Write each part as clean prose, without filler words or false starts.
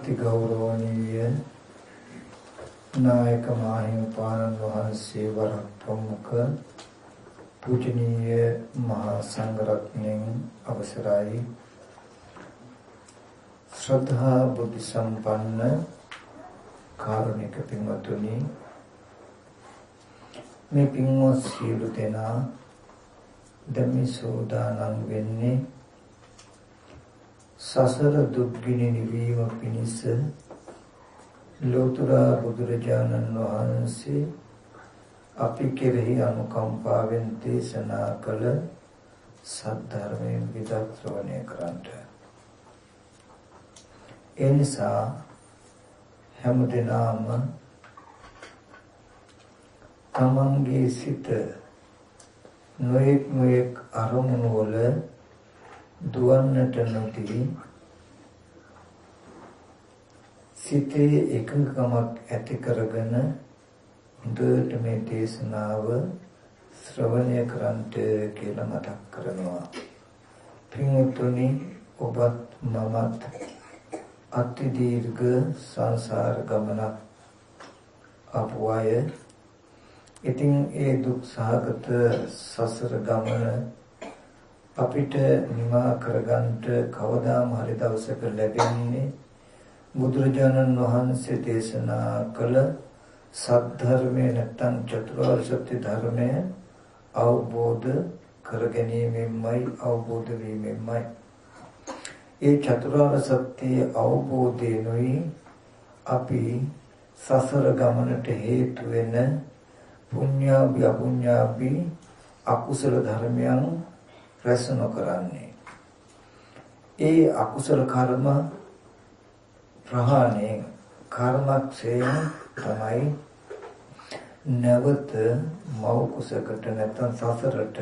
අති ගෞරවනීය නායක මාහිමිපාණන් වහන්සේ වරක් ප්‍රමුඛ පූජනීය මහා සංඝරත්නයන් අවසරයි ශ්‍රද්ධා බුද්ධ සම්පන්න කාරුණික පින්වත්නි මේ පින්වත් සියලු දෙනා ධම්මි සෝදානම් වෙන්නේ සසර දුක්ගිනි නිවීම පිණිස ලෝතර බුදුරජාණන් වහන්සේ අපි කෙරෙහි අනුකම්පාවෙන් දේශනා කළ සද්ධර්මයෙන් විදක් ශ්‍රවණය කරන්ට. ඒ නිසා හැමදෙනාම තමන්ගේ සිත නොයෙක් අරමුණු වල දුවන්නට නොදී සිතේ එකඟකමක් ඇති කරගෙන හොඳට මේ දේශනාව ශ්‍රවණය කරන්ට කියලා මතක් කරනවා. පින්වත්නි, ඔබත් මමත් අති දීර්ඝ සංසාර ගමනක් ආපු අය. ඉතින් ඒ දුක් සහගත සසර ගමන අපිට නිමා කරගන්නට කවදාම හරි දවසක ලැබෙන්නේ බුදුරජාණන් වහන්සේ දේශනා කළ සද්ධර්මයේ නැත්නම් චතුරාර්ය සත්‍ය ධර්මය අවබෝධ කර ගැනීමෙන්මයි, අවබෝධ වීමෙන්මයි. ඒ චතුරාර්ය සත්‍ය අවබෝධයෙන්ුයි අපි සසර ගමනට හේතු වෙන පුඤ්ඤාභි අපුඤ්ඤාභි අකුසල ධර්මයන් රැස් නොකරන්නේ. ඒ අකුසල කර්ම ප්‍රහාණය කර්මක්ෂයෙන් තමයි නැවත මව කුසකට නැත්නම් සසරට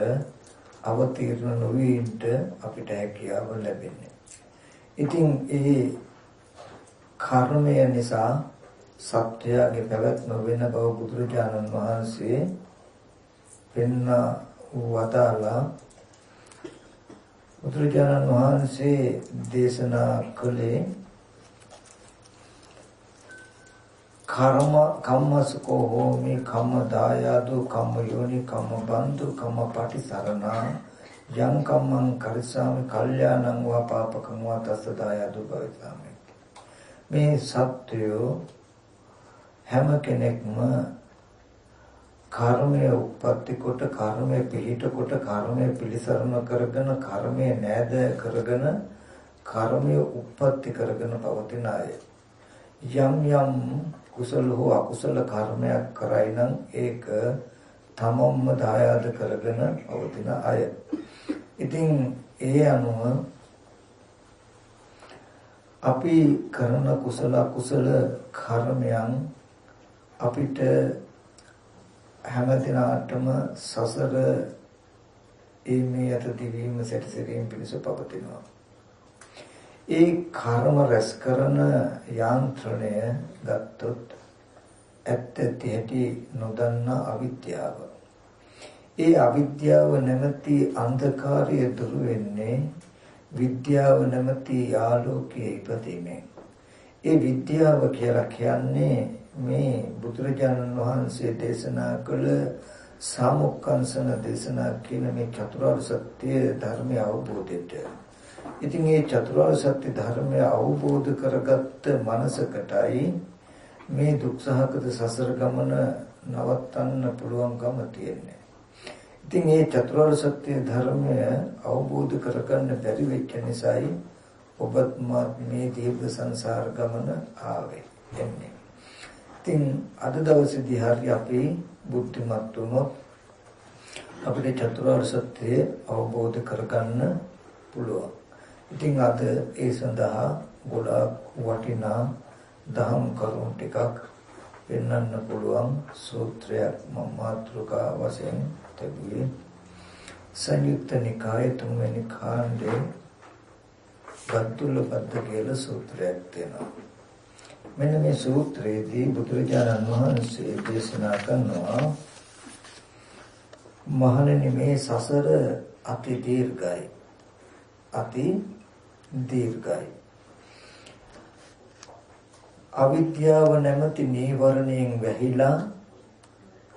අවතීර්ණ නොවීන්ට අපිට හැකියාව ලැබෙන්නේ. ඉතින් ඒ කර්මය නිසා සත්‍යයේ පැවැත්ම වෙන බව බුදුරජාණන් වහන්සේ පෙන්න වදාලා. බුදුරජාණන් වහන්සේ දේශනා කළේ කම්මසුකෝ හෝමි කම්ම දායාදෝ කම්ම යෝනි කම්ම බන්දු කම්ම පටිසරණා යං කම්මං කරිසාමි කල්යාණං වා පාපකං වා තස්ස දායාදෝ භවිසාමි. මේ සත්‍යෝ හැම කෙනෙක්ම කර්මය උප්පත්ති කොට, කර්මය පිළිට කොට, කර්මය පිළිසරණ කරගෙන, කර්මය නෑද කරගෙන, කර්මය උප්පත්ති කරගෙන පවතින අය. යම් යම් කුසල හෝ අකුසල කර්මයක් කරයි නම් ඒක තමම්ම දායාද කරගෙන පවතින අය. ඉතින් ඒ අනුව අපි කරන කුසල අකුසල කර්මයන් අපිට හැමදිනාටම සසර මේ යත දිවීම සැටසීම පිණිස පවතිනවා. ඒ කර්ම රැස් කරන යාන්ත්‍රණය ගත්තොත් ඇත්ත ඇති නොදන්නා අවිද්‍යාව. ඒ අවිද්‍යාව නැමැති අන්ධකාරය දුරු වෙන්නේ විද්‍යාව නැමැති ආලෝකයේ ඉපදීමෙන්. ඒ විද්‍යාව කියලා කියන්නේ මේ බුදුරජාණන් වහන්සේ දේශනා කළ සාමුක්ඛංශන දේශනා කියන මේ චතුරාර්ය සත්‍ය ධර්මය අවබෝධයට. ඉතින් මේ චතුරාර්ය සත්‍ය ධර්මය අවබෝධ කරගත්ත මනසකටයි මේ දුක්සහගත සසර ගමන නවත්තන්න පුළුවන්කම තියෙන්නේ. ඉතින් මේ චතුරාර්ය සත්‍ය ධර්මය අවබෝධ කරගන්න බැරි වෙච්ච නිසායි ඔබත් මේ දීර්ඝ සංසාර ගමන ආවේ එන්නේ. ඉතින් අද දවසේදී හරි අපි බුද්ධිමත් වුණොත් අපිට චතුරාර්ය සත්‍ය අවබෝධ කරගන්න පුළුවන්. ඉතින් අද ඒ සඳහා ගොඩාක් වටිනා දහම් කරුණු ටිකක් පෙන්වන්න පුළුවන් සූත්‍රයක් මම මාතෘකා වශයෙන් තිබුණේ. සංයුක්ත නිකායේ 3 වෙනි කාණ්ඩේ ගද්දුලපද්ද කියලා සූත්‍රයක් තියෙනවා. මෙන්න මේ සූත්‍රයේදී බුදුරජාණන් වහන්සේ දේශනා කරනවා මහණෙනි මේ සසර අති දීර්ඝයි. අති දීර්ඝයි. අවිද්‍යාව නැමැති නීවරණයෙන් වැහිලා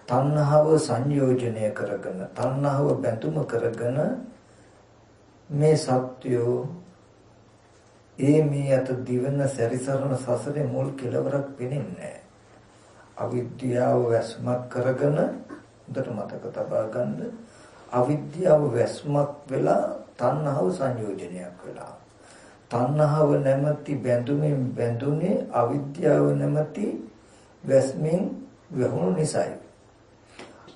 තණ්හාව සංයෝජනය කරගෙන තණ්හාව බැඳුම කරගෙන මේ සත්‍යෝ මේ අත දිවන සැරිසරන සසරේ මුල් කෙලවරක් පෙනෙන්නේ අවිද්‍යාව වැස්මක් කරගෙන උදට මතක තබා ගන්න අවිද්‍යාව වැස්මක් වෙලා තණ්හාව සංයෝජනයක් වෙලා තණ්හාව නැමැති බැඳුමින් බැඳුනේ අවිද්‍යාව නැමැති වැස්මෙන් වැහුණු නිසායි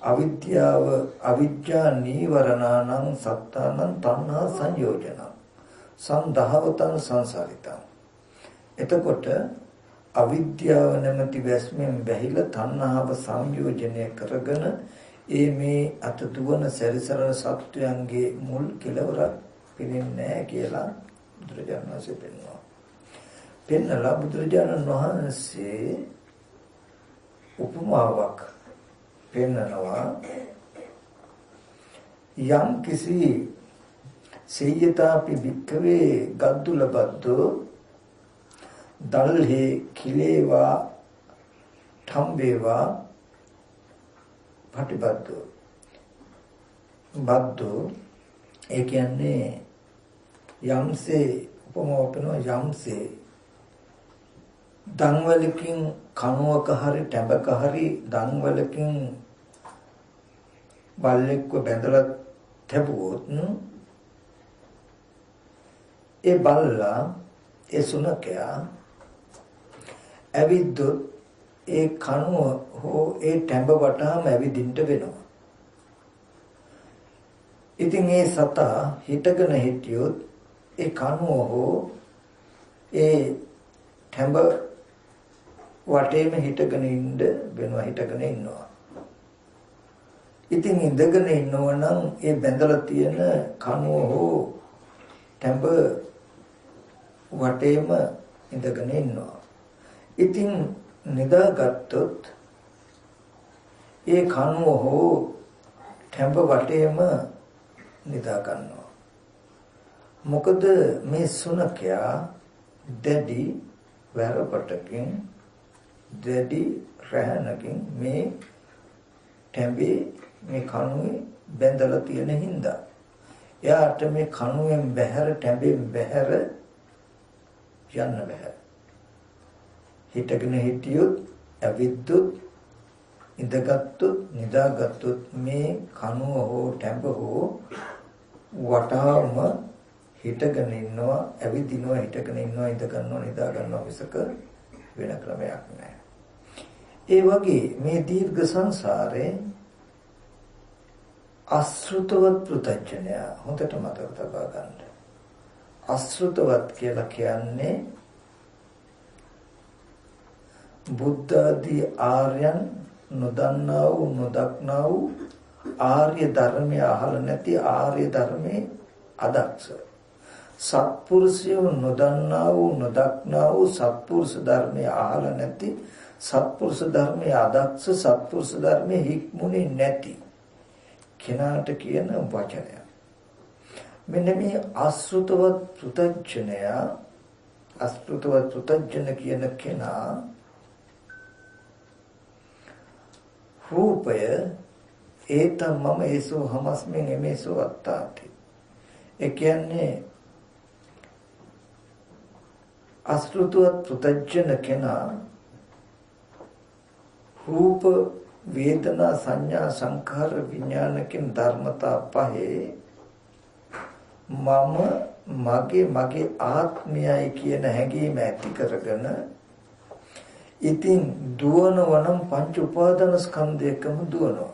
අවිද්‍යා නීවරණානං සත්තානං තණ්හා සංයෝජන සම්දහවතං සංසාරිතං එතකොට අවිද්‍යාව නැමැති වැස්මෙන් බැහැලා තණ්හාව සංයෝජනය කරගෙන මේ අත දුවන සැරිසරන සත්වයන්ගේ මුල් කෙලවරක් පිළින්නේ නැහැ කියලා බුදුරජාණන් වහන්සේ පෙන්වනවා. පෙන්නලා බුදුරජාණන් වහන්සේ උපමාවක් පෙන්නනවා යම් කිසි සේයතාපි වික්කවේ ගද්දුල බද්දෝ දල්හි කිලේවා ඨම්බේවා පටිබද්දෝ බද්දෝ ඒ කියන්නේ යම්සේ උපමාව කරනවා යම්සේ දන්වලකින් කණුවක හරි ටැඹක හරි දන්වලකින් බල්ලෙක්ව බැඳලා තැබුවොත් ඒ බල්ලා ඒ සුනකයා ඇවිද්දොත් ඒ කණුව හෝ ඒ ටැඹ වටාම ඇවිදින්න වෙනවා. ඉතින් ඒ සතා හිටගෙන හිටියොත් ඒ කණුව හෝ ඒ ටැඹ වටේම හිටගෙන ඉන්න වෙනවා හිටගෙන ඉන්නවා. ඉතින් ඉඳගෙන ඉන්නව නම් ඒ බැඳලා තියෙන කණුව හෝ ටැඹ වටේම ඉඳගෙන ඉන්නවා. ඉතින් නිදාගත්තොත් ඒ කණුව හෝ ටැඹ වටේම නිදා ගන්නවා. මොකද මේ සුනකයා දැඩි වැරපටකින් දැඩි රැහනකින් මේ ටැඹේ මේ කණුවේ බැඳලා තියෙන හින්දා එයාට මේ කණුවෙන් බැහැර ටැඹෙන් බැහැර යන්න බෑ. හිටගෙන හිටියොත් ඇවිද්දොත් ඉඳගත්තුත් නිදාගත්තුත් මේ කණුව හෝ ටැඹ හෝ වටාම හිටගෙන ඉන්නවා ඇවිදිනවා හිටගෙන ඉන්නවා ඉඳ ගන්නවා නිදා ගන්නවා විසක වෙන ක්‍රමයක් නැහැ. ඒ වගේ මේ දීර්ඝ සංසාරේ අසෘතවත් පෘතජ්ජනය හොඳට මතක තබා ගන්න. අසෘතවත් කියලා කියන්නේ බුද්ධ ආදී ආර්යයන් නොදන්නා වූ නොදක්නා වූ ආර්ය ධර්මය අහලා නැති ආර්ය ධර්මයේ අදක්ෂ සත්පුරුෂයෝ නොදන්නා වූ නොදක්නා වූ සත්පුරුෂ ධර්මය අහලා නැති සත්පුරුෂ ධර්මයේ අදක්ෂ සත්පුරුෂ ධර්මයේ හික්මුනේ නැති කෙනාට කියන වචනය. මෙන්න මේ අසෘතවත් පෘතජ්ජනය අසෘතවත් පෘතජ්ජන කියන කෙනා රූපය ඒතම් මම ඒසෝ හමස්මෙන් එමේසෝ අත්තාති. ඒ කියන්නේ අසෘතවත් පෘතජ්ජන කෙනා රූප වේදනා සංඥා සංඛාර විඥානකින් ධර්මතා පහේ මම මගේ ආත්මයයි කියන හැඟීම ඇති කරගෙන ඉතින් දුවනවනම් පංච උපාදාන ස්කන්ධයකම දුවනවා.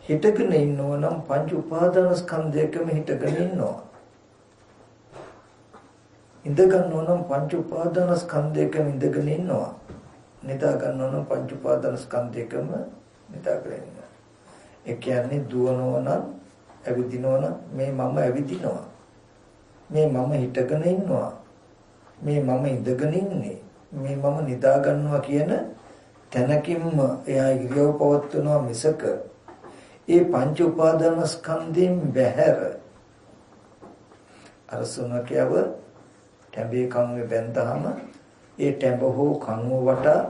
හිටගෙන ඉන්නවනම් පංච උපාදාන ස්කන්ධයකම හිටගෙන ඉන්නවා. ඉඳ ගන්නවනම් පංච උපාදාන ස්කන්ධයකම ඉඳගෙන ඉන්නවා. නිදා ගන්නවනම් පංච උපාදාන ස්කන්ධයකම නිදාගෙන ඉන්නවා. ඒ කියන්නේ දුවනවනම් ඇවිදිනවනම් මේ මම ඇවිදිනවා. මේ මම හිටගෙන ඉන්නවා. මේ මම ඉඳගෙන ඉන්නේ. මේ මම නිදා ගන්නවා කියන තැනකින්ම එයා ඉරියව් පවත්වනවා මිසක ඒ පංච උපාදාන ස්කන්ධයෙන් බැහැර අර සුනකයව ටැඹේ කණුවේ බැඳහම ඒ ටැඹ හෝ කණුව වටා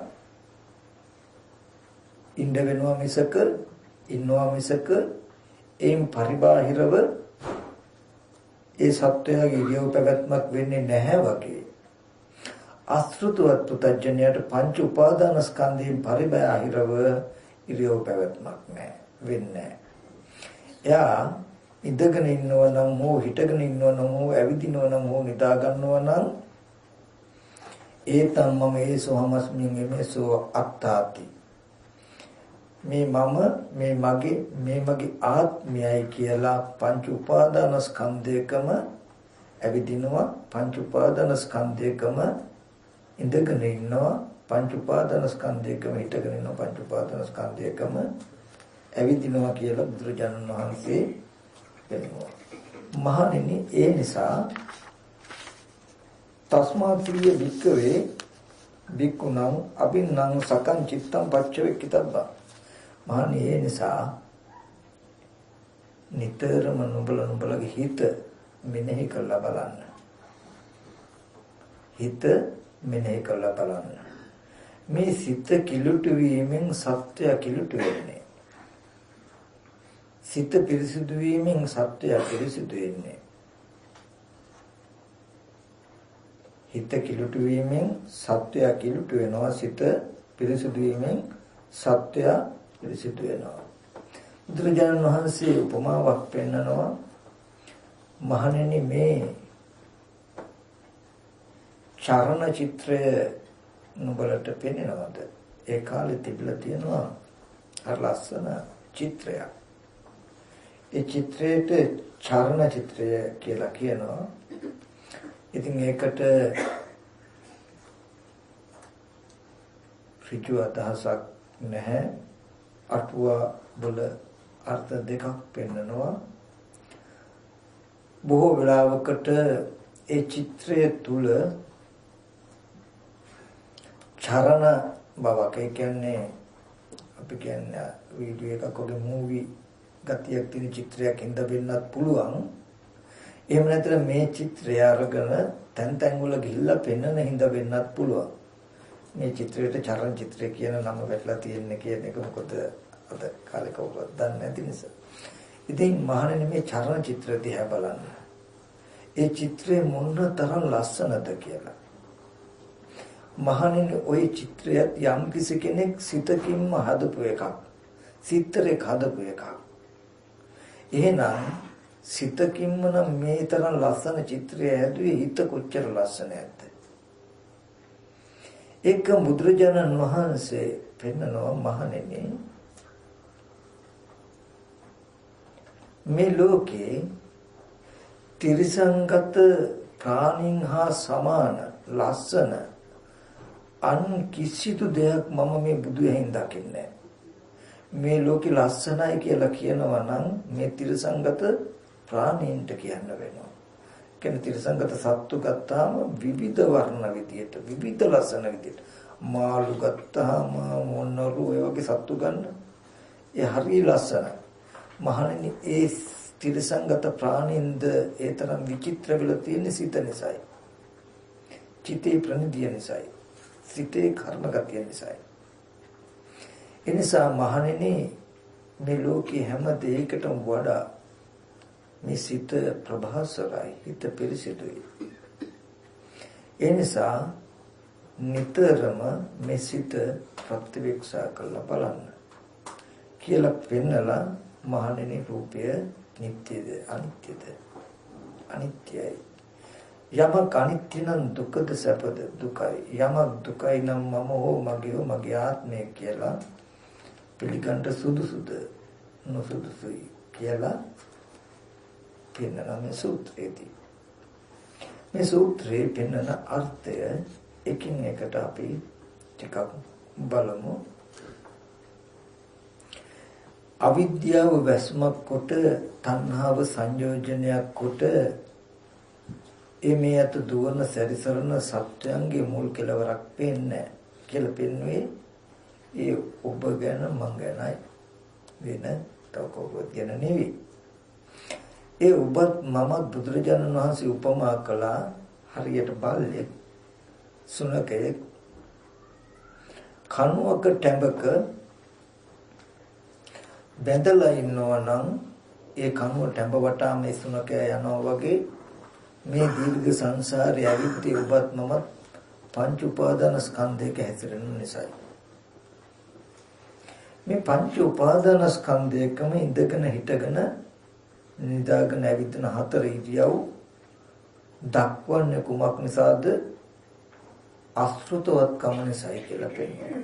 ඉන්න වෙනවා මිසක ඉන්නවා මිසක එයින් පරිබාහිරව ඒ සත්වයාගේ ඉරියව් පැවැත්මක් වෙන්නේ නැහැ වගේ. අසෘතවත් පුතඥයට පංච උපාදාන ස්කන්ධයෙන් පරිබාහිරව ඉරියව් පැවැත්මක් නැහැ වෙන්නේ. එයා ඉඳගෙන ඉන්නවා නම් හෝ හිටගෙන ඉන්නවා නම් හෝ ඇවිදිනවා නම් හෝ නිදා ගන්නවා නම් ඒ තමම ඒසෝ හමස්මින් එමේසෝ අත්තාති. මේ මම මේ මගේ ආත්මයයි කියලා පංච උපාදාන ස්කන්ධයකම ඇවිදිනවා, පංච උපාදාන ස්කන්ධයකම ඉඳගෙන ඉන්නවා, පංච උපාදාන ස්කන්ධයකම හිටගෙන ඉන්නවා, පංච උපාදාන ස්කන්ධයකම ඇවිදිනවා කියලා බුදුරජාණන් වහන්සේ කියනවා. මහණෙනි, ඒ නිසා තස්මාත්‍රිය වික්කවේ වික්කුණං අබින්නම් සකං චිත්තං පච්චවෙක්කිතබ්බා. මහණෙනි, ඒ නිසා නිතරම නුඹලගේ හිත මෙනෙහි කරලා බලන්න. හිත මෙනෙහි කරලා බලන්න. මේ සිත කිලුට වීමෙන් සත්‍ය කිලුට වෙන්නේ. සිත පිරිසිදු වීමෙන් සත්‍ය පිරිසිදු වෙන්නේ. හිත කිලුට වීමෙන් සත්‍ය කිලුට වෙනවා. සිත පිරිසිදු වීමෙන් සත්‍ය පිරිසිදු වෙනවා. බුදුරජාණන් වහන්සේ උපමාවක් පෙන්නනවා. මහණෙනි, මේ චරණ චිත්‍රය නුඹලට පෙනෙනවද? ඒ කාලේ තිබිලා තියෙනවා අර ලස්සන චිත්‍රයක්. ඒ චිත්‍රයට චරණ චිත්‍රය කියලා කියනවා. ඉතින් ඒකට ඍජු අදහසක් නැහැ. අටුවා වල අර්ථ දෙකක් පෙන්නනවා. බොහෝ වෙලාවකට ඒ චිත්‍රය තුල චරණ බවක්, ඒ කියන්නේ අපි කියන්නේ වීඩියෝ එකක් වගේ මූවි ගතියක් තියෙන චිත්‍රයක් ඉඳ වෙන්නත් පුළුවන්. එහෙම නැත්නම් මේ චිත්‍රය අරගෙන තැන් තැන් වල ගිහිල්ලා පෙන්වන හිඳ වෙන්නත් පුළුවන්. මේ චිත්‍රයට චරණ චිත්‍රය කියන නම වැටලා තියෙන්නේ කියන එක මොකද අද කාලේ කවුරුවත් දන්නේ නැති නිසා. ඉතින් මහණෙනි, මේ චරණ චිත්‍ර දිහා බලන්න. ඒ චිත්‍රය මොන තරම් ලස්සනද කියලා. මහණෙනි, ওই චිත්‍රයත් යම් කිසි කෙනෙක් සිතකින්ම හදපු එකක්. සිතරේ හදපු එකක්. එහෙනම් සිතකින්ම නම් මේ තරම් ලස්සන චිත්‍රය හැදුවේ හිත කොච්චර ලස්සන නැද්ද? ඒක බුදුරජාණන් වහන්සේ පෙන්නනවා. මහණෙනි, මේ ලෝකේ තිරිසංගත ප්‍රාණීන් හා සමාන ලස්සන අන් කිසිදු දෙයක් මම මේ බුදු ඇහින් දකින්නේ. මේ ලෝකෙ ලස්සනයි කියලා කියනවා නම් මේ තිරිසංගත ප්‍රාණීන්ට කියන්න වෙනවා. කියන්නේ තිරිසංගත සත්තු ගත්තාම විවිධ වර්ණ විදියට, විවිධ ලස්සන විදියට. මාළු ගත්තාම මොනරු ඒ වගේ සත්තු ගන්න. ඒ හරිය ලස්සනයි. මහණෙනි, ඒ තිරිසංගත ප්‍රාණීන්ද ඒ තරම් විචිත්‍ර වෙලා තියෙන සිත නිසායි. චිතේ ප්‍රනිධිය නිසායි. සිතේ කර්ම ගතිය නිසායි. එනිසා මහණෙනි, මේ ලෝකේ හැම දෙයකටම වඩා මේ සිත ප්‍රභාසරයි, හිත පිරිසිදුයි. ඒ නිසා නිතරම මේ සිත ප්‍රතිවික්ෂා කරලා බලන්න කියලා පෙන්නලා මහණෙනි, රූපය නිට්ටයද අනිත්‍යද? අනිත්‍යයි. යමක් අනිත්‍ය නම් දුකද සැපද? දුකයි. යමක් දුකයි නම් මම හෝ මගේ ආත්මය කියලා පිළිගන්න සුදුසුද නොසුදුසුයි කියලා පෙන්නන මේ සූත්‍රයේදී. මේ සූත්‍රයේ පෙන්නන අර්ථය එකින් එකට අපි ටිකක් බලමු. අවිද්‍යාව වැස්මක් කොට තණ්හාව සංයෝජනයක් කොට මේ අත දුවන සැරිසරන සත්‍යයන්ගේ මුල් කෙලවරක් පෙන්නේ කියලා පෙන්වුවේ ඒ ඔබ ගැන මං ගැනයි, වෙන තව කවුරුත් ගැන නෙවෙයි. ඒ ඔබත් මමත් බුදුරජාණන් වහන්සේ උපමා කළා හරියට බල්ලෙක් සුනකයෙක් කණුවක ටැඹක බැඳලා ඉන්නවා නම් ඒ කණුව ටැඹ වටා මේ සුනකයා යනවා වගේ මේ දීර්ඝ සංසාරයේ අවිද්‍ය ඔබත් මමත් පංච උපාදාන ස්කන්ධයක හැසිරෙන නිසායි. මේ පංච උපාදාන ස්කන්ධයකම ඉඳගෙන හිටගෙන නිදාගෙන ඇවිදින හතර ඉරියව් දක්වන්නේ කුමක් නිසාද? අසෘතවත් කම නිසායි කියලා පෙන්නනවා.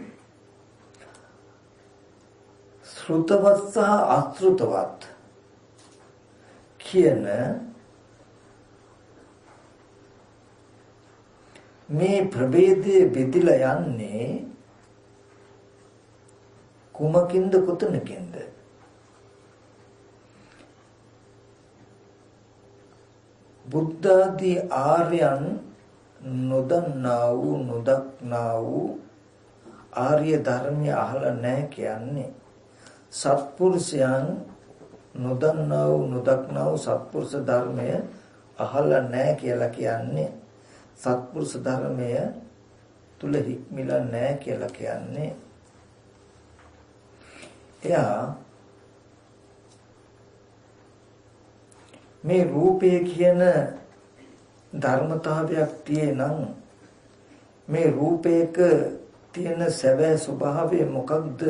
ශ්‍රුතවත් සහ අසෘතවත් කියන මේ ප්‍රභේදයේ බෙදලා යන්නේ කුමකින්ද කොතනකින්ද? බුද්ධ ආදී ආර්යයන් නොදන්නා වූ නොදක්නා වූ ආර්ය ධර්මය අහලා නැහැ කියන්නේ සත්පුරුෂයන් නොදන්නා වූ නොදක්නා වූ සත්පුරුෂ ධර්මය අහලා නැහැ කියලා කියන්නේ සත්පුරුෂ ධර්මය තුල හික්මිලා නැහැ කියලා කියන්නේ එයා මේ රූපය කියන ධර්මතාවයක් තියෙනම් මේ රූපයක තියෙන සැබෑ ස්වභාවය මොකක්ද?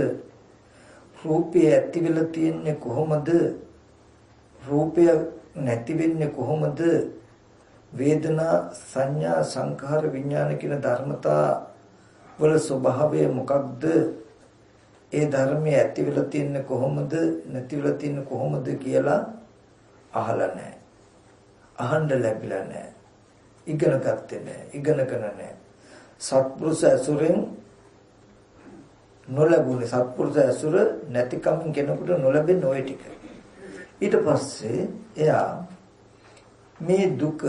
රූපය ඇති වෙලා තියෙන්නේ කොහොමද? රූපය නැති වෙන්නේ කොහොමද? වේදනා සංඥා සංඛාර විඥාන කියන ධර්මතා වල ස්වභාවය මොකක්ද? ඒ ධර්මයේ ඇති වෙලා තියෙන්නේ කොහොමද? නැති වෙලා තියෙන්නේ කොහොමද කියලා අහලා නැහැ. අහන්න ලැබිලා නැහැ. ඉගෙන ගත්තේ නැහැ. ඉගෙනගෙන නැහැ. සත්පුරුෂ ඇසුරෙන් නොලැබුණේ සත්පුරුෂ ඇසුර නැතිකමින් කෙනෙකුට නොලැබෙන ඔය ටික. ඊට පස්සේ එයා මේ දුක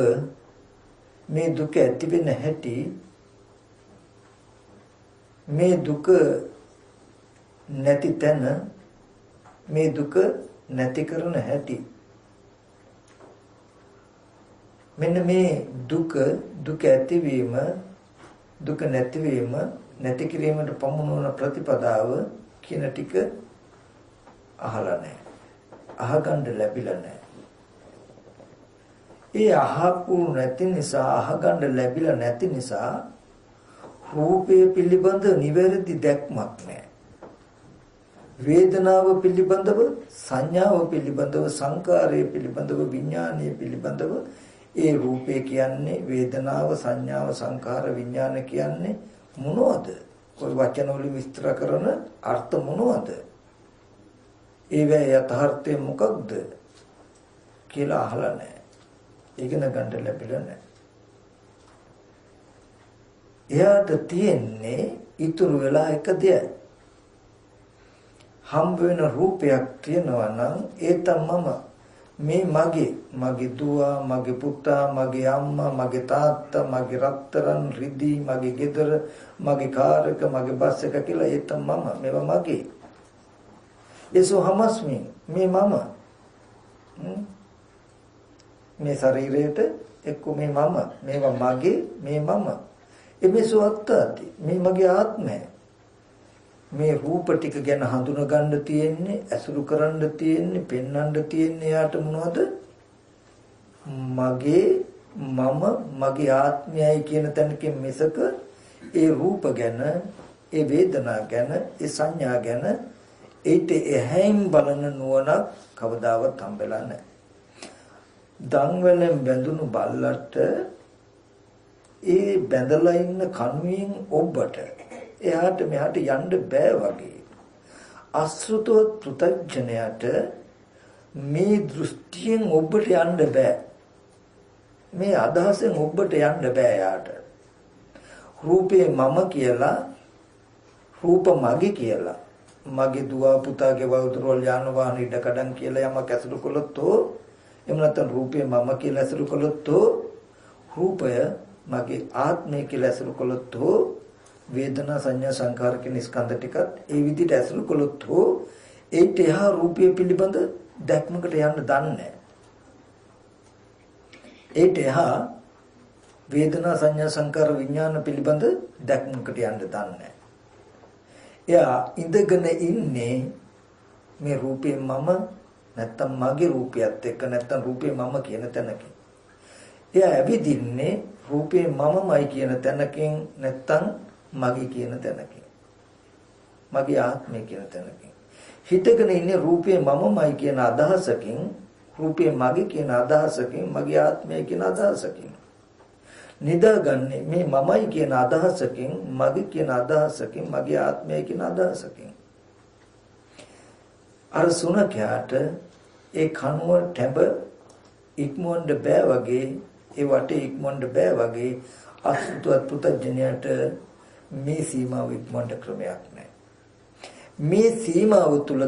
ඇති වෙන හැටි මේ දුක නැති තැන මේ දුක නැති කරන හැටි මෙන්න මේ දුක ඇතිවීම දුක නැතිවීම නැති කිරීමට පමුණුවන ප්‍රතිපදාව කියන ටික අහලා නැහැ. අහගන්න ලැබිලා නැහැ. ඒ අහපු නැති නිසා අහගන්න ලැබිලා නැති නිසා රූපය පිළිබඳ නිවැරදි දැක්මක් නැහැ. වේදනාව පිළිබඳව සංඥාව පිළිබඳව සංකාරය පිළිබඳව විඥානය පිළිබඳව ඒ රූපය කියන්නේ වේදනාව සංඥාව සංකාර විඥාන කියන්නේ මොනවද? કોઈ වචන වලින් විස්තර කරන අර්ථ මොනවද? ඒවැ යථාර්ථය මොකක්ද කියලා අහලා නැහැ. ඉගෙන ගන්න ලැබිලා නැහැ. එයාට තියෙන්නේ ඉතුරු වෙලා එක දෙයක්. හම්බ වෙන රූපයක් තියෙනවා නම් ඒ තමයි මේ මගේ දුව මගේ පුතා මගේ අම්මා මගේ තාත්තා මගේ රත්තරන් රිදී මගේ ගෙදර මගේ කාර් එක මගේ බස් එක කියලා ඒ තමයි මේවා මගේ ඒසෝ හමස්මි මේ මම මේ ශරීරයට එක්ක මේ මම මේවා මගේ මේ මම එමේසෝ අත්තාති මේ මගේ ආත්මය මේ රූප ටික ගැන හඳුනා ගන්න තියෙන්නේ ඇසුරු කරන්න තියෙන්නේ පෙන්වන්න තියෙන්නේ යාට මොනවද මගේ මම මගේ ආත්මයයි කියන තැනකින් මිසක ඒ රූප ගැන ඒ වේදනා ගැන ඒ සංඥා ගැන ඒට එහෙයින් බලන නුවණක් කවදාවත් හම්බෙලා නැහැ. දන්වැලෙන් බැඳුණු බල්ලට ඒ බැඳලා ඉන්න කණුවෙන් ඔබට එයාට මෙහාට යන්න බෑ වගේ. අසෘතවත් පෘථග්ජනයට මේ දෘෂ්ටියෙන් ඔබට යන්න බෑ. මේ අදහසෙන් ඔබට යන්න බෑ යාට. රූපේ මම කියලා රූප මගේ කියලා මගේ දුව පුතාගේ වතුරවල යාන වාහන ඉඩකඩම් කියලා යමක් ඇසුරු කළොත් එහෙම නැත්නම් රූපේ මම කියලා ඇසුරු කළොත් රූපය මගේ ආත්මය කියලා ඇසුරු කළොත් වේදනා සංඥා සංකාර කියන ස්කන්ධ ටිකත් ඒ විදිහට ඇසුරු කළොත් ඒට එහා රූපය පිළිබඳ දැක්මකට යන්න දන්නේ. ඒට එහා වේදනා සංඥා සංකාර විඥාන පිළිබඳ දැක්මකට යන්න දන්නේ. එයා ඉඳගෙන ඉන්නේ මේ රූපේ මම නැත්තම් මගේ රූපයත් එක්ක නැත්තම් රූපේ මම කියන තැනකින්. එයා ඇවිදින්නේ රූපේ මමමයි කියන තැනකින් නැත්තම් මගේ කියන තැනකින්. මගේ ආත්මය කියන තැනකින්. හිතගෙන ඉන්නේ රූපේ මමමයි කියන අදහසකින්, රූපේ මගේ කියන අදහසකින්, මගේ ආත්මය කියන අදහසකින්. නිදාගන්නේ මේ මමයි කියන අදහසකින්, මගේ කියන අදහසකින්, මගේ ආත්මය කියන අදහසකින්. අර සුනකයාට ඒ කනුව ටැබ ඉක්මවන්න බෑ වගේ, ඒ වටේ ඉක්මවන්න බෑ වගේ අසුතුවත් පුතඥයට මේ සීමාව ඉක්මවන්න ක්‍රමයක් නැහැ. මේ සීමාව තුල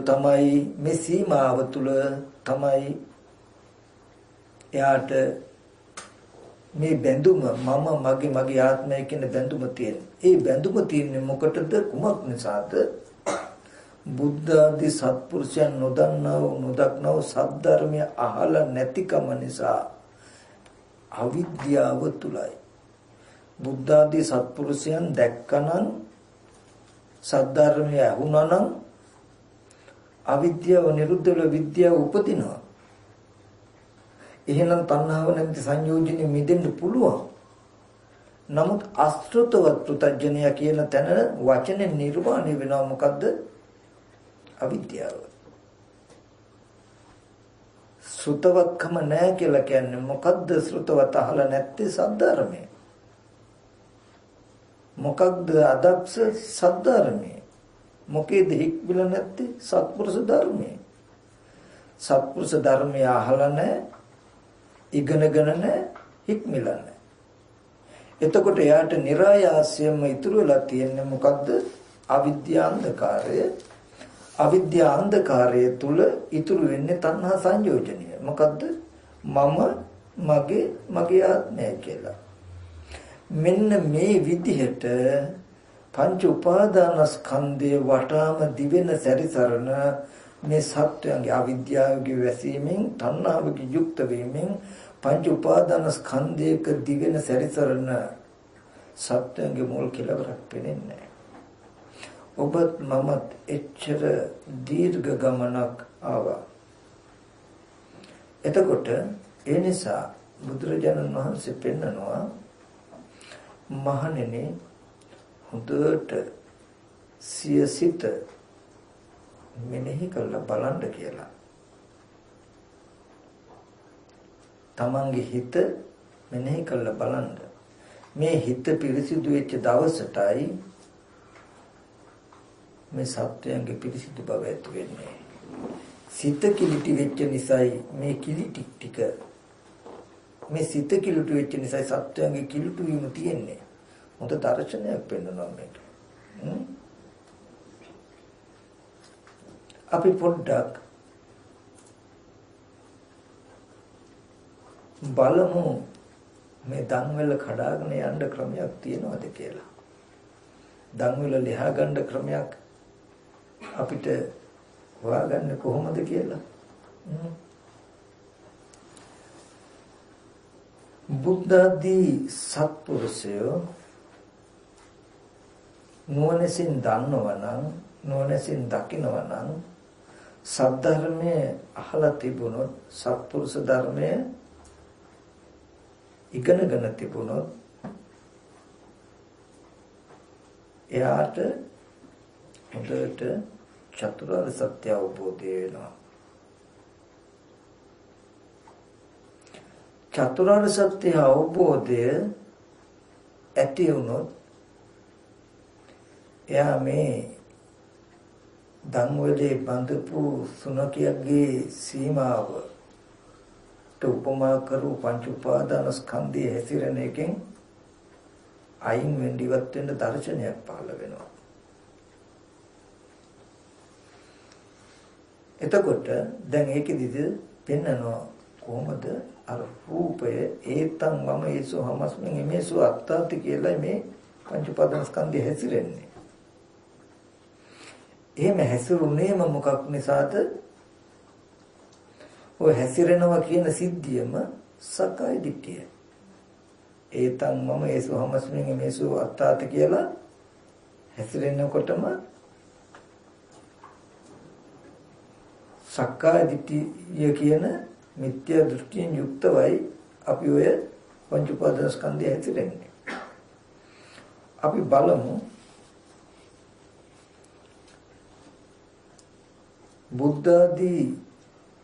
තමයි එයාට මේ බැඳුම මම මගේ ආත්මය කියන බැඳුම තියෙන්නේ. ඒ බැඳුම තියෙන්නේ මොකටද? කුමක් නිසාද? බුද්ධ ආදී සත්පුරුෂයන් නොදක්නව සද්ධර්මය අහලා නැතිකම නිසා අවිද්‍යාව තුලයි. බුද්ධ ආදී සත්පුරුෂයන් දැක්කනම් සද්ධර්මය ඇහුණනම් අවිද්‍යාව නිරුද්ධ වෙලා විද්‍යාව උපදිනවා. එහෙනම් තණ්හාව නැමැති සංයෝජනෙ මිදෙන්න පුළුවන්. නමුත් අශෘතවත් පුතඥය කියන තැන වචනේ නිර්වාණය වෙනවා. මොකද්ද? අවිද්‍යාව. ශ්‍රුතවත්කම නැහැ කියලා කියන්නේ මොකද්ද? ශ්‍රුතවත් අහලා නැත්තේ සද්ධර්මය. මොකක්ද අදක්ෂ? සද්ධර්මය. මොකේද හික්මිල නැත්තේ? සත්පුරුෂ ධර්මය. සත්පුරුෂ ධර්මය අහලා නැහැ, ඉගෙනගෙන නැහැ, හික්මිලා නැහැ. එතකොට එයාට નિરાයාසයෙන්ම ඉතුරු වෙලා තියෙන්නේ මොකද්ද? අවිද්‍යා අන්ධකාරය. අවිද්‍යා අන්ධකාරය තුල ඉතුරු වෙන්නේ තණ්හා සංයෝජනය. මොකද්ද? මම මගේ ආත්මය කියලා. මෙන්න මේ විදිහට පංච උපාදානස්කන්ධේ වටාම දිවෙන සැරිසරන මේ සත්‍යයන්ගේ අවිද්‍යාවගේ වැසීමෙන්, තණ්හාවගේ යුක්ත වීමෙන් පංච උපාදානස්කන්ධයක දිවෙන සැරිසරන සත්‍යයන්ගේ මුල් කෙලවරක් පෙනෙන්නේ නැහැ. ඔබත් මමත් එච්චර දීර්ඝ ගමනක් ආවා. එතකොට ඒ නිසා බුදුරජාණන් වහන්සේ පෙන්නනවා මහණෙනි හොඳට සියසිත මෙනෙහි කරලා බලන්න කියලා. තමන්ගේ හිත මෙනෙහි කරලා බලන්න. මේ හිත පිරිසිදු වෙච්ච දවසටයි මේ සත්‍යයන්ගේ පිරිසිදු බව ඇති වෙන්නේ. සිත කිලිටි වෙච්ච නිසායි මේ කිලිටි ටික, මේ සිත කිලිටි වෙච්ච නිසායි සත්‍යයන්ගේ කිලිටු වීම තියෙන්නේ. හොඳ දර්ශනයක් පෙන්වනවා මේක. අපි පොඩ්ඩක් බලමු මේ දන්වැල කඩාගෙන යන්න ක්‍රමයක් තියෙනවද කියලා. දන්වැල ලියා ගන්න ක්‍රමයක් අපිට හොයාගන්නේ කොහොමද කියලා. බුද්ධ ආදී සත්පුරුෂයෝ නුවණින් දන්නවනම්, නුවණින් දකින්නවනම්, සද්ධර්මයේ අහලා තිබුණොත්, සත්පුරුෂ ධර්මයේ ඉගෙනගෙන තිබුණොත් එයාට හොඳට චතුරාර්ය සත්‍ය අවබෝධය වෙනවා. චතුරාර්ය සත්‍ය අවබෝධය ඇති වුණොත් එයා මේ ධම්මවලේ බඳපු සුනකයගේ සීමාවට උපමා කරු පංච උපාදානස්කන්ධය හැසිරෙන එකෙන් අයින් වෙන්න ඉවත් වෙන්න දර්ශනයක් පහළ වෙනවා. එතකොට දැන් ඒකෙදිද පෙන්නනවා කොහොමද අර රූපය ඒතං මම ඒසෝ හමස්මින් එමේසෝ අත්තාති කියලා මේ පංච උපාදානස්කන්ධය හැසිරෙන්නේ. එහෙම හැසිරුණේම මොකක් නිසාද? ඔය හැසිරෙනවා කියන සිද්ධියම සක්කාය දිට්ඨිය. ඒතං මම ඒසු හමස්මින් මේසු අත්තාත කියලා හැසිරෙනකොටම සක්කාය දිට්ඨිය කියන මිත්‍යා දෘෂ්ටියෙන් යුක්තවයි අපි ඔය පංච උපාදානස්කන්ධය හැසිරෙන්නේ. අපි බලමු බුද්ධ ආදී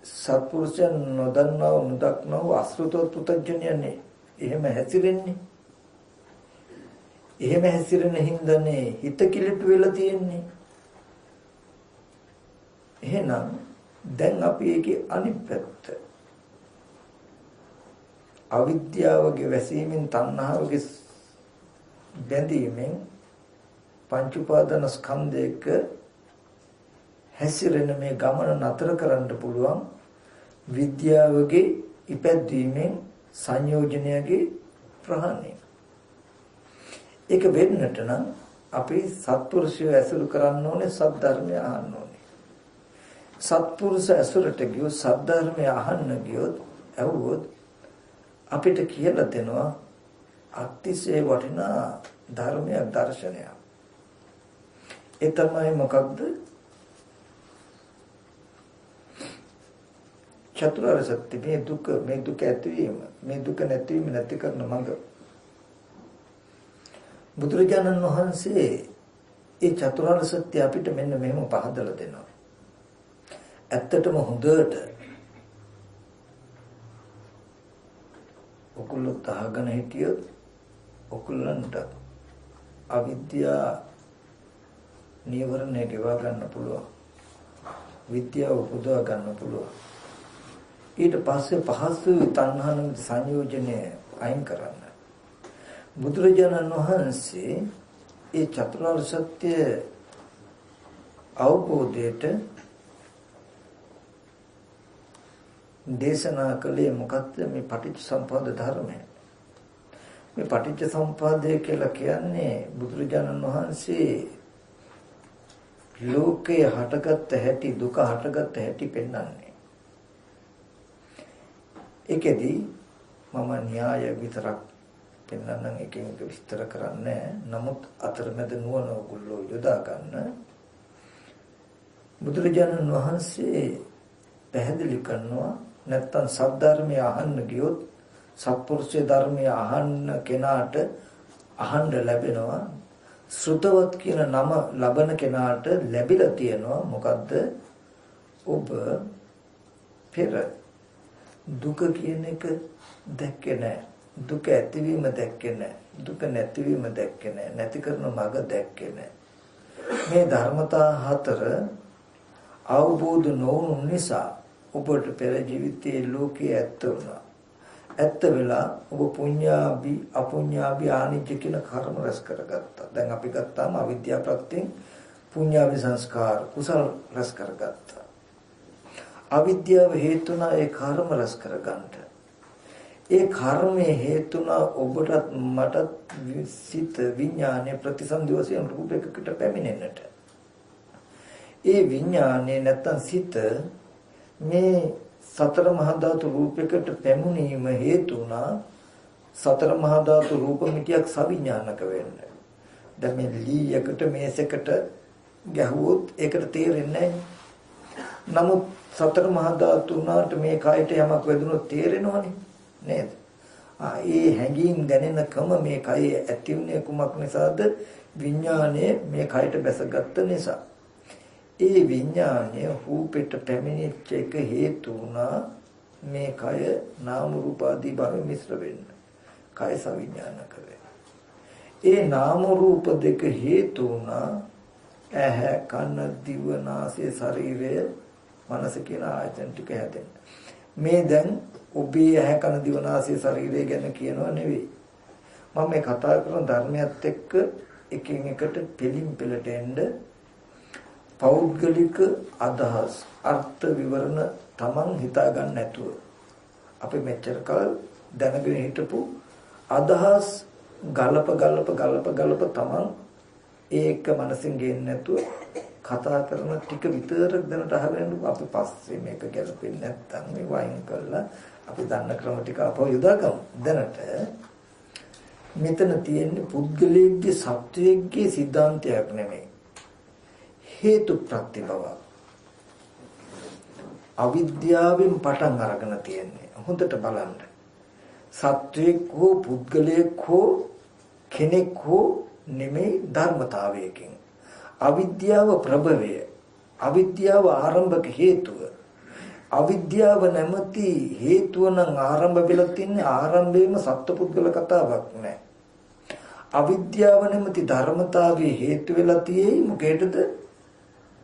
සත්පුරුෂයන් නොදන්නා වූ නොදක්නා වූ අසෘතව පුතඥයන්නේ එහෙම හැසිරෙන්නේ. එහෙම හැසිරෙන හින්දානේ හිත කිලිටු වෙලා තියෙන්නේ. එහෙනම් දැන් අපි ඒකේ අනිත් පැත්ත අවිද්‍යාවගේ වැසීමෙන් තණ්හාවගේ බැඳීමෙන් පංච උපාදාන ස්කන්ධයක හැසිරෙන මේ ගමන නතර කරන්න පුළුවන් විද්‍යාවගේ ඉපැද්දීමෙන් සංයෝජනයගේ ප්‍රහාණය. ඒක වෙන්නට නම් අපි සත්පුරුෂය ඇසුරු කරන්න ඕනේ, සද්ධර්මය අහන්න ඕනේ. සත්පුරුෂ ඇසුරට ගියොත් සද්ධර්මය අහන්න ගියොත් ඇහුවොත් අපිට කියලා දෙනවා අතිශය වටිනා ධර්මයක්, දර්ශනයක්. ඒ තමයි මොකක්ද? චතුරාර්ය සත්‍ය. මේ දුක ඇතිවීම, මේ දුක නැතිවීම නැති කරන මඟ. බුදුරජාණන් වහන්සේ ඒ චතුරාර්ය සත්‍ය අපිට මෙන්න මෙහෙම පහදලා දෙනවා. ඇත්තටම හොඳට ඔකුලොත් අහගෙන හිටියොත් ඔකුලන්ට අවිද්‍යා නීවරණය ගෙවා ගන්න පුළුවන්. විද්‍යාව උපදවා ගන්න පුළුවන්. ඊට පස්සේ පහසු තණ්හාන සංයෝජනය අයින් කරන්න. බුදුරජාණන් වහන්සේ ඒ චතුරාර්ය සත්‍ය අවබෝධයට දේශනා කළේ මොකක්ද? මේ පටිච්ච සම්පදාය ධර්මය. මේ පටිච්ච සම්පදාය කියලා කියන්නේ බුදුරජාණන් වහන්සේ ලෝකේ හටගත් හැටි, දුක හටගත් හැටි පෙන්වන්නේ. ඒකෙදි මම න්‍යාය විතරක් පෙන්වන්නම්, එකෙන් එක විස්තර කරන්නේ. නමුත් අතරමැද නුවණ ඔයගොල්ලෝ යොදා ගන්න. බුදුරජාණන් වහන්සේ පැහැදිලි කරනවා, නැත්තම් සද්ධර්මය අහන්න ගියොත් සත්පුරුෂය ධර්මය අහන්න කෙනාට අහන්න ලැබෙනවා. ශ්‍රුතවත් කියන නම ලබන කෙනාට ලැබිලා තියෙනවා මොකද්ද? ඔබ පෙර දුක කියන එක දැක්කේ නැහැ. දුක ඇතිවීම දැක්කේ නැහැ. දුක නැතිවීම දැක්කේ නැහැ. නැති කරන මඟ දැක්කේ නැහැ. මේ ධර්මතා හතර අවබෝධ නොවුණු නිසා ඔබට පෙර ජීවිතයේ ලෝකයේ ඇත්ත වුණා. ඇත්ත වෙලා ඔබ පුඤ්ඤාභි අපුඤ්ඤාභි ආනිච්ච කියන කර්ම රැස් කරගත්තා. දැන් අපි ගත්තාම අවිද්‍යාව ප්‍රත්‍යයෙන් පුඤ්ඤාභි සංස්කාර කුසල රැස් කරගත්තා. අවිද්‍යාව හේතුණා ඒ කර්ම රැස් කරගන්නට. ඒ කර්මයේ හේතුණා ඔබට මට සිත විඥානයේ ප්‍රතිසන්දි වශයෙන් රූපයකට පැමිණෙන්නට. ඒ විඥානයේ නැත්තම් සිත මේ සතර මහා ධාතු රූපයකට පැමුණීම හේතු වුණා සතර මහා ධාතු රූප මිටියක් සවිඥානික වෙන්න. දැන් මේ ලීයකට මේසයකට ගැහුවොත් ඒකට තේරෙන්නේ නැහැ. නමුත් සතර මහා ධාතු උනාට මේ කයට යමක් වැදුනොත් තේරෙනවනේ නේද? ඒ හැඟීම් දැනෙනකම මේ කය ඇති වුණේ කුමක් නිසාද? විඥානයේ මේ කයට බැසගත්ත නිසා. ඒ විඥානය රූපෙට පැමිණෙච්ච එක හේතු වුණා මේ කය නාම රූප ආදී භාව මිශ්‍ර වෙන්න. කය සවිඥානික වෙන්න. ඒ නාම රූප දෙක හේතු වුණා ඇහැ කන දිව නාසය ශරීරය මනස කියන ආයතන ටික හැදෙන්න. මේ දැන් ඔබේ ඇහැ කන දිව නාසය ශරීරය ගැන කියනවා නෙවෙයි. මම මේ කතා කරන ධර්මයත් එක්ක එකින් එකට පිළිම් පෙළට එන්න පෞද්ගලික අදහස් අර්ථ විවරණ තමන් හිතා ගන්න නැතුව අපි මෙච්චර කල් දැනගෙන හිටපු අදහස් ගලප තමන් ඒක මනසින් ගේන්න නැතුව කතා කරන ටික විතරක් දැනට අහගෙන අපි පස්සේ මේක ගැලපෙන්නේ නැත්නම් මේ වයින් කරලා අපි දන්න ක්‍රම ටික අපව යොදාගමු. දැනට මෙතන තියෙන්නේ පුද්ගලයේ සත්‍යයේ සිද්ධාන්තයක් නෙමෙයි. හේතු ප්‍රත්‍ය බව. අවිද්‍යාවෙන් පටන් අරගෙන තියෙන්නේ. හොඳට බලන්න. සත්‍යයක් හෝ පුද්ගලයෙක් හෝ කෙනෙක් හෝ නෙමෙයි ධර්මතාවයකින්. අවිද්‍යාව ප්‍රභවය. අවිද්‍යාව ආරම්භක හේතුව. අවිද්‍යාව නැමැති හේතුව නම් ආරම්භ වෙලා තින්නේ ආරම්භයේම සත්පුද්ගල කතාවක් නෑ. අවිද්‍යාව නැමැති ධර්මතාවයේ හේතු වෙලා තියෙයි මොකේදද?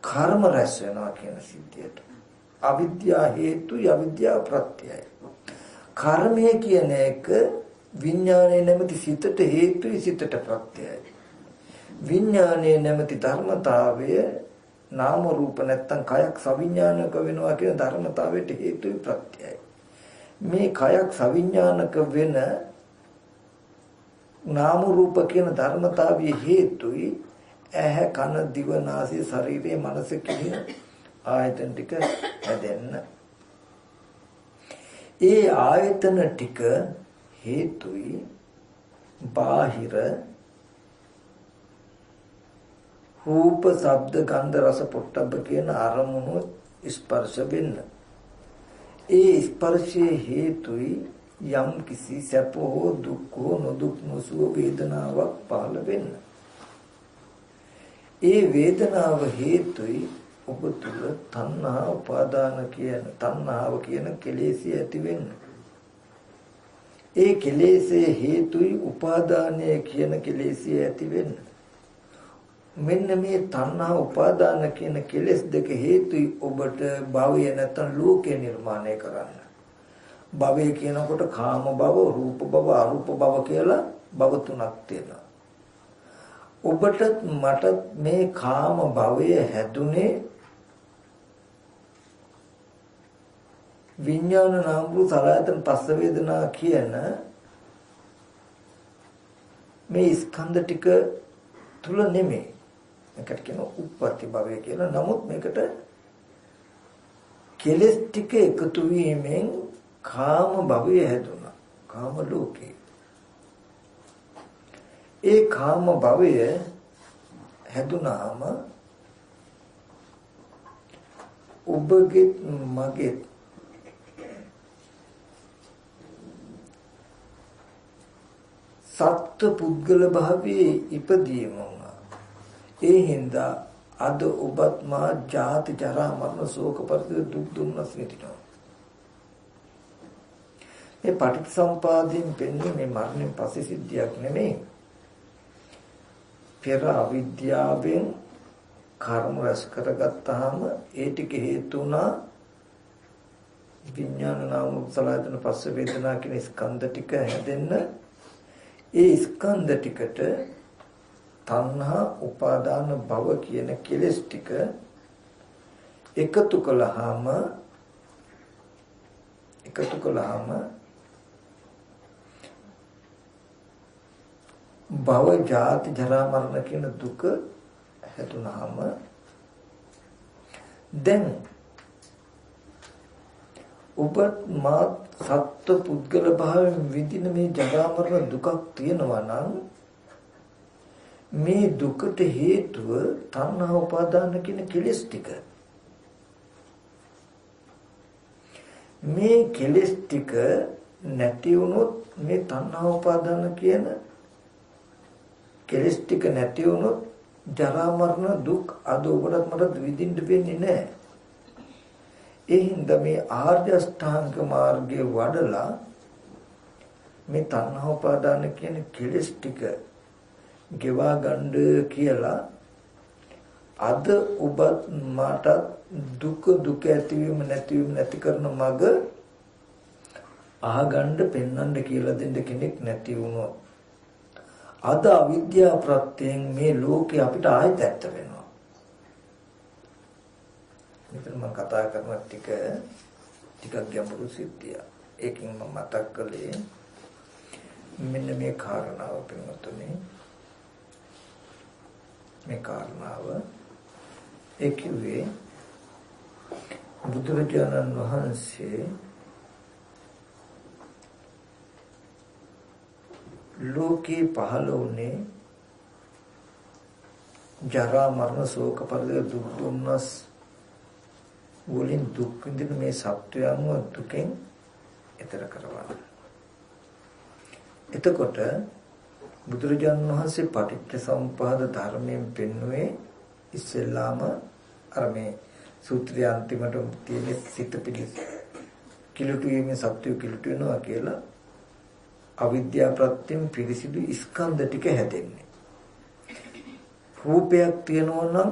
කර්ම රැස් වෙනවා කියන සිද්ධියට. අවිද්‍යාව හේතුයි අවිද්‍යාව ප්‍රත්‍යයයි. කර්මය කියන එක විඥානයේ නැමැති සිතට හේතුයි සිතට ප්‍රත්‍යයයි. විඥානයේ නැමැති ධර්මතාවය නාම රූප නැත්තම් කයක් සවිඥානික වෙනවා කියන ධර්මතාවයට හේතුයි ප්‍රත්‍යයයි. මේ කයක් සවිඥානික වෙන නාම රූප කියන ධර්මතාවයේ හේතුයි ඇහැ කන දිව නාසය ශරීරය මනස කියන ආයතන ටික හැදෙන්න. ඒ ආයතන ටික හේතුයි බාහිර රූප ශබ්ද ගන්ධ රස පොට්ටබ්බ කියන අරමුණු ස්පර්ශ වෙන්න. ඒ ස්පර්ශයේ හේතුයි යම් කිසි සැප හෝ දුක් හෝ නොදුක් නොසුව වේදනාවක් පහළ වෙන්න. ඒ වේදනාව හේතුයි ඔබ තුල තණ්හා උපාදාන තණ්හාව කියන කෙලෙසිය ඇති වෙන්න. ඒ කෙලෙසේ හේතුයි උපාදානය කියන කෙලෙසිය ඇති වෙන්න. මෙන්න මේ තණ්හා උපාදාන කියන කෙලෙස් දෙක හේතුයි ඔබට භවය නැත්නම් ලෝකය නිර්මාණය කරන්න. භවය කියනකොට කාම භව, රූප භව, අරූප භව කියලා භව තුනක් තියෙනවා. ඔබට මට මේ කාම භවය හැදුනේ විඥාන නාම රූප සලආයතන පස්ස වේදනා කියන මේ ස්කන්ධ ටික තුල නෙමෙයි. මේකට කියන උප්පත්ති භවය කියලා. නමුත් මේකට කෙලස් ටික එකතු වීමෙන් කාම භවය හැදුනා. කාම ලෝකේ. ඒ කාම භවය හැදුනාම ඔබගේ මගේ සත්ත්ව පුද්ගල භාවයේ ඉපදීම වුණා. ඒ හින්දා අද ඔබත් මා ජාති ජරා මරණ ශෝක පරිදේ දුක් දුන්නස් විඳිනවා. මේ පටිච්චසමුපාදයෙන් පෙන්නේ මේ මරණයෙන් පස්සේ සිද්ධියක් නෙමෙයි. පෙර අවිද්‍යාවෙන් කර්ම රැස් කරගත්තාම ඒ ටික හේතු වුණා විඥාන නාම රූප සලආයතන පස්ස වේදනා කියන ස්කන්ධ ටික හැදෙන්න. ඒ ස්කන්ධ ටිකට තණ්හා උපාදාන භව කියන කෙලෙස් ටික එකතු කළාම භව ජාති ජරා මරණ කියන දුක හැදුනහම දැන් ඔබ මා සත්ත්ව පුද්ගල භාවයෙන් විඳින මේ ජරා මරණ දුකක් තියෙනවා නම් මේ දුකට හේතුව තණ්හා උපාදාන කියන කෙලෙස් ටික. මේ කෙලෙස් ටික නැති වුණොත් මේ තණ්හා උපාදාන කියන කෙලෙස් ටික නැති වුණොත් ජරා මරණ දුක් අද ඔබට මට විඳින්න වෙන්නේ නැහැ. ඒ හින්දා මේ ආර්ය අෂ්ටාංග මාර්ගයේ වඩලා මේ තණ්හා උපාදාන කියන කෙලෙස් ටික ගෙවා ගන්න කියලා අද ඔබත් මට දුක ඇතිවීම නැතිවීම නැති කරන මඟ අහගන්න පෙන්වන්න කියලා දෙන්න කෙනෙක් නැති වුණොත් අද අවිද්‍යාව ප්‍රත්‍යයෙන් මේ ලෝකේ අපිට ආයෙත් ඇත්ත වෙනවා. මෙතන මම කතා කරන ටිකක් ගැඹුරු සිද්ධිය. ඒකෙන් මම මතක් කළේ මෙන්න මේ කාරණාව පින්වතුනි. මේ කාරණාව ඒ කිව්වේ බුදුරජාණන් වහන්සේ ලෝකේ පහළ වුණේ ජරා මරණ ශෝක පරිදේ දුක් දුන්නස් වලින් දුක් විඳින මේ සත්වයන්ව දුකෙන් එතර කරවන්න. එතකොට බුදුරජාණන් වහන්සේ පටිච්චසමුප්පාද ධර්මයෙන් පෙන්වුවේ ඉස්සෙල්ලාම අර මේ සූත්‍රය අන්තිමට තියෙන සිත පිළිස් කිලුටු වීමේ සත්‍ය කිලුටු වෙනවා කියලා අවිද්‍යා ප්‍රත්‍යයෙන් පිරිසිදු ස්කන්ධ ටික හැදෙන්නේ. රූපයක් තියෙනවා නම්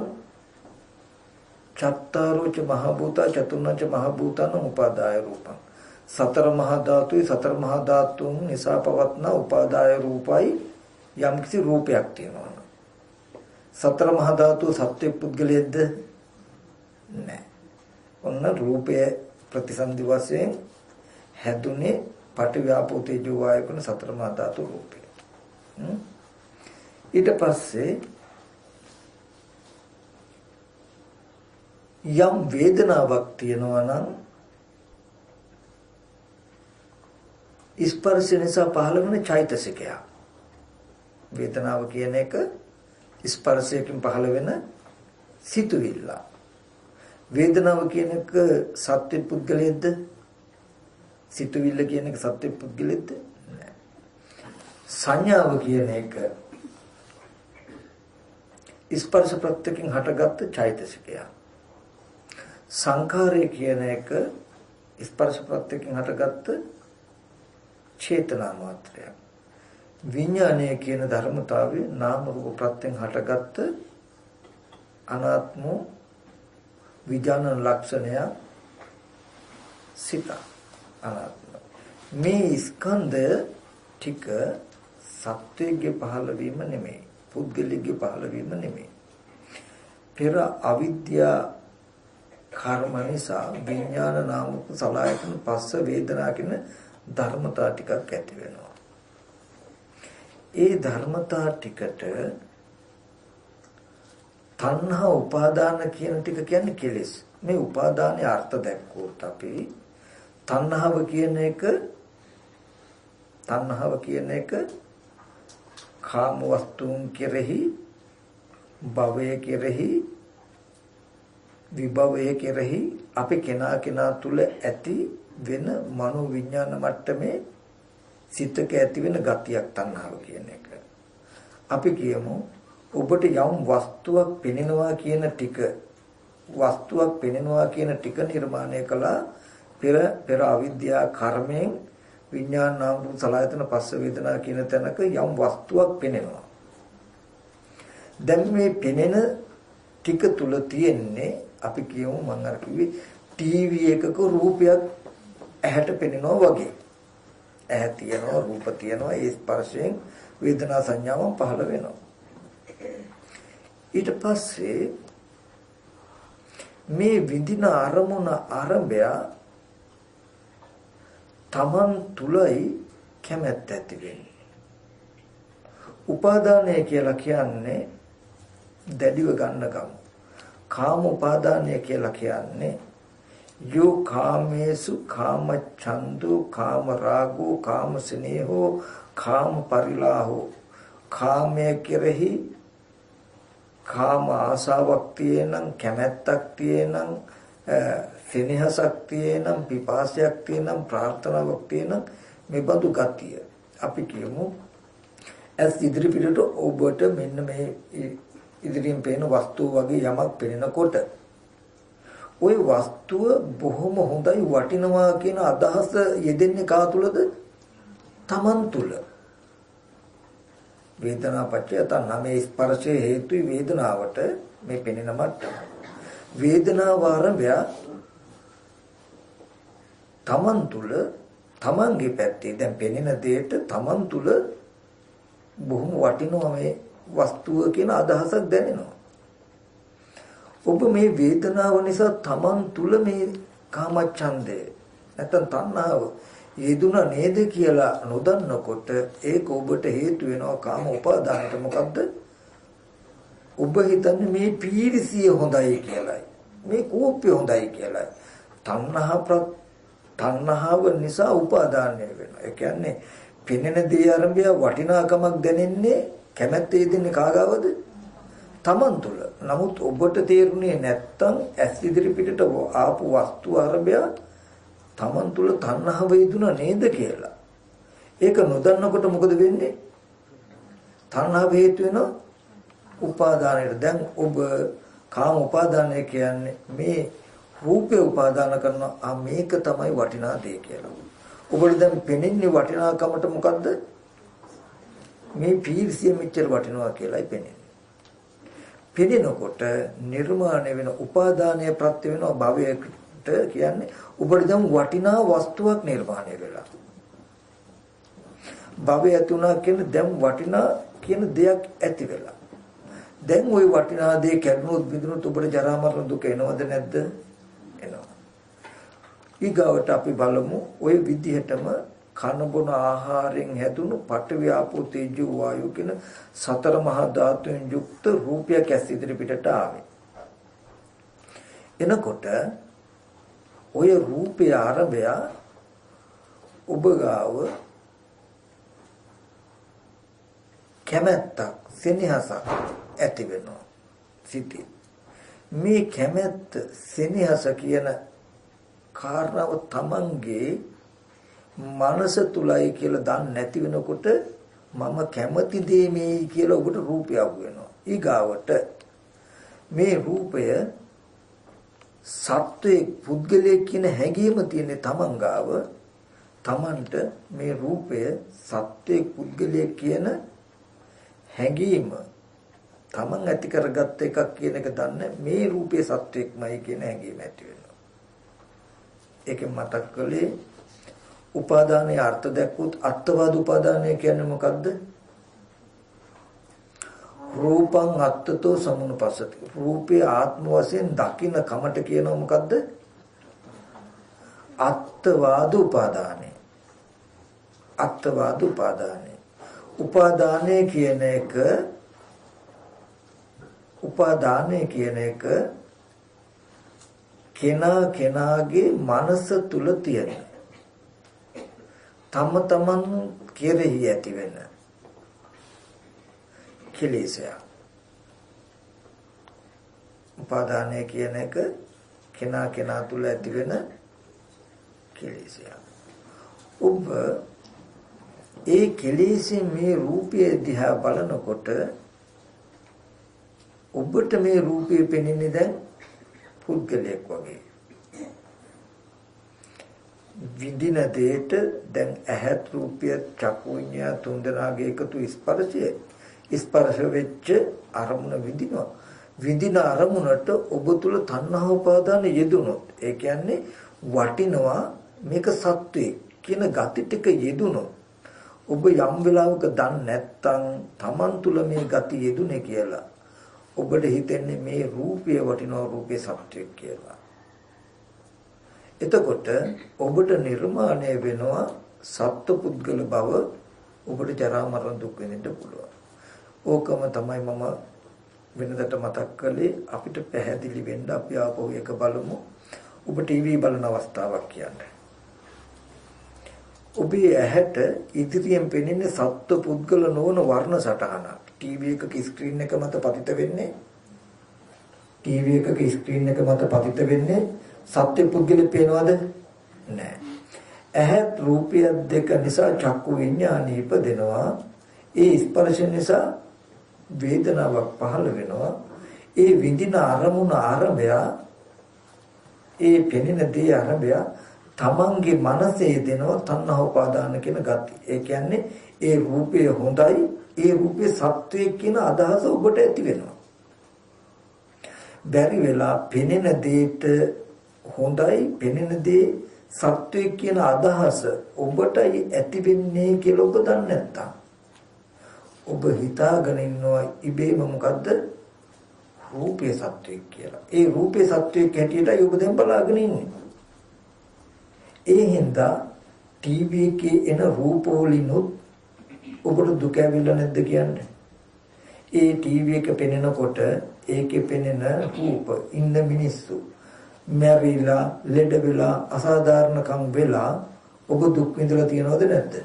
චත්තාරෝච මහ භූතා චතුර්ණච මහ භූතන උපාදාය රූපං. සතර මහා ධාතුයි සතර මහා ධාතුන් නිසා පවත්නා උපාදාය රූපයි යම්කිසි රූපයක් තියෙනවා නම් සතර මහා ධාතු සත්‍ය පුද්ගලයේද නැහැ. ඔන්න රූපය ප්‍රතිසන්දි වශයෙන් හැදුනේ පඨවි ආපෝ තේජෝ වායු කියන සතර මහා ධාතු රූපය. ඊට පස්සේ යම් වේදනාවක් තියෙනවා නම් ස්පර්ශ නිසා පහළ වෙන චෛතසිකයක්. වේදනාව කියන එක ස්පර්ශයෙන් පහළ වෙන සිතුවිල්ල. වේදනාව කියන එක සත්‍ය පුද්ගලයේද? සිතුවිල්ල කියන එක සත්‍ය පුද්ගලයේද? නෑ. සංඥාව කියන එක ස්පර්ශ ප්‍රත්‍යයෙන් හටගත්ත චෛතසිකයක්. සංඛාරය කියන එක ස්පර්ශ ප්‍රත්‍යයෙන් හටගත්ත චේතනා මාත්‍රයක්. විඥානය කියන ධර්මතාවය නාම රූප ප්‍රත්‍යයෙන් හටගත්ත අනාත්ම විඥාන ලක්ෂණය සිත අනාත්ම. මේ ස්කන්ධය ටික සත්‍යයේ පහළ වීම නෙමෙයි, පුද්ගලිකයේ පහළ වීම නෙමෙයි. පෙර අවිද්‍යා කර්ම නිසා විඥාන නාම සලආයතන පස්ස වේදනා කියන ධර්මතා ටිකක් ඇති වෙනවා. ඒ ධර්මතා ටිකට තණ්හා උපාදාන කියන ටික කියන්නේ කෙලෙස්. මේ උපාදානයේ අර්ථ දැක්වුවොත් අපි තණ්හාව කියන එක කාම වස්තුන් කෙරෙහි භවය කෙරෙහි විභවය කෙරෙහි අපි කෙනා තුල ඇති වෙන මනෝ විඥාන මට්ටමේ සිතක ඇති වෙන ගතියක් තණ්හාව කියන එක. අපි කියමු ඔබට යම් වස්තුවක් පෙනෙනවා කියන ටික නිර්මාණය කළා පෙර අවිද්‍යා කර්මයෙන් විඥාන නාම රූප සලආයතන පස්ස වේදනා කියන තැනක යම් වස්තුවක් පෙනෙනවා. දැන් මේ පෙනෙන ටික තුල තියෙන්නේ අපි කියමු මම අර කිව්වේ ටීවී එකක රූපයක් ඇහැට පෙනෙනවා වගේ. ඇහැ තියෙනවා රූප තියෙනවා ඒ ස්පර්ශයෙන් වේදනා සංඥාවන් පහළ වෙනවා. ඊට පස්සේ මේ විඳින අරමුණ ආරම්භය තමන් තුලයි කැමැත්ත ඇති වෙන්නේ. උපාදානය කියලා කියන්නේ දැඩිව ගන්නකම. කාම උපාදානය කියලා කියන්නේ යෝ කාමේසු කාම ඡන්தோ කාම රාගෝ කාම ස්නේහෝ කාම පරිලාහෝ කාමයේ කෙරෙහි කාම ආසාවක් තියෙනම් කැමැත්තක් තියෙනම් සෙනෙහසක් තියෙනම් පිපාසයක් තියෙනම් ප්‍රාර්ථනාවක් තියෙනම් මේ බඳු ගතිය අපි කියමු ඇස් ඉදිරි පිටට ඔබට මෙන්න මේ ඉදිරියෙන් පේන වස්තුව වගේ යමක් පෙනෙනකොට ওই වස්තුව බොහොම හොඳයි වටිනවා කියන අදහස යෙදෙන්නේ කා තුලද? තමන් තුල. වේදනාපච්චය තණ්හා මේ ස්පර්ශයේ හේතුයි වේදනාවට මේ පෙනෙන මට්ටම. වේදනාව ආරම්භය තමන් තුල තමන්ගේ පැත්තේ දැන් පෙනෙන දෙයට තමන් තුල බොහොම වටිනවා මේ වස්තුව කියන අදහසක් දැනෙනවා. ඔබ මේ වේදනාව නිසා තමන් තුල මේ කාමච්ඡන්දය නැත්නම් තණ්හාව යෙදුණා නේද කියලා නොදන්නකොට ඒක ඔබට හේතු වෙනවා කාම උපාදානයට. මොකද්ද? ඔබ හිතන්නේ මේ පීරිසිය හොඳයි කියලායි, මේ කෝප්පය හොඳයි කියලායි. තණ්හාව නිසා උපාදානය වෙනවා. ඒ කියන්නේ පෙනෙන දේ ආරම්භය වටිනාකමක් දැනෙන්නේ කැමැත්තේ දෙන්නේ කාගාවද? තමන් තුළ. නමුත් ඔබට තේරුනේ නැත්තම් ඇස් ඉදිරි පිටට ආපු වස්තු ආරම්භය තමන් තුළ තණ්හාව වේදුනා නේද කියලා. ඒක නොදන්නකොට මොකද වෙන්නේ? තණ්හාව හේතු වෙන උපාදානයට. දැන් ඔබ කාම උපාදානය කියන්නේ මේ රූපේ උපාදාන කරනවා මේක තමයි වටිනා දේ කියලා. ඔබට දැන් පෙනෙන්නේ වටිනාකමට මොකද්ද? මේ පීර්සිය මෙච්චර වටිනවා කියලායි පෙනෙන්නේ. පෙනෙනකොට නිර්මාණය වෙන උපාදානය ප්‍රත්‍ය වෙනවා භවයට කියන්නේ ඔබට දැන් වටිනා වස්තුවක් නිර්මාණය වෙලා. භවය ඇතුණා කියන්නේ දැන් වටිනා කියන දෙයක් ඇති වෙලා. දැන් ওই වටිනා දේ කැඩුණොත් බිඳුනොත් ඔබට ජරා මරණ දුක එනවද නැද්ද? එනවා. ඊගාවට අපි බලමු ওই විදිහටම කන බොන ආහාරයෙන් හැදුණු පඨවි ආපෝ තේජෝ වායෝ කියන සතර මහා ධාතුන් යුක්ත රූපයක් ඇස් ඉදිරි පිටට ආවේ. එනකොට ඔය රූපය ආරම්භය ඔබ ගාව කැමැත්තක් සෙනෙහසක් ඇති වෙනවා සිටි. මේ කැමැත්ත සෙනෙහස කියන කාරණාව තමන්ගේ මනස තුලයි කියලා දන්නේ නැති වෙනකොට මම කැමති දේ මේ කියලා ඔබට රූපය අහු වෙනවා. ඊගාවට මේ රූපය සත්වයේ පුද්ගලයේ කියන හැඟීම තියෙන තමන් ගාව. තමන්ට මේ රූපය සත්වයේ පුද්ගලයේ කියන හැඟීම තමන් ඇති කරගත්ත එකක් කියන එක දන්නේ මේ රූපේ සත්වයක්මයි කියන හැඟීම ඇති වෙනවා. ඒකෙන් මතක් කළේ උපාදානයේ අර්ථ දැක්වුත් අත්වාද උපාදානය කියන්නේ මොකද්ද? රූපං අත්තතෝ සමුනුපස්සති. රූපේ ආත්ම වශයෙන් දකින්න කමට කියනවා මොකද්ද? අත්වාද උපාදානය. අත්වාද උපාදානය. උපාදානය කියන එක කෙනාගේ මනස තුල තියෙන තම තමන් කෙරෙහි ඇති වෙන කෙලෙසය. උපාදානය කියන එක කෙනා තුල ඇති වෙන කෙලෙසය. ඔබ ඒ කෙලෙසෙන් මේ රූපය දිහා බලනකොට ඔබට මේ රූපය පෙනෙන්නේ දැන් පුද්ගලයෙක් වගේ. විඳින දෙයට දැන් ඇහත් රූපය චක්කු විඤ්ඤාණ තුන්දෙනාගේ එකතු ස්පර්ශ වෙච්ච අරමුණ විඳිනවා. විඳින අරමුණට ඔබ තුල තණ්හා උපාදාන යෙදුනොත් ඒ කියන්නේ වටිනවා මේක සත්වේ කියන gati ටික යෙදුනොත් ඔබ යම් වෙලාවක දන්නේ නැත්නම් Taman තුල මේ gati යෙදුනේ කියලා ඔබට හිතෙන්නේ මේ රූපය වටිනවා රූපේ සත්‍යයක් කියලා. එතකොට ඔබට නිර්මාණය වෙනවා සත්පුද්ගල බව. ඔබට ජරා මරණ දුක් වෙන්න පුළුවන්. ඕකම තමයි මම වෙනදට මතක් කළේ. අපිට පැහැදිලි වෙන්න අපි ආපහු එක බලමු. ඔබ ටීවී බලන අවස්ථාවක් කියන්නේ. ඔබේ ඇහැට ඉදිරියෙන් පෙනෙන්නේ සත්පුද්ගල නොවන වර්ණ සටහනක්. ටීවී එකක ස්ක්‍රීන් එක මත පතිත වෙන්නේ සත්‍ය පුද්ගලෙ පේනවද? නැහැ. ඇහත් රූපය දෙක නිසා චක්කු විඤ්ඤාණය ඉපදෙනවා. ඒ ස්පර්ශ නිසා වේදනාවක් පහළ වෙනවා. ඒ විඳින අරමුණ ආරම්භය ඒ පෙනෙන දේ ආරම්භය තමන්ගේ මනසේ දෙනවා තණ්හා උපාදාන කියන gati. ඒ කියන්නේ ඒ රූපය හොඳයි, ඒ රූපේ සත්වයේ කියන අදහස ඔබට ඇති වෙනවා. බැරි වෙලා පෙනෙන දෙයට හොඳයි, පෙනෙන දේ සත්වයේ කියන අදහස ඔබටයි ඇති වෙන්නේ කියලා ඔබ දන්නේ නැත්තම් ඔබ හිතාගෙන ඉන්නවා ඉබේම මොකද්ද? රූපේ සත්වයේ කියලා. ඒ රූපේ සත්වයේ හැටියටයි ඔබ දැන් බලාගෙන ඉන්නේ. ඒ හින්දා ටීවී එකේ එන රූප වලිනුත් ඔබට දුක ඇවිල්ලා නැද්ද කියන්නේ? ඒ ටීවී එක පෙනෙනකොට ඒකේ පෙනෙන රූප ඉන්න මිනිස්සු මැරිලා, ලෙඩ වෙලා, අසාධාරණකම් වෙලා ඔබ දුක් විඳලා තියනවද නැද්ද?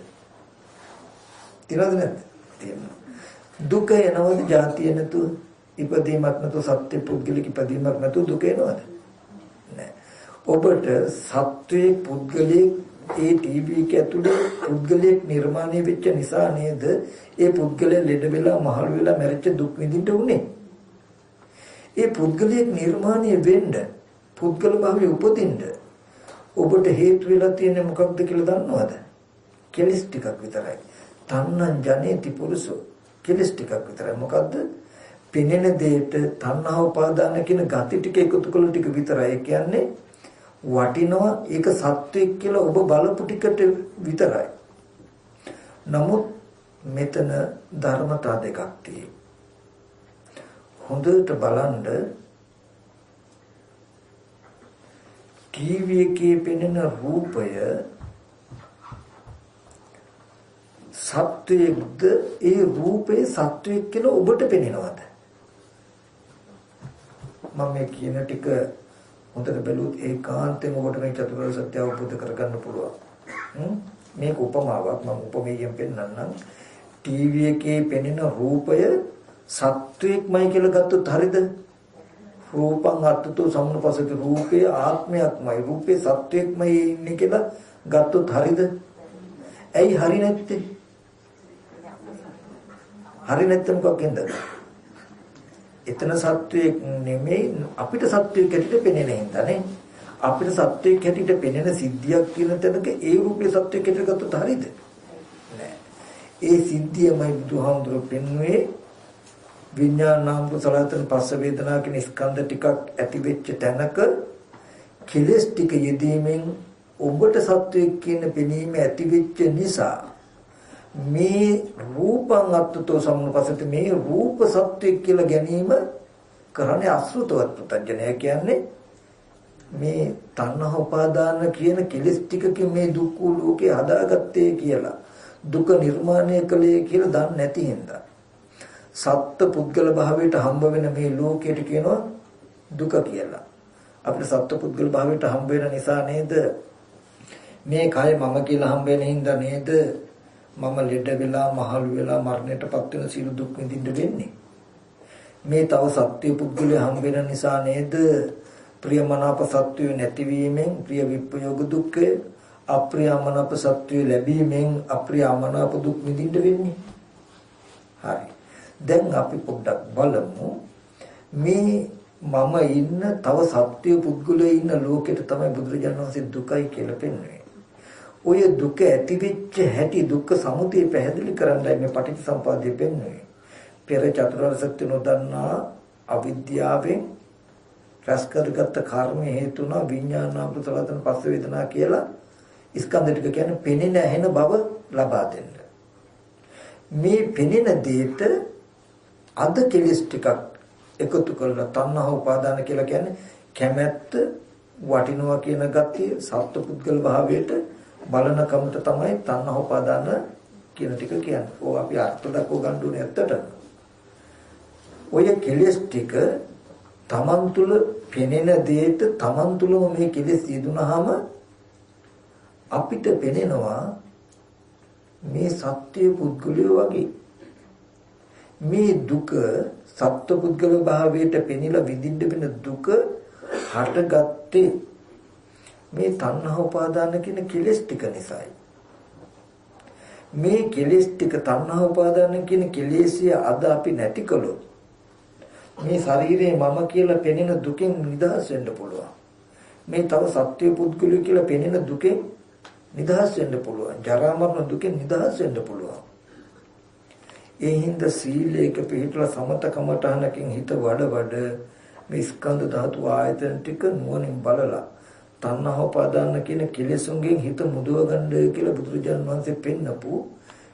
තියනවද නැද්ද? තියෙනවා. දුක එනවද ජාතිය නැතුව? ඉපදීමක් නැතුව සත්‍ය පුද්ගලික ඉපදීමක් නැතුව දුක එනවද? නැහැ. ඔබට සත්වයේ පුද්ගලික ඒ ටීවී එක ඇතුලේ පුද්ගලික නිර්මාණය වෙච්ච නිසා නේද ඒ පුද්ගලයා ලෙඩ වෙලා මහලු වෙලා මැරිච්ච දුක් විඳින්න උනේ. ඒ පුද්ගලික නිර්මාණය වෙන්න පුද්ගල භාවයේ උපදින්න ඔබට හේතු වෙලා තියෙන්නේ මොකක්ද කියලා දන්නවද? කෙලස් ටිකක් විතරයි. තණ්හං ජනේති පුරුෂෝ. කෙලස් ටිකක් විතරයි. මොකද්ද? පෙනෙන දෙයට තණ්හා උපාදාන කියන gati ටික එකතු කළ ටික විතරයි. ඒ කියන්නේ වටිනවා ඒක සත්‍යයක් කියලා ඔබ බලපු ටිකට විතරයි. නමුත් මෙතන ධර්මතා දෙකක් තියෙනවා. හොඳට බලන්න ටීවී එකේ පෙනෙන රූපය සත්‍යයක්ද ඒ රූපේ සත්‍යයක් කියලා ඔබට පෙනෙනවද? මම මේ කියන ටික හොඳට බැලුවොත් ඒකාන්තයෙන් ඔබට මේ චතුරාර්ය සත්‍ය අවබෝධ කරගන්න පුළුවන්. මේක උපමාවක් මම උපමේයයෙන් පෙන්නන්නම්. ටීවී එකේ පෙනෙන රූපය සත්‍යයක්මයි කියලා ගත්තොත් හරියද? රූපං අත්තතෝ සම්නුපස්සති රූපේ ආත්මයක්මයි රූපේ සත්‍යයක්මයි ඉන්නේ කියලා ගත්තොත් හරියද? ඇයි හරි නැත්තේ? හරි නැත්නම් මොකක්ද? එතන සත්‍යයක් නෙමෙයි අපිට සත්‍යයක් හැටියට පෙනෙන හින්දානේ. අපිට සත්‍යයක් හැටියට පෙනෙන සිද්ධියක් කියන තැනක ඒ රූපේ සත්‍යයක් හැටියට ගත්තොත් හරියද? නෑ. ඒ සිද්ධියමයි බුදුහාමුදුරුවෝ පෙන්වුවේ විඥානාම් කුසලතන පස්ස වේදනා කියන ස්කන්ධ ටිකක් ඇති වෙච්ච තැනක කෙලස් ටික යෙදීමෙන් ඔබට සත්‍යයක් කියන පෙනීම ඇති වෙච්ච නිසා මේ රූපං අත්තතෝ සම්නුපස්සති මේ රූප සත්‍යයක් කියලා ගැනීම කරන්නේ අසෘතවත් පුතඥය කියන්නේ මේ තණ්හා උපාදාන කියන කෙලස් ටිකකින් මේ දුක් ලෝකේ හදාගත්තේ කියලා දුක නිර්මාණය කළේ කියලා දන්නේ නැති හින්දා සත්ත්ව පුද්ගල භාවයට හම්බ වෙන මේ ලෝකයට කියනවා දුක කියලා. අපිට සත්ත්ව පුද්ගල භාවයට හම්බ වෙන නිසා නේද මේ කය මම කියලා හම්බ වෙන හින්දා නේද මම ලෙඩ වෙලා මහලු වෙලා මරණයටපත් වෙන සියලු දුක් විඳින්න වෙන්නේ. මේ තව සත්‍ය පුද්ගලය හම්බ වෙන නිසා නේද ප්‍රියමනාප සත්‍යය නැතිවීමෙන් ප්‍රිය විප්‍රයෝග දුක්ඛය අප්‍රියමනාප සත්‍යය ලැබීමෙන් අප්‍රියමනාප දුක් විඳින්න වෙන්නේ. හරි. දැන් අපි පොඩ්ඩක් බලමු මේ මම ඉන්න තව සත්‍ය පුද්ගලයෙ ඉන්න ලෝකෙට තමයි බුදුරජාණන් වහන්සේ දුකයි කියලා පෙන්වන්නේ. ඔය දුක ඇති වෙච්ච හැටි දුක්ඛ සමුදය පැහැදිලි කරන්නයි මේ පටිච්චසමුප්පාදය පෙන්වන්නේ. පෙර චතුරාර්ය සත්‍ය නොදන්නා අවිද්‍යාවෙන් රැස් කරගත්ත කර්ම හේතුණා විඥානාම කුසලතන පස්ස වේදනා කියලා ස්කන්ධ ටික කියන්නේ පෙනෙන ඇහෙන බව ලබා දෙන්න. මේ පෙනෙන දෙයට අද කෙලස් ටිකක් එකතු කරලා තණ්හා උපාදාන කියලා කියන්නේ කැමැත්ත වටිනවා කියන ගතිය සත්පුද්ගල භාවයට බලන කමට තමයි තණ්හා උපාදාන කියන ටික කියන්නේ. ඕක අපි අර්ථ දක්ව ගන්න ඕනේ ඇත්තට. ඔය කෙලස් ටික තමන් තුළ පෙනෙන දෙයට තමන් තුළම මේ කෙලස් යෙදුනහම අපිට පෙනෙනවා මේ සත්‍ය පුද්ගලයෝ වගේ මේ දුක සත්පුද්ගල භාවයට පෙනිලා විඳින්න වෙන දුක හටගත්තේ මේ තණ්හා උපාදාන කියන කෙලෙස් ටික නිසායි. මේ කෙලෙස් ටික තණ්හා උපාදාන කියන කෙලෙසිය අද අපි නැති කළොත් මේ ශරීරේ මම කියලා පෙනෙන දුකෙන් නිදහස් වෙන්න පුළුවන්. මේ තව සත්‍ය පුද්ගලයෝ කියලා පෙනෙන දුකෙන් නිදහස් වෙන්න පුළුවන්. ජරා මරණ දුකෙන් නිදහස් වෙන්න පුළුවන්. ඒ හින්දා සීලයක පිළිපදලා සමතකමටහනකින් හිත වඩ මේ ස්කන්ධ ධාතු ආයතන ටික නුවණින් බලලා තණ්හා උපාදාන කියන කෙලෙසුන්ගෙන් හිත මුදව ගන්න කියලා බුදුරජාණන් වහන්සේ පෙන්නපු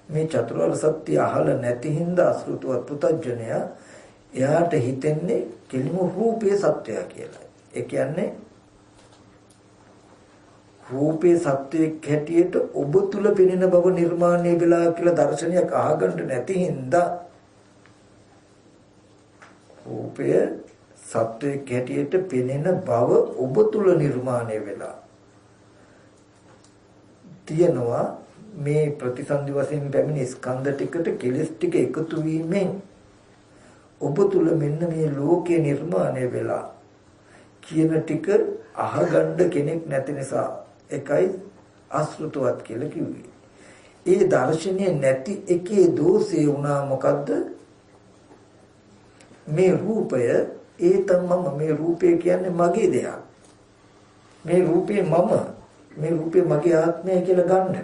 මේ චතුරාර්ය සත්‍ය අහල නැති හින්දා අසෘතවත් පුතඥයා එයාට හිතෙන්නේ කෙලිම රූපේ සත්‍යය කියලා. ඒ කියන්නේ රූපේ සත්‍යයක් හැටියට ඔබ තුල පෙනෙන බව නිර්මාණය වෙලා කියලා දර්ශනයක් අහගන්න නැති හින්දා රූපය සත්‍යයක් හැටියට පෙනෙන බව ඔබ තුල නිර්මාණය වෙලා තියෙනවා. මේ ප්‍රතිසන්දි වශයෙන් පැමිණි ස්කන්ධ ටිකට කෙලස් ටික එකතු වීමෙන් ඔබ තුල මෙන්න මේ ලෝකේ නිර්මාණය වෙලා කියන ටික අහගන්න කෙනෙක් නැති නිසා එකයි අසෘතවත් කියලා කිව්වේ. ඒ දර්ශනය නැති එකේ දෝෂේ වුණා මොකද්ද? මේ රූපය ඒ තමම මේ රූපය කියන්නේ මගේ දෙයක්. මේ රූපේ මම මේ රූපේ මගේ ආත්මය කියලා ගන්න.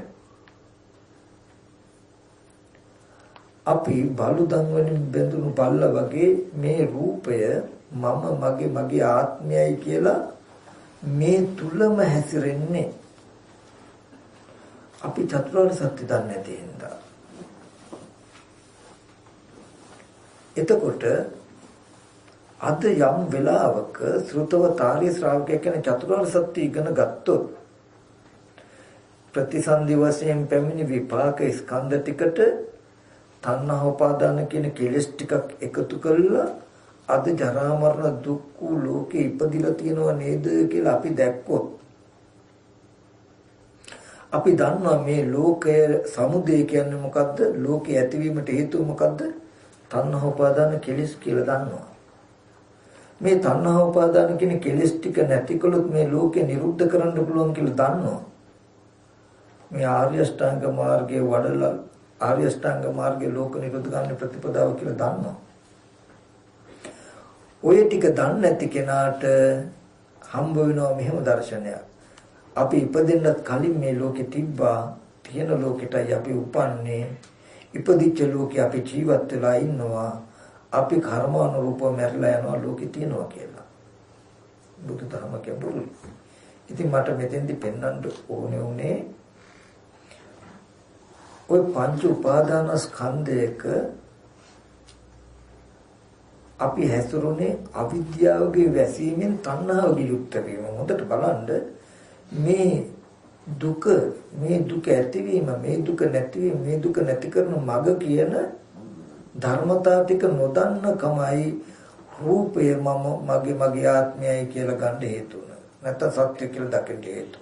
අපි බලුදන් වලින් බැඳුණු බල්ලා වගේ මේ රූපය මම මගේ ආත්මයයි කියලා මේ තුලම හැසිරෙන්නේ. අපි චතුරාර්ය සත්‍ය දන්නේ නැති හින්දා. එතකොට අද යම් වෙලාවක ශ්‍රුතවතාරිය ශ්‍රාවකයෙක් කියන චතුරාර්ය සත්‍ය ඉගෙන ගත්තොත් ප්‍රතිසන්දි වශයෙන් පැමිණි විපාක ස්කන්ධ ටිකට තණ්හා උපාදාන කියන කෙලෙස් ටිකක් එකතු කරලා අද ජරා මරණ දුක් ලෝකේ ඉපදිලා තියෙනව නේද කියලා අපි දැක්කොත් අපි දන්නවා මේ ලෝකය සමුදය කියන්නේ මොකද්ද? ලෝකේ ඇතිවීමට හේතුව මොකද්ද? තණ්හා උපාදාන කෙලෙස් කියලා දන්නවා. මේ තණ්හා උපාදාන කියන කෙලෙස් ටික නැතිකොලොත් මේ ලෝකේ නිරුද්ධ කරන්න පුළුවන් කියලා දන්නවා. මේ ආර්ය අෂ්ටාංග මාර්ගයේ වඩලා ආර්ය අෂ්ටාංග මාර්ගයේ ලෝක නිරුද්ධ ගන්න ප්‍රතිපදාව කියලා දන්නවා. ඔය ටික දන්නේ නැති කෙනාට හම්බ වෙනවා මෙහෙම දර්ශනයක්. අපි ඉපදෙන්නත් කලින් මේ ලෝකෙ තිබ්බා, තියෙන ලෝකෙටයි අපි උපන්නේ. ඉපදිච්ච ලෝකෙ අපි ජීවත් වෙලා ඉන්නවා. අපි කර්මානුරූපව මැරිලා යනවා ලෝකෙ තියෙනවා කියලා. බුදුදහම කියපුවා. ඉතින් මට මෙතෙන්දි පෙන්වන්න ඕනේ උනේ ඔය පංච උපාදාන ස්කන්ධයක අපි හැසිරුනේ අවිද්‍යාවගේ වැසීමෙන් තණ්හාවගේ යුක්ත වීම. හොඳට බලන්න මේ දුක ඇතිවීම, මේ දුක නැතිවීම, මේ දුක නැති කරන මඟ කියන ධර්මතා ටික නොදන්න කමයි රූපය මගේ ආත්මයයි කියලා ගන්න හේතු වෙනවා. නැත්නම් සත්‍ය කියලා දකින්න හේතු.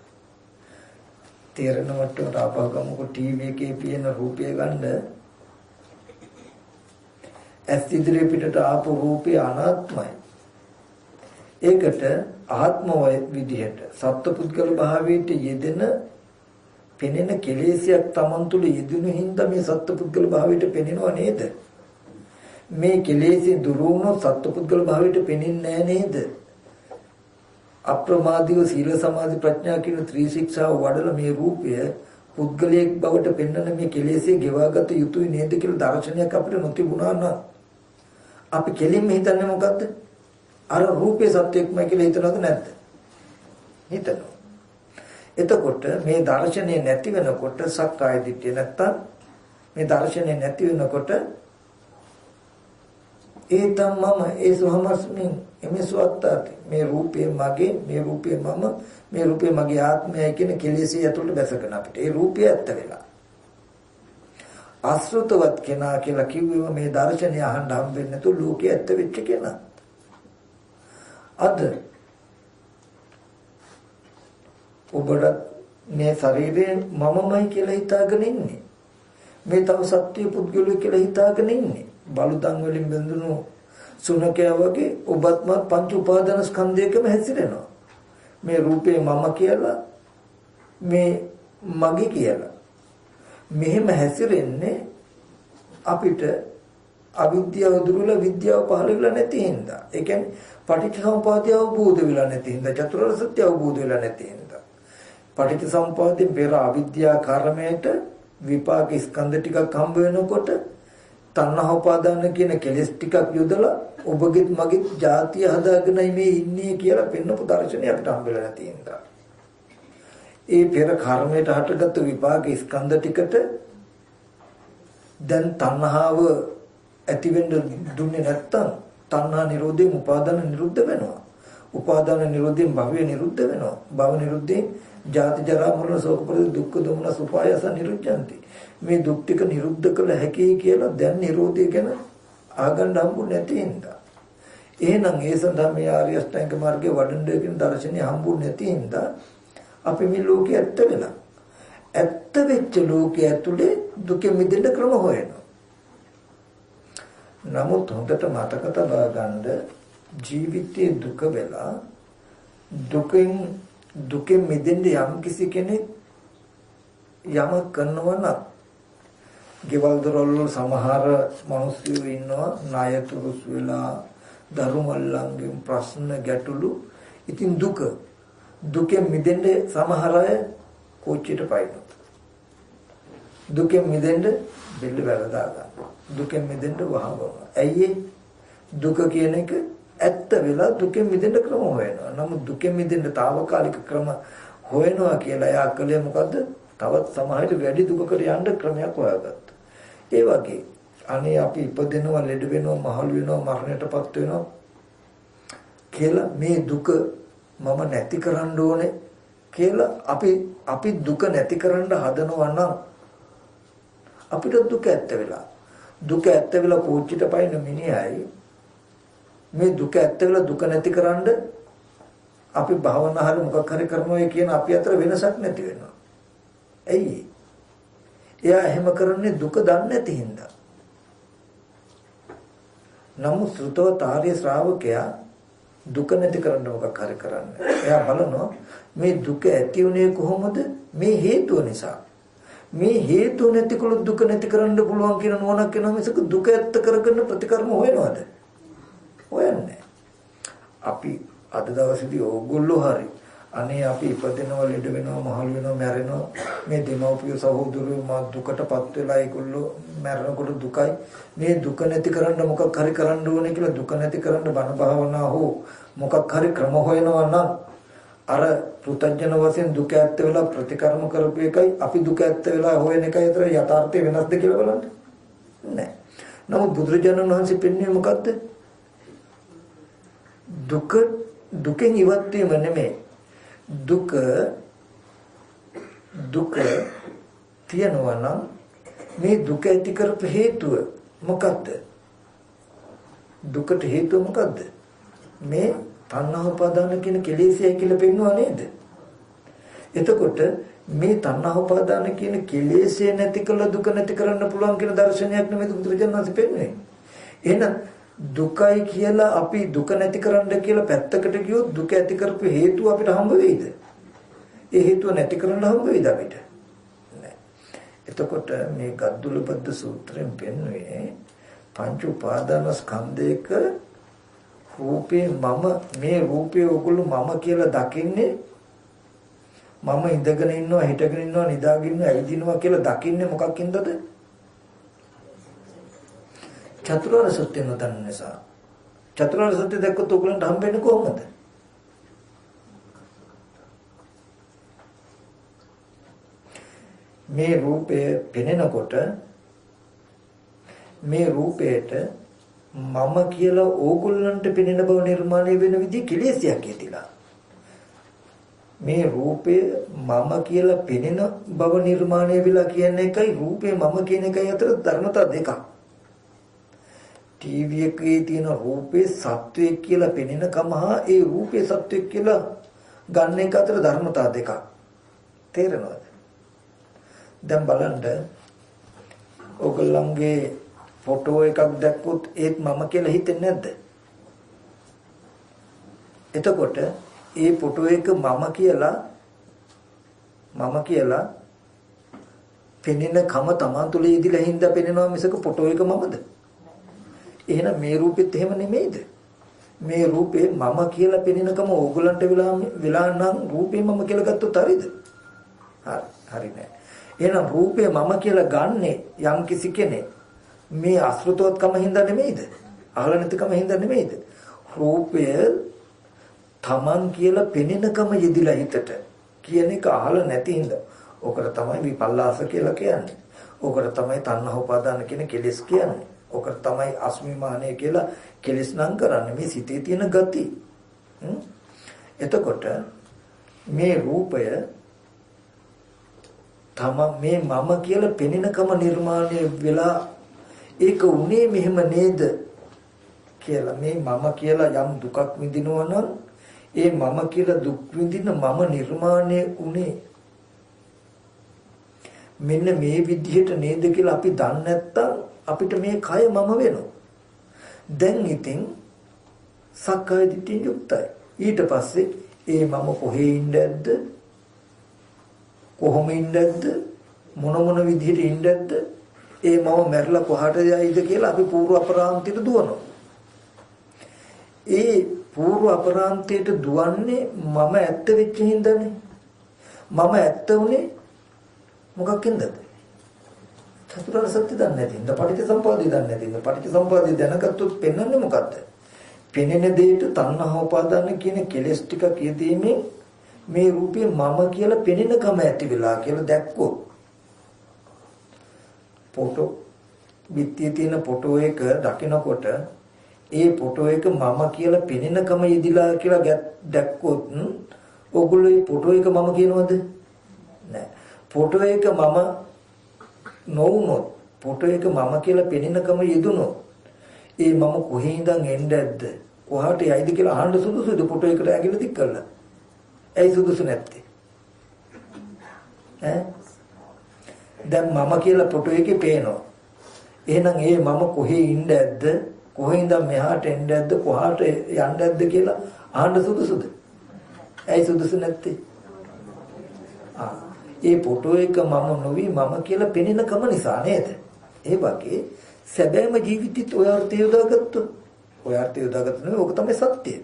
තේරෙනවට ආපහුගමක ටීවී එකේ පියන රූපය ගන්න ඇස් ඉදිරිය පිටට ආපු රූපය අනාත්මයි. ඒකට ආත්මවය විදිහට සත්පුද්ගල භාවයට යෙදෙන පෙනෙන කෙලෙසයක් Taman තුල යෙදුණු හින්දා මේ සත්පුද්ගල භාවයට පෙනෙනව නේද? මේ කෙලෙසි දුරු වුණොත් සත්පුද්ගල භාවයට පෙනෙන්නේ නැහැ නේද? අප්‍රමාදීව සීල සමාධි ප්‍රඥා කියන ත්‍රිශික්ෂාව වඩලා මේ රූපය පුද්ගලයෙක් බවට පෙන්වන මේ කෙලෙසි ගෙවාගත යුතුයි නේද කියලා දර්ශනයක් අපිට නොතිබුණා නම් අපි කෙලින්ම හිතන්නේ මොකද්ද? අර රූපේ සත්‍යයක්මයි කියලා හිතනවද නැද්ද? හිතනවා. එතකොට මේ දර්ශනය නැති වෙනකොට සක්කාය දිට්ඨිය නැත්තම් මේ දර්ශනය නැති වෙනකොට ඒතම් මම ඒසුහමස්මින් එමෙසුවත්තාති මේ රූපේ මගේ, මේ රූපේ මම, මේ රූපේ මගේ ආත්මයයි කියන කෙලෙසිය ඇතුළට බැසගෙන අපිට ඒ රූපය ඇත්ත වෙලා අසෘතවත් කෙනා කියලා කිව්වෙම මේ දර්ශනය අහන්න හම්බෙන්නේ නැතු ලෝකයේ ඇත්ත වෙච්ච කෙනා. අද ඔබට මේ ශරීරය මමමයි කියලා හිතාගෙන ඉන්නේ. මේ තව සත්‍ය පුද්ගලයෙක් කියලා හිතාගෙන ඉන්නේ. බලුතන් වලින් බඳුණු සුනකයා වගේ ඔබත්ම පංච උපාදාන ස්කන්ධයකම හැසිරෙනවා. මේ රූපේ මම කියලා, මේ මගේ කියලා. මෙහෙම හැසිරෙන්නේ අපිට අවිද්‍යාව දුරුලා විද්‍යාව පහළ වෙලා නැති හින්දා. ඒ කියන්නේ පටිච්චසමුප්පාදය අවබෝධ වෙලා නැති හින්දා, චතුරාර්ය සත්‍ය අවබෝධ වෙලා නැති හින්දා. පටිච්චසමුප්පාදයෙන් පෙර අවිද්‍යා කර්මයට විපාක ස්කන්ධ ටිකක් හම්බ වෙනකොට තණ්හා උපාදාන කියන කෙලෙස් ටිකක් යොදලා ඔබගෙත් මගෙත් ಜಾතිය හදාගෙනයි මේ ඉන්නේ කියලා පෙන්වපු දර්ශනය අපිට හම්බෙලා නැති හින්දා. ඒ පෙර කර්මයට හටගත්තු විපාක ස්කන්ධ ටිකට දැන් තණ්හාව ඇති වෙන්න දුන්නේ නැත්තම් තණ්හා නිරෝධයෙන් උපාදාන නිරුද්ධ වෙනවා. උපාදාන නිරෝධයෙන් භවය නිරුද්ධ වෙනවා. භව නිරුද්ධයෙන් ජාති ජරා මරණ ශෝක පරිදේ දුක්ඛ දෝමන සුපායස නිරුද්ධಂತಿ. මේ දුක් ටික නිරුද්ධ කළ හැකි කියලා දැන් නිරෝධය ගැන ආගන්න හම්බුනේ නැති හින්දා. එහෙනම් ඒ සඳහා මේ ආර්ය අෂ්ටාංග මාර්ගයේ වඩන්න කියන දර්ශනය හම්බුනේ නැති හින්දා අපි මේ ලෝකේ ඇත්ත වෙලා. ඇත්ත වෙච්ච ලෝකයේ ඇතුලේ දුකෙන් මිදෙන්න ක්‍රම හොයනවා. නමුත් හොඳට මතක තබා ගන්න ජීවිතයේ දුක වෙලා දුකෙන් මිදෙන්න යම් කිසි කෙනෙක් යමක් කරනවා නම් ගෙවල් දොරවල් සමහර මිනිස්සු ඉන්නවා ණයතුරුස් වෙලා දරුමල්ලන්ගෙන් ප්‍රශ්න ගැටලු. ඉතින් දුකෙන් මිදෙන්න සමහර අය කෝච්චියට පයින්නවා. දුකෙන් මිදෙන්න බෙල්ල වැරදා ගන්නවා. දුකෙන් මිදෙන්න වහවනවා. ඇයි දුක කියන එක ඇත්ත වෙලා දුකෙන් මිදෙන්න ක්‍රම හොයනවා. නමුත් දුකෙන් මිදෙන්න తాවකාලික ක්‍රම හොයනවා කියලා එයා කලේ මොකද්ද? තවත් සමාජයට වැඩි දුකකට යන්න ක්‍රමයක් හොයාගත්තා. ඒ වගේ අනේ අපි ඉපදෙනවා, ලෙඩ වෙනවා, මහලු වෙනවා, මරණයටපත් වෙනවා කියලා මේ දුක මම නැති කරන්න ඕනේ කියලා අපි දුක නැති කරන්න හදනවා නම් අපිට දුක ඇත්ත වෙලා කෝච්චියට පයින්න මිනිහයි මේ දුක ඇත්ත වෙලා දුක නැති කරන්න අපි භාවනා හරි මොකක් හරි කරනවා කියන අපි අතර වෙනසක් නැති වෙනවා. ඇයි? එයා එහෙම කරන්නේ දුක දන්නේ නැති හින්දා. නමුත් සෘතවත් ආර්ය ශ්‍රාවකයා දුක නැති කරන්න මොකක් හරි කරන්නේ. එයා බලනවා මේ දුක ඇති උනේ කොහොමද? මේ හේතුව නිසා. මේ හේතුව නැතිකොලොත් දුක නැති කරන්න පුළුවන් කියන නෝනක් වෙනවා මිසක දුක ඇත්ත කරගෙන ප්‍රතිකර්ම හොයනවද? හොයන්නේ. අපි අද දවසේදී ඕගොල්ලෝ හරි අනේ අපි ඉපදෙනවා, ලෙඩ වෙනවා, මහලු වෙනවා, මැරෙනවා. මේ දෙමව්පිය සහෝදරයෝ මා දුකටපත් වෙලා ඒගොල්ලෝ මැරෙනකොට දුකයි. මේ දුක නැති කරන්න මොකක් හරි කරන්න ඕනේ කියලා දුක නැති කරන්න බණ භාවනා හෝ මොකක් හරි ක්‍රම හොයනවා නම් අර පෘථජන වශයෙන් දුක ඇත්ත වෙලා ප්‍රතිකර්ම කරපු එකයි අපි දුක ඇත්ත වෙලා හොයන එකයි අතර යථාර්ථය වෙනස්ද කියලා බලන්න. නෑ. නමුත් බුදුරජාණන් වහන්සේ පෙන්වන්නේ මොකද්ද? දුකෙන් ඉවත් වීම නෙමෙයි. දුක තියනවා නම් මේ දුක ඇති කරපු හේතුව මොකද්ද? දුකට හේතුව මොකද්ද? මේ තණ්හා උපාදාන කියන කෙලෙසයි කියලා පෙන්වුවා නේද? එතකොට මේ තණ්හා උපාදාන කියන කෙලෙසය නැති කළ දුක නැති කරන්න පුළුවන් කියන දර්ශනයක් නෙමෙයි බුදුරජාණන් වහන්සේ පෙන්වන්නේ. එහෙනම් දුකයි කියලා අපි දුක නැති කරන්න කියලා පැත්තකට ගියොත් දුක ඇති කරපු හේතුව අපිට හම්බ වෙයිද? ඒ හේතුව නැති කරන්න හම්බ වෙයිද අපිට? නෑ. එතකොට මේ ගද්දුලපද්ද සූත්‍රයෙන් පෙන්වන්නේ පංච උපාදාන ස්කන්ධයක රූපේ මේ රූපේ ඔගොල්ලෝ මම කියලා දකින්නේ මම ඉඳගෙන ඉන්නවා, හිටගෙන ඉන්නවා, නිදාගෙන ඉන්නවා, ඇවිදිනවා කියලා දකින්නේ මොකක්ින්දද? චතුරාර්ය සත්‍ය නොදන්න නිසා. චතුරාර්ය සත්‍ය දැක්කොත් ඔයගලන්ට හම්බෙන්නේ කොහොමද? මේ රූපය පෙනෙනකොට මේ රූපයට මම කියලා ඕගොල්ලන්ට පෙනෙන බව නිර්මාණය වෙන විදිහ කෙලෙසයක් ඇතිලා. මේ රූපය මම කියලා පෙනෙන බව නිර්මාණය වෙලා කියන එකයි රූපේ මම කියන එකයි අතර ධර්මතා දෙකක්. ටීවී එකේ තියෙන රූපේ සත්වයක් කියලා පෙනෙනකම හා ඒ රූපේ සත්වයක් කියලා ගන්න එක අතර ධර්මතා දෙකක්. තේරෙනවද? දැන් බලන්න ඔයගොල්ලන්ගේ ෆොටෝ එකක් දැක්කොත් ඒත් මම කියලා හිතෙන්නේ නැද්ද? එතකොට ඒ ෆොටෝ එක මම කියලා පෙනෙන කම තමන් තුළ ඉදිලා හින්දා පෙනෙනවා මිසක ෆොටෝ එක මමද? එහෙනම් මේ රූපෙත් එහෙම නෙමෙයිද? මේ රූපේ මම කියලා පෙනෙනකම ඕගොල්ලන්ට වෙලා නම් රූපේ මම කියලා ගත්තොත් හරිද? හරි නෑ. එහෙනම් රූපේ මම කියලා ගන්නෙ යම් කිසි කෙනෙක් මේ අසෘතවත්කම හින්දා නෙමෙයිද? අහල නැතිකම හින්දා නෙමෙයිද? රූපය තමන් කියලා පෙනෙනකම යෙදිලා හිතට කියන එක අහල නැති හින්දා. ඔකට තමයි විපල්ලාස කියලා කියන්නේ. ඔකට තමයි තණ්හා උපාදාන කියන කෙලෙස් කියන්නේ. ඔකට තමයි අස්මිමානය කියලා කෙලෙස් නම් කරන්නේ මේ සිතේ තියෙන ගති. එතකොට මේ රූපය මේ මම කියලා පෙනෙනකම නිර්මාණය වෙලා ඒක උනේ මෙහෙම නේද කියලා මේ මම කියලා යම් දුකක් විඳිනවා නම් ඒ මම කියලා දුක් විඳින මම නිර්මාණය උනේ මෙන්න මේ විදිහට නේද කියලා අපි දන්නේ නැත්තම් අපිට මේ කය මම වෙනවා. දැන් ඉතින් සක්කාය දිට්ඨියෙන් යුක්තයි. ඊට පස්සේ ඒ මම කොහේ ඉන්නේද? කොහොම ඉන්නේද? මොන විදිහට ඉන්නේද? ඒ මම මැරලා කොහාට යයිද කියලා අපි පූර්ව අපරාන්තයට දුවනවා. ඒ පූර්ව අපරාන්තයට දුවන්නේ මම ඇත්ත වෙච්ච හින්දානේ. මම ඇත්ත උනේ මොකක්ින්දද? චතුරාර්ය සත්‍ය දන්නේ නැතිඳ, පටිච්චසමුප්පාදය දන්නේ නැතිඳ. පටිච්චසමුප්පාදය දැනගත්තොත් පෙන්වන්නේ මොකද්ද? පෙනෙන දෙයට තණ්හා උපාදාන කියන කෙලෙස් ටික කියදීමේ මේ රූපේ මම කියලා පෙනෙනකම ඇති වෙලා කියලා දැක්කොත් ෆොටෝ පිටියේ තියෙන ෆොටෝ එක දකිනකොට ඒ ෆොටෝ එක මම කියලා පෙනෙනකම යෙදිලා කියලා දැක්කොත් ඔගොල්ලෝ මේ ෆොටෝ එක මම කියනවද? නෑ. ෆොටෝ එක මම නොවුනොත් ෆොටෝ එක මම කියලා පෙනෙනකම යෙදුනොත් ඒ මම කොහේ ඉඳන් එන්නේද? කොහාට යයිද කියලා අහන්න සුදුසුද ෆොටෝ එකට ඇගිල්ල දික් කරලා? ඇයි සුදුසු නැත්තේ? ඈ දැන් මම කියලා ෆොටෝ එකේ පේනවා. එහෙනම් ඒ මම කොහේ ඉන්නේද? කොහෙන්ද මෙහාට එන්නේද? කොහාට යන්නේද කියලා අහන්න සුදුසුද? ඇයි සුදුසු නැත්තේ? ඒ ෆොටෝ එක මම නොවි මම කියලා පෙනෙනකම නිසා නේද? ඒ වගේ සැබෑම ජීවිතෙත් ඔය අර්ථය යොදාගත්තොත් ඔය අර්ථය යොදාගත්තොත් ඕක තමයි සත්‍යය.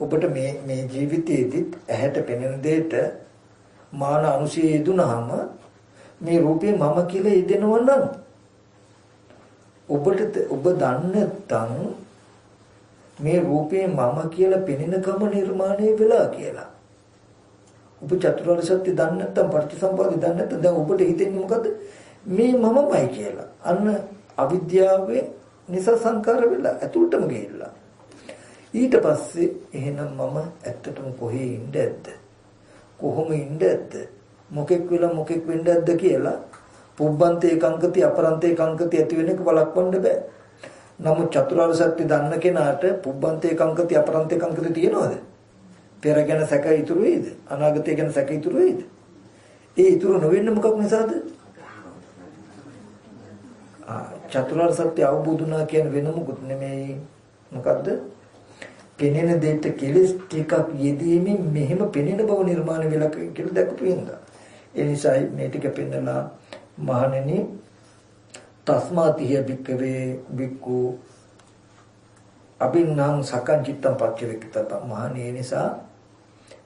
ඔබට මේ ජීවිතයේදීත් ඇහැට පෙනෙන දෙයට මාන අනුශය යෙදුනහම මේ රූපේ මම කියලා යෙදෙනවා නම් ඔබට ඔබ දන්නේ නැත්නම් මේ රූපේ මම කියලා පෙනෙනකම නිර්මාණය වෙලා කියලා. ඔබ චතුරාර්ය සත්‍ය දන්නේ නැත්නම් පටිච්චසමුප්පාදය දන්නේ නැත්නම් දැන් ඔබට හිතෙන්නේ මොකද්ද? මේ මමමයි කියලා. අන්න අවිද්‍යාවේ නිසා සංකාර වෙලා ඇතුළටම ගිහිල්ලා. ඊට පස්සේ එහෙනම් මම ඇත්තටම කොහේ ඉන්නේද? කොහොම ඉන්නේද? මොකෙක් වෙලා මොකෙක් වෙන්නේද කියලා පුබ්බන්තේ කංකති අපරන්තේ කංකති ඇති වෙන එක බලක්වන්න බෑ. නමුත් චතුරාර්ය සත්‍ය දන්න කෙනාට පුබ්බන්තේ කංකති අපරන්තේ කංකති තියනවද? පෙර ගැන සැක ඉතුරු වෙයිද? අනාගතය ගැන සැක ඉතුරු වෙයිද? ඒ ඉතුරු නොවෙන්නේ මොකක් නිසාද? චතුරාර්ය සත්‍ය අවබෝධ වුණා කියන වෙන මොකුත් නෙමෙයි. මොකද්ද? පෙනෙන දෙයට කෙලස් ටිකක් යෙදීමෙන් මෙහෙම පෙනෙන බව නිර්මාණය වෙලා කියලා දැක්කු වෙනවා. ඒ නිසායි මේ ටික පෙන්නලා මහණෙනි තස්මාතිය බික්කවේ බික්කු අබින්නම් සකං චිත්තං පච්චවේකිතත. මහණේ නිසා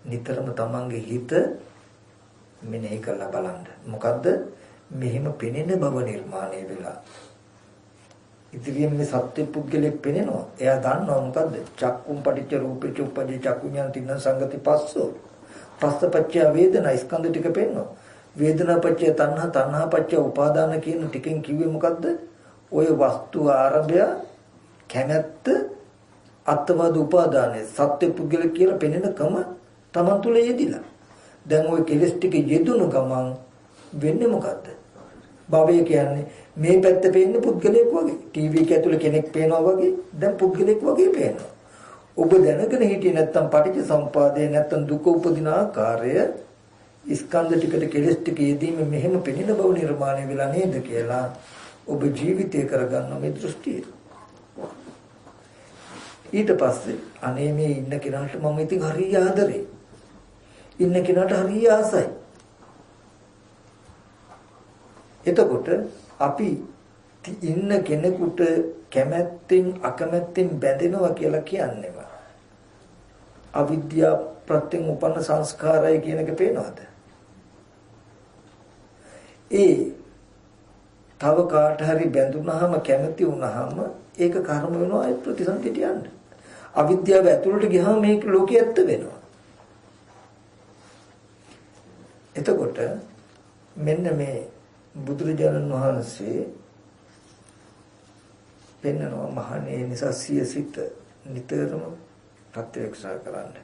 නිතරම තමන්ගේ හිත මෙනෙහි කරලා බලන්න. මොකද්ද? මෙහෙම පෙනෙන බව නිර්මාණය වෙලා. ඉතින් මේ සත්‍ය පුද්ගලෙක් පෙනෙනවා. එයා දන්නවා මොකද්ද? චක්කුම් පටිච්ච රූපේච උපජ්ජේ චක්කුඤ්ඤං තින්න සංගති පස්සෝ. පස්සපච්චය වේදනා ස්කන්ධ ටික පෙන්නවා. වේදනාපච්චය තණ්හා තණ්හාපච්චය උපාදාන කියන ටිකෙන් කිව්වේ මොකද්ද? ඔය වස්තු ආරම්භය කැමැත්ත අත්වාද උපාදානය සත්‍ය පුද්ගල කියලා පෙනෙනකම තමන් තුළ යෙදිලා. දැන් ওই කෙලස් ටික යෙදුණු ගමන් වෙන්නේ මොකද්ද? භවය කියන්නේ මේ පැත්ත පේන්නේ පුද්ගලයෙක් වගේ. ටීවී එක ඇතුලේ කෙනෙක් පේනවා වගේ දැන් පුද්ගලයෙක් වගේ පේනවා. ඔබ දැනගෙන හිටියේ නැත්තම් පටිච්චසමුපාදේ නැත්තම් දුක උපදින ආකාරය ස්කන්ධ ටිකට කෙලස් ටික යෙදීම මෙහෙම පෙනෙන බව නිර්මාණය වෙලා නේද කියලා ඔබ ජීවිතය කරගන්න මේ දෘෂ්ටිය. ඊට පස්සේ අනේ මේ ඉන්න කෙනාට මම ඉතින් හරිය ආදරේ. ඉන්න කෙනාට හරිය ආසයි. එතකොට අපි ඉන්න කෙනෙකුට කැමැත්තෙන් අකමැත්තෙන් බැඳෙනවා කියලා කියන්නේම අවිද්‍යාව ප්‍රත්‍යයෙන් උපන්න සංස්කාරය කියන එක පේනවද? ඒ තව කාට හරි බැඳුනහම කැමැති වුනහම ඒක කර්ම වෙනවා ඒ ප්‍රතිසන්දිට යන්න. අවිද්‍යාව ඇතුළට ගියාම මේක ලෝකයේ ඇත්ත වෙනවා. එතකොට මෙන්න මේ බුදුරජාණන් වහන්සේ පෙන්වනවා මහණේ නිසා සිත නිතරම ප්‍රත්‍යක්ෂා කරන්න.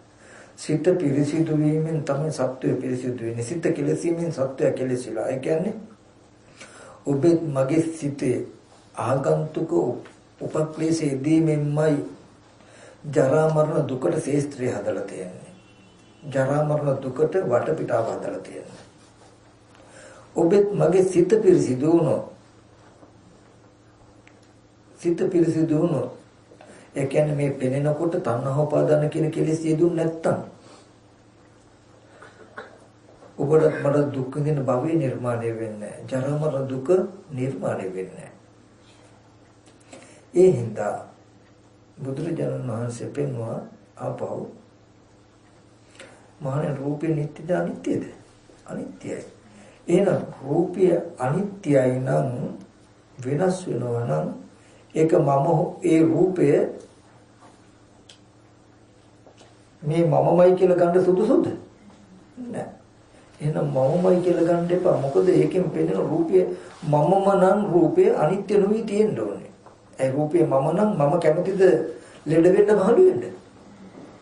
සිත පිරිසිදු වීමෙන් තමයි සත්වය පිරිසිදු වෙන්නේ. සිත කෙලෙසීමෙන් සත්වය කෙලෙසිලා. ඒ කියන්නේ ඔබේ මගේ සිතේ ආගන්තුක උපක්ලේශයේදීමෙන්මයි ජරා මරණ දුකට ශේස්ත්‍රය හදලා තියෙන්නේ. ජරා මරණ දුකට වටපිටාව හදලා තියෙන්නේ. ඔබෙත් මගේ සිත පිරිසිදු වුණොත් ඒ කියන්නේ මේ පෙනෙනකොට තණ්හා උපාදාන කියන කෙලෙස් යෙදුන්නේ නැත්තම් ඔබට මට දුක් විඳින භවය නිර්මාණය වෙන්නේ නැහැ. ජරා මරණ දුක නිර්මාණය වෙන්නේ නැහැ. ඒ හින්දා බුදුරජාණන් වහන්සේ පෙන්වුවා ආපහු මහණ රූපේ නිට්ටයද අනිත්‍යද? අනිත්‍යයි. එහෙනම් රූපය අනිත්‍යයි නම් වෙනස් වෙනවා නම් ඒක මම ඒ රූපය මේ මමමයි කියලා ගන්න සුදුසුද? නෑ. එහෙනම් මමමයි කියලා ගන්න එපා. මොකද ඒකෙන් පෙනෙන රූපය මමම නම් රූපය අනිත්‍ය නොවි තියෙන්න ඕනේ. ඒ රූපය මම නම් මම කැමතිද ලෙඩ වෙන්න මහලු වෙන්න?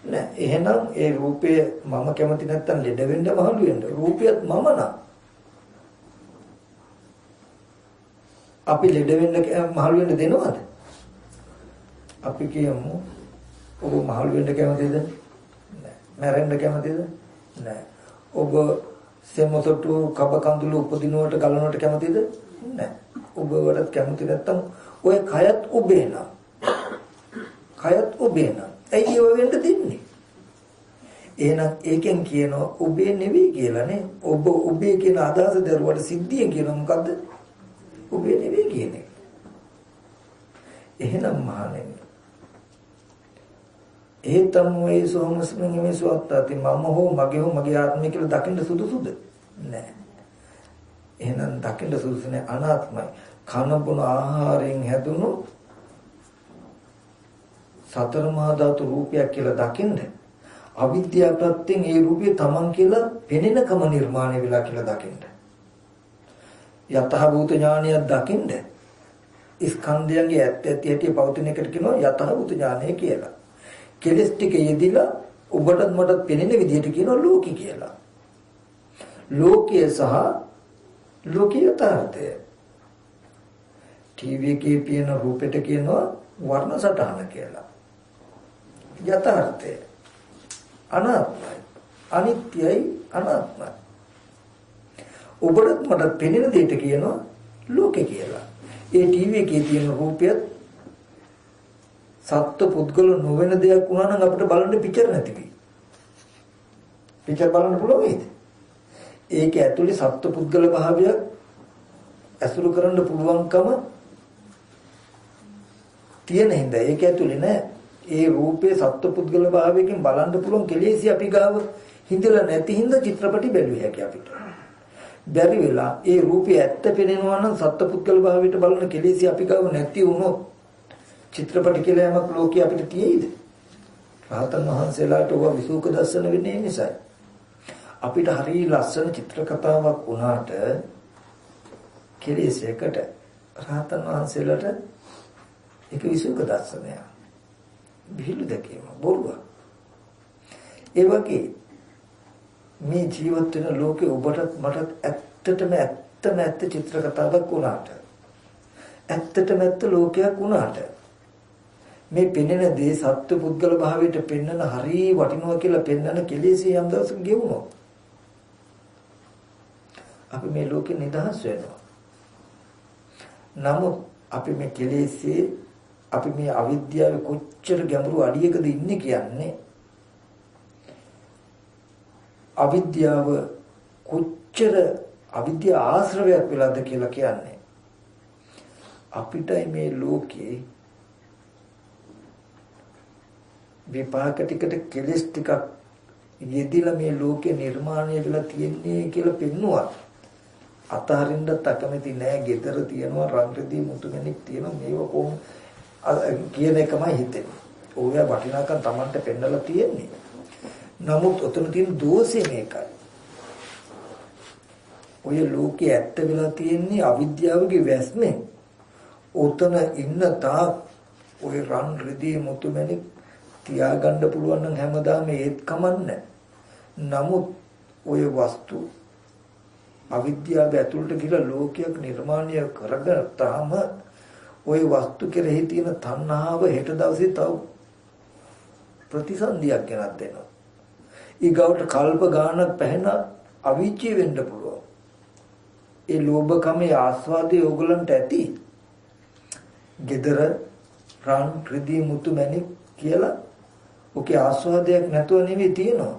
නෑ. එහෙනම් ඒ රූපය මම කැමති නැත්තම් ලෙඩ වෙන්න මහලු වෙන්න. රූපයත් මම නම් අපි ලෙඩ වෙන්න මහලු වෙන්න දෙනවද? අපි කියමු ඔබ මහලු වෙන්න කැමතිද? නෑ. මැරෙන්න කැමතිද? නෑ. ඔබ සෙමොතටු කබ කඳුළු උපදිනවට ගලනවට කැමතිද? නෑ. ඔබ වලත් කැමති නැත්තම් ඔය කයත් ඔබේ නම්. කයත් ඔබේ නම්. ඇයි ඒව වෙන්න දෙන්නේ? එහෙනම් ඒකෙන් කියනවා ඔබේ නෙවෙයි කියලා නේ. ඔබ ඔබේ කියන අදහස දරුවට සිද්ධියෙන් කියනවා මොකද්ද? ඔබේ නෙවෙයි කියන්නේ. එහෙනම් මහණෙනි ඒ තමයි සෝමස්මින් මේ සුවත්තාති මම හෝ මගේ හෝ මගේ ආත්මය කියලා දකින්න සුදුසුද? නෑ. එහෙනම් දකින්න සුදුසු නෑ අනාත්මයි. කන බොන ආහාරයෙන් හැදුණු සතර මහා ධාතු රූපයක් කියලා දකින්න අවිද්‍යාව ප්‍රත්‍යයෙන් ඒ රූපය තමන් කියලා පෙනෙනකම නිර්මාණය වෙලා කියලා දකින්න. යතහ භූත ඥානයක් දකින්න ස්කන්ධයන්ගේ ඇත්ත ඇති හැටි පවතින එකට කියනවා යතහ භූත ඥානය කියලා. කෙලස් ටික යෙදිලා ඔබටත් මටත් පෙනෙන විදිහට කියනවා ලෝකي කියලා. ලෝකයේ සහ ලෝකීය යථාර්ථය. ටීවී එකේ පියන රූපෙට කියනවා වර්ණ සටහන කියලා. යථාර්ථය අනාත්මයි. අනිත්‍යයි අනාත්මයි. ඔබටත් මටත් පෙනෙන දෙයට කියනවා ලෝකේ කියලා. ඒ ටීවී එකේ තියෙන රූපයත් සත්ත්ව පුද්ගල නොවන දෙයක් වුණා නම් අපිට බලන්න පිචර් නැති වෙයි. පිචර් බලන්න පුළුවන් වේද? ඒක ඇතුලේ සත්ත්ව පුද්ගල භාවයක් ඇසුරු කරන්න පුළුවන්කම තියෙන හින්දා ඒක ඇතුලේ නෑ. ඒ රූපේ සත්ත්ව පුද්ගල භාවයකින් බලන්න පුළුවන් කෙලෙසි අපි ගාව හිඳලා නැති හින්දා චිත්‍රපටි බැලුවේ හැකි අපිට. බැරි වෙලා ඒ රූපය ඇත්ත පෙනෙනවා නම් සත්ත්ව පුද්ගල භාවයට බලන කෙලෙසි අපි ගාව නැති වුණොත් චිත්‍රපටි කියලා යමක් ලෝකේ අපිට තියෙයිද? රහතන් වහන්සේලාට ඔබ විසුක දර්ශන වෙන්නේ නිසායි. අපිට හරිය ලස්සන චිත්‍ර කතාවක් වුණාට කෙලෙසයකට රහතන් වහන්සේලාට ඒක විසුක දර්ශනය. බිහිලු දැකීම බොරුව. ඒ වගේ මේ ජීවත් වෙන ලෝකේ ඔබටත් මටත් ඇත්තටම ඇත්ත චිත්‍ර කතාවක් වුණාට ඇත්තටම ඇත්ත ලෝකයක් වුණාට මේ පෙනෙන දේ සත්‍ය පුද්ගල භාවයට පෙන්වන හරිය වටිනවා කියලා පෙන්වන කෙලෙසි යම් දවසක ගෙවුණා. අපි මේ ලෝකෙ නිදහස් වෙනවා. නමුත් අපි මේ කෙලෙසි අපි මේ අවිද්‍යාවේ කොච්චර ගැඹුරු අඩියකද ඉන්නේ කියන්නේ අවිද්‍යාව කොච්චර අවිද්‍යා ආශ්‍රවයක් වෙලාද කියලා කියන්නේ අපිටයි මේ ලෝකේ විපාක ටිකට කෙලස් ටිකක් යෙදිලා මේ ලෝකේ නිර්මාණය වෙලා තියෙන්නේ කියලා පෙන්නවා. අතහරින්න තකමැති නෑ. ගෙදර තියෙනවා රන්ගදී මුතුමැණික් තියෙනවා මේව කොහොම කියන එකමයි හිතෙන්නේ. ඕවා වටිනාකම් Tamanට පෙන්නලා තියෙන්නේ. නමුත් ඔතන තියෙන දෝෂය මේකයි. ඔය ලෝකේ ඇත්ත වෙලා තියෙන්නේ අවිද්‍යාවගේ වැස්මෙන්. ඔතන ඉන්න තාක් ඔය රන් රිදී මුතුමැණික් තියාගන්න පුළුවන් නම් හැමදාම ඒත් කමන්නේ. නමුත් ඔය වස්තු අවිද්‍යාව ඇතුළට ගිහලා ලෝකයක් නිර්මාණය කරගත්තාම ඔය වස්තු කෙරෙහි තියෙන තණ්හාව හෙට දවසේ තව ප්‍රතිසන්දියක් ගෙනත් දෙනවා. ඊගවට කල්ප ගානක් පැහැෙන අවීචී වෙන්න පුළුවන්. ඒ ලෝභකමේ ආස්වාදයේ ඕගලන්ට ඇති. gedara රන් රිදී මුතු මැණික් කියලා ඔකේ ආස්වාදයක් නැතුව නෙවෙයි තියෙනවා.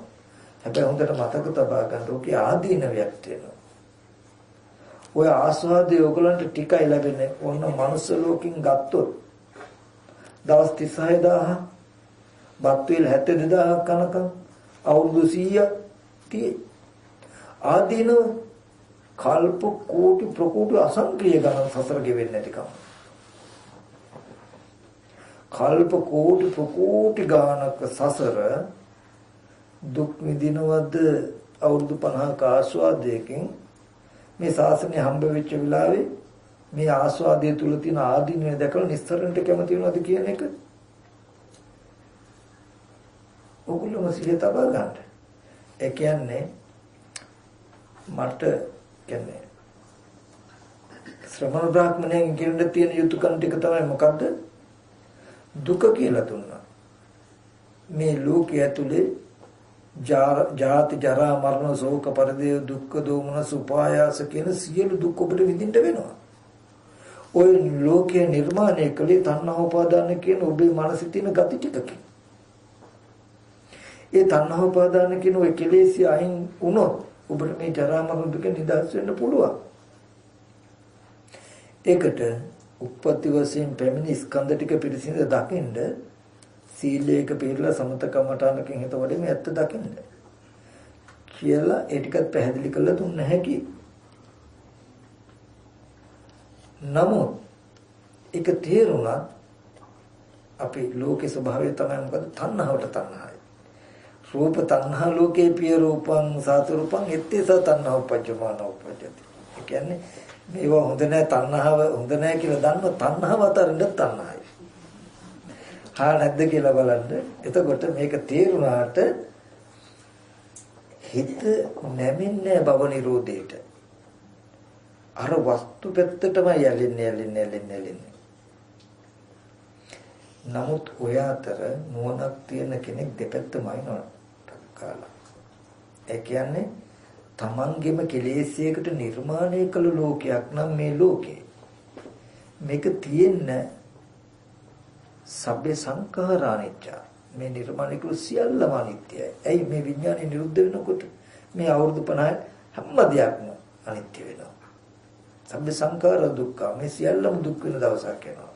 හැබැයි හොඳට මතක තබා ගන්න ඔකේ ආදීනවයක් තියෙනවා. ඔය ආස්වාදයේ ඕගලන්ට ටිකයි ලැබෙන්නේ. ඔන්න මනුස්ස ලෝකෙන් ගත්තොත් දවස් 36000 බත් වේල 72000 කනකම් අවුරුදු 100 tie ආදීනව කල්ප කෝටි ප්‍රකෝටි අසංඛ්‍ය ගණන් සසර ගෙවෙන්නේ නැතිකම. කල්ප කෝටි ප්‍රකෝටි ගානක සසර දුක් විඳිනවද අවුරුදු 50ක ආස්වාදයකින් මේ ශාසනය හම්බ වෙච්ච වෙලාවේ මේ ආස්වාදයේ තුල තියෙන ආදීනය දැකලා නිස්සරණට කැමති වෙනවද කියන එක ඔගොල්ලෝම සිහිය තබා ගන්න. ඒ කියන්නේ මට කියන්නේ ශ්‍රමණ බ්‍රාහ්මණයන් කියන තියෙන යුතුයකම් ටික තමයි මොකද්ද? දුක කියලා දුන්නා. මේ ලෝකයේ ඇතුලේ ජාති ජරා මරණ ශෝක පරිදේ දුක්ඛ දෝමනස උපායාස කියන සියලු දුක් ඔබට විඳින්න වෙනවා. ඔය ලෝකයේ නිර්මාණය කළේ තණ්හා උපාදාන කියන ඔබේ මනසේ තියෙන gati ටිකකින්. ඒ තණ්හා උපාදාන කියන ඔය කෙලෙස් අයින් වුණොත් ඔබට මේ ජරා මරණ දුක නිදහස් වෙන්න පුළුවන්. ඒකට උප්පත්ති වශයෙන් පැමිණි ස්කන්ධ ටික පිළිසිඳ දකින්න සීලයක පිළිලා සමතකමඨානකින් හිත වඩේ මේ ඇත්ත දකින්න කියලා ඒ ටිකත් පැහැදිලි කරලා දුන්න හැකි. නමුත් ඒක තේරුණා අපි ලෝකේ ස්වභාවය තමයි මොකද? තණ්හාවට තණ්හායි. රූප තණ්හා ලෝකේ පිය රූපං සාතු රූපං එත්තේස තණ්හා උපජ්ජමාන උපජ්ජති. ඒ කියන්නේ මේවා හොඳ නැහැ තණ්හාව හොඳ නැහැ කියලා දන්න තණ්හාව අතරින්ද තණ්හායි. හා නැද්ද කියලා බලන්න. එතකොට මේක තේරුණාට හිත නැමෙන්නේ භව නිරෝධයට. අර වස්තු පැත්තටම යැලෙන්නේ. නමුත් ඔය අතර නුවණක් තියෙන කෙනෙක් දෙපැත්තමයි කාලා. ඒ කියන්නේ තමන්ගෙම කෙලෙස්යකට නිර්මාණය කළ ලෝකයක් නම් මේ ලෝකේ. මේක තියෙන සබ්බේ සංඛාරා අනිත්‍ය. මේ නිර්මාණය කළ සියල්ලම අනිත්‍යයි. ඇයි මේ විඥානේ නිරුද්ධ වෙනකොට මේ අවුරුදු 50 හැම දෙයක්ම අනිත්‍ය වෙනවා. සබ්බේ සංඛාර දුක්ඛ. මේ සියල්ලම දුක් වෙන දවසක් එනවා.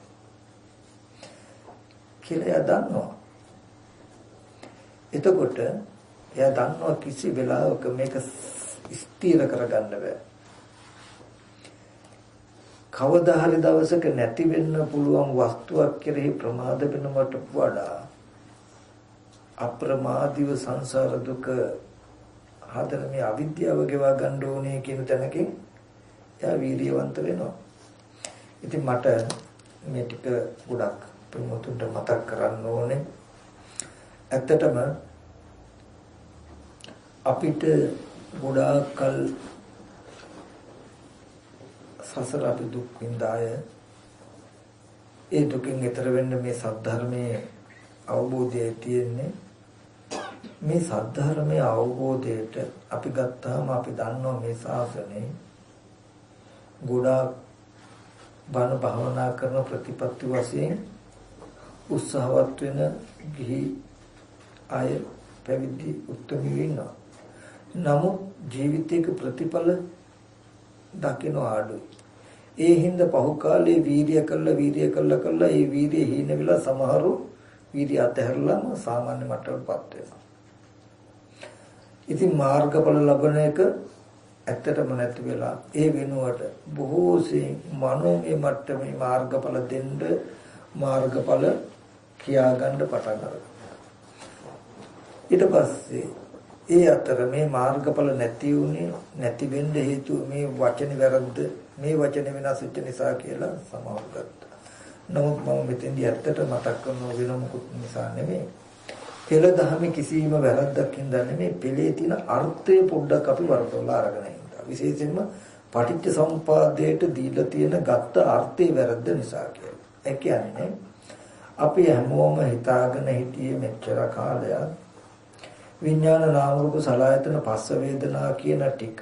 කියලා එයා දන්නවා. එතකොට එයා දන්නවා කිසි වෙලාවක මේක ස්ථිර කරගන්න බෑ. කවදා හරි දවසක නැති වෙන්න පුළුවන් වස්තුවක් කෙරෙහි ප්‍රමාද වෙනවට වඩා අප්‍රමාදීව සංසාර දුක හදන මේ අවිද්‍යාව ගෙවා ගන්න ඕනේ කියන තැනකින් එයා වීර්යවන්ත වෙනවා. ඉතින් මට මේ ටික ගොඩක් ප්‍රමුතුන්ට මතක් කරන්න ඕනේ. ඇත්තටම අපිට ගොඩාක් කල් සසර අපි දුක් විඳාය. ඒ දුකින් ඈතර වෙන්න මේ සද්ධර්මයේ අවබෝධය තියෙන්නේ. මේ සද්ධර්මයේ අවබෝධයට අපි ගත්තාම අපි දන්නවා මේ ශාසනයේ ගොඩාක් බණ භාවනා කරන ප්‍රතිපත්ති වශයෙන් උත්සාහවත් වෙන ගිහි අය පැවිදි උත්තරී වෙනවා. නමුත් ජීවිතයක ප්‍රතිඵල දකින්න ආඩුයි. ඒ හින්දා පහු කාලේ වීර්ය කළා ඒ වීර්ය හීන වෙලා සමහරු වීර්ය අතහැරලාම සාමාන්‍ය මට්ටමටපත් වෙනවා. ඉතින් මාර්ගඵල ලබන එක ඇත්තටම නැති වෙලා ඒ වෙනුවට බොහෝ සෙයින් මනෝමය මට්ටමේ මාර්ගඵල දෙන්න මාර්ගඵල කියා ගන්න පටන් ගන්නවා. ඊට පස්සේ ඒ අතර මේ මාර්ගඵල නැති වෙන්න හේතුව මේ වචනේ වැරද්ද මේ වචනේ වෙනස් වෙච්ච නිසා කියලා සමාව ගත්තා. නමුත් මම මෙතෙන්දී ඇත්තට මතක් කරන වෙන මොකුත් නිසා නෙමෙයි. පෙළ දහමේ කිසිම වැරද්දක් හින්දා නෙමෙයි පෙළේ තියෙන අර්ථය පොඩ්ඩක් අපි වරදොලා අරගෙන ඉන්නවා. විශේෂයෙන්ම පටිච්ච සමුප්පාදයට දීලා තියෙන ගත්ත අර්ථයේ වැරද්ද නිසා කියලා. ඒ කියන්නේ අපි හැමෝම හිතාගෙන හිටියේ මෙච්චර කාලයක් විඥාන නාම රූප සලආයතන පස්ස වේදනා කියන ටික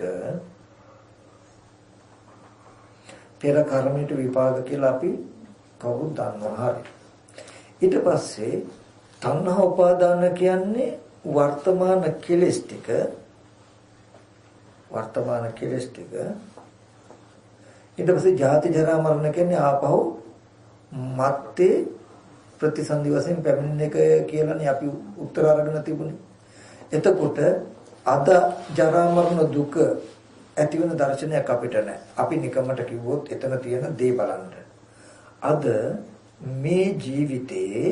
පෙර කර්මයට විපාක කියලා අපි කවුරුත් දන්නවා. හරි. ඊට පස්සේ තණ්හා උපාදාන කියන්නේ වර්තමාන කෙලෙස් ටික. ඊට පස්සේ ජාති ජරා මරණ කියන්නේ ආපහු මත්තේ ප්‍රතිසන්දි වශයෙන් පැමිණෙන එක කියලානේ අපි උත්තර අරගෙන තිබුණේ. එතකොට අද ජරා මරණ දුක ඇති වෙන දර්ශනයක් අපිට නැහැ. අපි නිකමට කිව්වොත් එතන තියෙන දේ බලන්න. අද මේ ජීවිතේ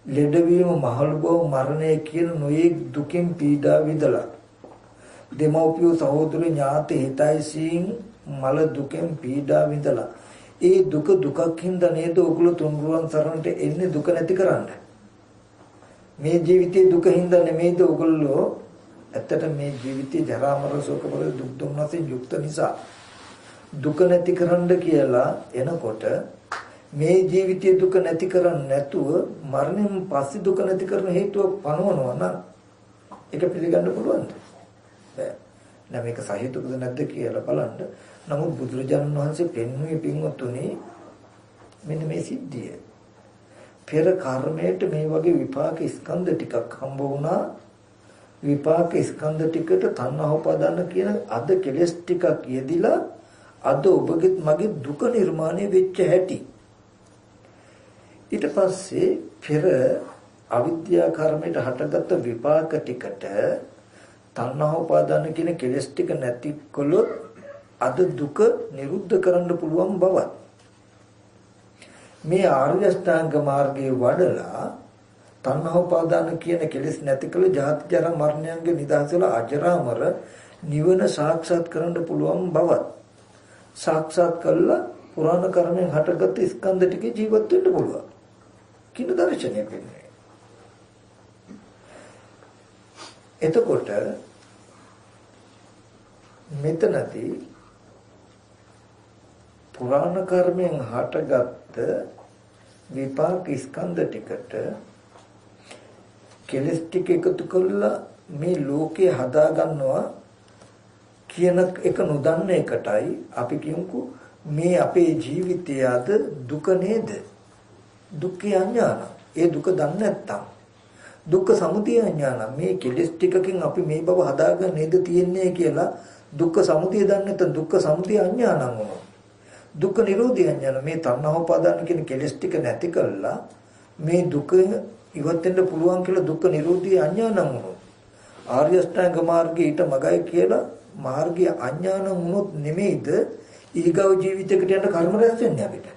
ලෙඩවීම මහලු බව මරණය කියන නොයේ දුකින් පීඩා විඳලා දෙමව්පියෝ සහෝදර ඥාති හිතයිසීන් මල දුකෙන් පීඩා විඳලා ඒ දුකක් හින්දා නේද ඔගොල්ලෝ තුන්රුවන් සරණට එන්නේ දුක නැති කරන්න. මේ ජීවිතයේ දුක හින්දා නෙමෙයිද ඔගොල්ලෝ ඇත්තට මේ ජීවිතයේ ජරා මරණ ශෝක පරිදේ දුක් දුම්නසෙන් යුක්ත නිසා දුක නැති කරන්න කියලා එනකොට මේ ජීවිතයේ දුක නැති කරන්නේ නැතුව මරණයෙන් පස්සේ දුක නැති කරන හේතුව පනවනවා නම් ඒක පිළිගන්න පුළුවන්ද? බෑ. නම් මේක සහේතුකද නැද්ද කියලා බලන්න. නමුත් බුදුරජාණන් වහන්සේ පෙන්වුවේ පින්වත්තුනි මෙන්න මේ සිද්ධිය. පෙර කර්මයට මේ වගේ විපාක ස්කන්ධ ටිකක් හම්බ වුණා. විපාක ස්කන්ධ ටිකට තණ්හා උපාදාන කියන අද කෙලස් ටිකක් යෙදිලා අද ඔබගෙත් මගේ දුක නිර්මාණය වෙච්ච හැටි. ඊට පස්සේ පෙර අවිද්‍යා කර්මයට හටගත්ත විපාක ටිකට තණ්හා උපාදාන කියන කෙලස් ටික නැති කළොත් අද දුක නිරුද්ධ කරන්න පුළුවන් බව. මේ ආර්ය අෂ්ටාංග මාර්ගයේ වඩලා තණ්හා උපාදාන කියන කෙලස් නැති කළ ජාති ජරා මරණයන්ගේ නිදහස වල අජරාමර නිවන සාක්ෂාත් කරන්න පුළුවන් බව. සාක්ෂාත් කළා පුරාණ කර්මෙන් හටගත් ස්කන්ධ ටිකේ ජීවත් වෙන්න පුළුවන්. කින දර්ශනය වෙන්නේ. එතකොට මෙතනදී පුරාණ කර්මෙන් හටගත් විපාක ස්කන්ධ ටිකට කෙලස් ටික එකතු කරලා මේ ලෝකේ හදා ගන්නවා කියන එක නොදන්න එකටයි අපි කියමුකෝ මේ අපේ ජීවිතය අද දුක නේද? දුක්ඛ අඥාන. ඒ දුක දන්නේ නැත්තම් දුක්ඛ සමුදය අඥාන. මේ කෙලස් ටිකකින් අපි මේ බව හදාගන්න නේද තියෙන්නේ කියලා දුක්ඛ සමුදය දන්නේ නැත්නම් දුක්ඛ සමුදය අඥානං වුණා. දුක්ඛ නිරෝධය අඥාන. මේ තණ්හා උපාදාන කියන කෙලස් ටික නැති කළා මේ දුක ඉවත් වෙන්න පුළුවන් කියලා දුක්ඛ නිරෝධය අඥානං වුණා. ආර්ය අෂ්ටාංග මාර්ගයේ ඊට මගයි කියලා මාර්ගය අඥානං වුණොත් නෙමෙයිද ඊගව ජීවිතයකට යන කර්ම රැස් වෙන්නේ අපිට.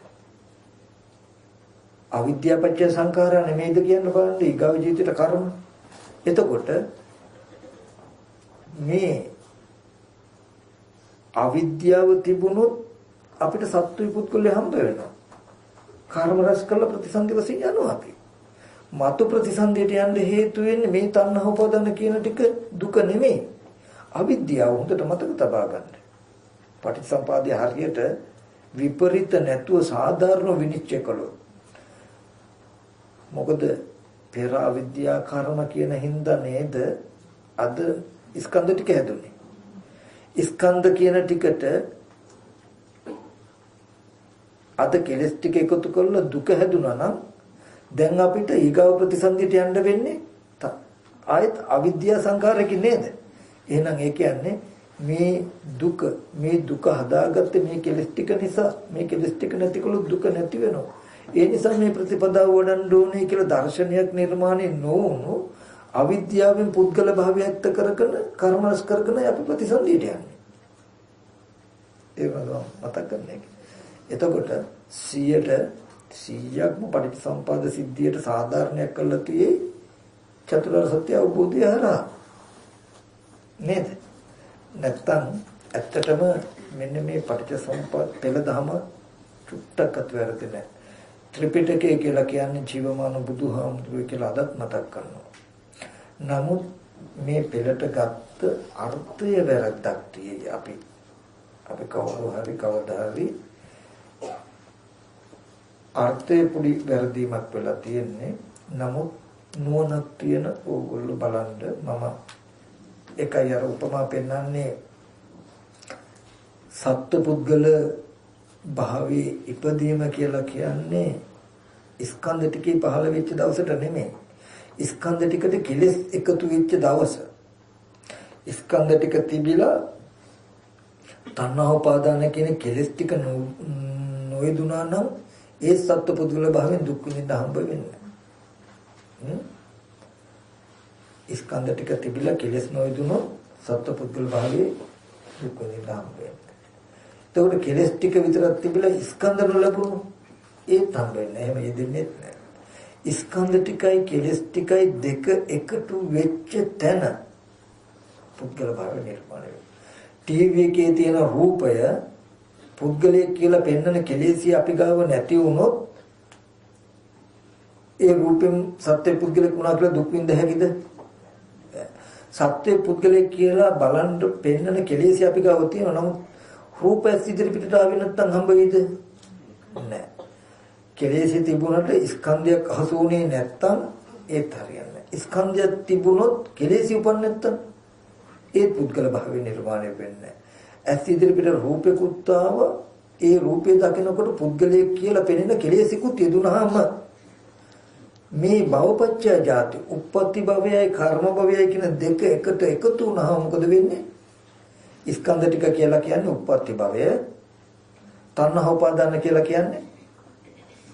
අවිද්‍යාව පත්‍ය සංඛාරා නෙමෙයිද කියන්න බලන්න ඊගව ජීවිතේට කර්ම. එතකොට මේ අවිද්‍යාව තිබුණොත් අපිට සත්වි පුත්කලේ හම්බ වෙනවා. කර්ම රැස් කරලා ප්‍රතිසන්දි වශයෙන් යනවා අපි. මතු ප්‍රතිසන්දියට යන්න හේතු වෙන්නේ මේ තණ්හා උපාදාන කියන ටික දුක නෙමෙයි. අවිද්‍යාව හොඳට මතක තබා ගන්න. පටිච්චසමුපාදයේ හරියට විපරිත නැතුව සාධාරණ විනිශ්චය කළොත් මොකද පෙර අවිද්‍යා කර්ම කියන හින්දා නේද අද ස්කන්ධ ටික හැදුනේ. ස්කන්ධ කියන ටිකට අද කෙලස් ටික එකතු කරලා දුක හැදුනා නම් දැන් අපිට ඊගාව ප්‍රතිසන්දියට යන්න වෙන්නේ ආයත් අවිද්‍යා සංකාරයකින් නේද? එහෙනම් ඒ කියන්නේ මේ දුක හදාගත්තේ මේ කෙලස් ටික නිසා. මේ කෙලස් ටික නැතිකොළොත් දුක නැති වෙනවා. ඒ නිසා මේ ප්‍රතිපදාව වඩන්න ඕනේ කියලා දර්ශනයක් නිර්මාණය නොවුණු අවිද්‍යාවෙන් පුද්ගල භාවය ඇත්ත කරගෙන කර්ම රැස් කරගෙන අපි ප්‍රතිසන්දියට යන්නේ. ඒක මතක ගන්න. එතකොට 100%ක්ම පටිච්චසමුපාද සිද්ධියට සාධාරණයක් කළා තියේ චතුරාර්ය සත්‍ය අවබෝධය හරහා නේද? නැත්තම් ඇත්තටම මෙන්න මේ පටිච්චසමුපාද පෙළ දහම චුට්ටක්වත් වැරදි නැහැ. ත්‍රිපිටකය කියලා කියන්නේ ජීවමාන බුදුහාමුදුරුවෝ කියලා අදත් මතක් කරනවා. නමුත් මේ පෙළට ගත්ත අර්ථය වැරද්දක් තියෙයි අපි කවුරු හරි කවදා හරි අර්ථය පුඩි වැරදීමක් වෙලා තියෙන්නේ. නමුත් නුවණක් තියෙන ඕගොල්ලෝ බලන්න මම එකයි අර උපමා පෙන්වන්නේ සත්පුද්ගල භාවයේ ඉපදීම කියලා කියන්නේ ස්කන්ධ ටිකේ පහළ වෙච්ච දවසට නෙමෙයි. ස්කන්ධ ටිකට කෙලෙස් එකතු වෙච්ච දවස. ස්කන්ධ ටික තිබිලා තණ්හා උපාදාන කියන කෙලෙස් ටික නොයදුනා නම් ඒ සත්පුද්ගල භාවයෙන් දුක් විඳින්න හම්බ වෙන්නේ. ස්කන්ධ ටික තිබිලා කෙලෙස් නොයදුනොත් සත්පුද්ගල භාවයේ දුක් විඳින්න හම්බ වෙන්නේ. ඒකට කෙලෙස් ටික විතරක් තිබිලා ස්කන්ධ නොලබුණු ඒත් හම්බ වෙන්නේ. එහෙම යෙදෙන්නේ නැහැ. ස්කන්ධ ටිකයි කෙලෙස් ටිකයි දෙක එකතු වෙච්ච තැන පුද්ගල භාවය නිර්මාණය වෙනවා. ටීවී එකේ තියෙන රූපය පුද්ගලයෙක් කියලා පෙන්වන කෙලෙසිය අපි ගාව නැති වුණොත් ඒ රූපෙන් සත්‍ය පුද්ගලෙක් වුණා කියලා දුක් විඳ හැකිද? සත්‍ය පුද්ගලයෙක් කියලා බලන්න පෙන්වන කෙලෙසිය අපි ගාව තියෙනවා. නමුත් රූපය ඉදිරි පිටට ආවේ නැත්නම් හම්බ වෙයිද? නැහැ. කෙලෙසිය තිබුණාට ස්කන්ධයක් හසුුනේ නැත්නම් ඒත් හරියන්නේ නැහැ. ස්කන්ධයක් තිබුණොත් කෙලෙසිය උපන් නැත්නම් ඒ පුද්ගල භාවය නිර්මාණය වෙන්නේ නැහැ. ඉදිරි පිට රූපෙකුත් ආව ඒ රූපේ දකිනකොට පුද්ගලයෙක් කියලා පෙනෙන කෙලෙසිකුත් යෙදුනහම මේ භවපච්චය ජාති උප්පත්ති භවයයි කර්ම භවයයි කියන දෙක එකට එකතු වුණාම මොකද වෙන්නේ? ස්කන්ධ ටික කියලා කියන්නේ උප්පත්ති භවය, තණ්හා උපාදාන කියලා කියන්නේ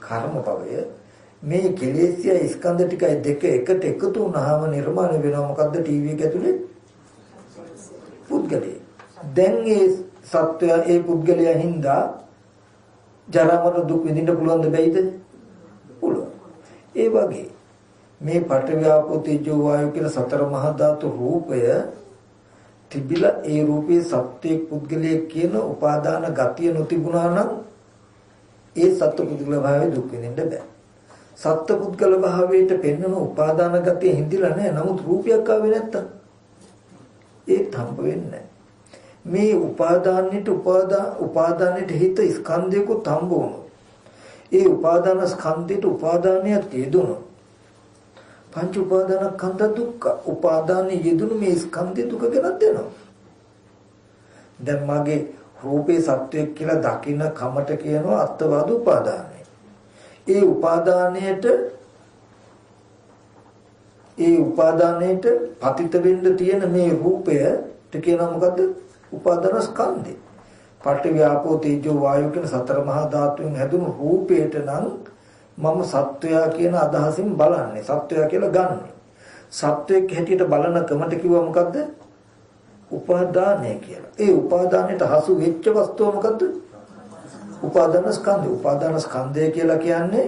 කර්ම භවය. මේ කෙලෙසිය ස්කන්ධ ටිකයි දෙක එකට එකතු වුණාම නිර්මාණය වෙනවා මොකද්ද? ටීවී එක ඇතුලේ පුද්ගලයා. දැන් ඒ සත්වය ඒ පුද්ගලයා හින්දා ජරා මරණ දුක් විඳින්න පුළුවන්ද බැයිද? පුළුවන්. ඒ වගේ මේ පඨවි ආපෝ තේජෝ වායු කියලා සතර මහා ධාතු රූපය තිබිලා ඒ රූපේ සත්‍යයේ පුද්ගලයේ කියන උපාදාන ගතිය නොතිබුණා නම් ඒ සත්‍ය පුද්ගල භාවයේ දුක් විඳින්න බෑ. සත්‍ය පුද්ගල භාවයට පෙන්වන උපාදාන ගතිය හිඳිලා නැහැ. නමුත් රූපයක් ආවේ නැත්තම් ඒත් හම්බ වෙන්නේ මේ උපාදානෙට හිත ස්කන්ධයකට හම්බ වුණොත් ඒ උපාදාන ස්කන්ධයට උපාදානයක් යෙදුණොත් පංච උපාදානස්කන්ධ දුක්ඛ උපාදානෙ යෙදුණු මේ ස්කන්ධය දුක ගැනත් දෙනවා. දැන් මගේ රූපේ සත්‍යයක් කියලා දකින්න කමට කියනවා අත්වාද උපාදානයි. ඒ උපාදානයේට පතිත වෙන්න තියෙන මේ රූපයට කියනවා මොකද්ද? උපාදාන ස්කන්ධය. පඨවි ආපෝ තේජෝ වායු කියන සතර මහා ධාතුන් හැදුණු රූපයට නම් මම සත්වයා කියන අදහසින් බලන්නේ. සත්වයා කියලා ගන්නෙ. සත්වයක් හැටියට බලන කමට කිව්වා මොකද්ද? උපාදානය කියලා. ඒ උපාදානයට හසු වෙච්ච වස්තුව මොකද්ද? උපාදාන ස්කන්ධය. උපාදාන ස්කන්ධය කියලා කියන්නේ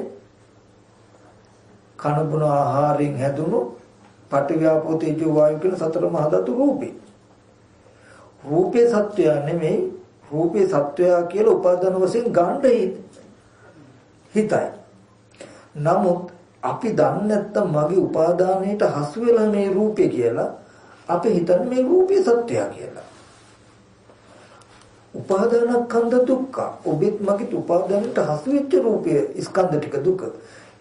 කන බොන ආහාරයෙන් හැදුණු පඨවි ආපෝ තේජෝ වායු කියන සතර මහා ධාතු රූපේ. රූපේ සත්වය නෙමෙයි. රූපේ සත්වය කියලා උපාදාන වශයෙන් ගන්න හිතයි. නමුත් අපි දන්නේ නැත්තම් මගේ උපාදානයට හසු වෙලා මේ රූපේ කියලා අපි හිතන්නේ මේ රූපේ සත්‍යය කියලා. උපාදානස්කන්ධ දුක්ඛ. ඔබෙත් මගේ උපාදානයට හසු වෙච්ච රූපයේ ස්කන්ධ ටික දුක.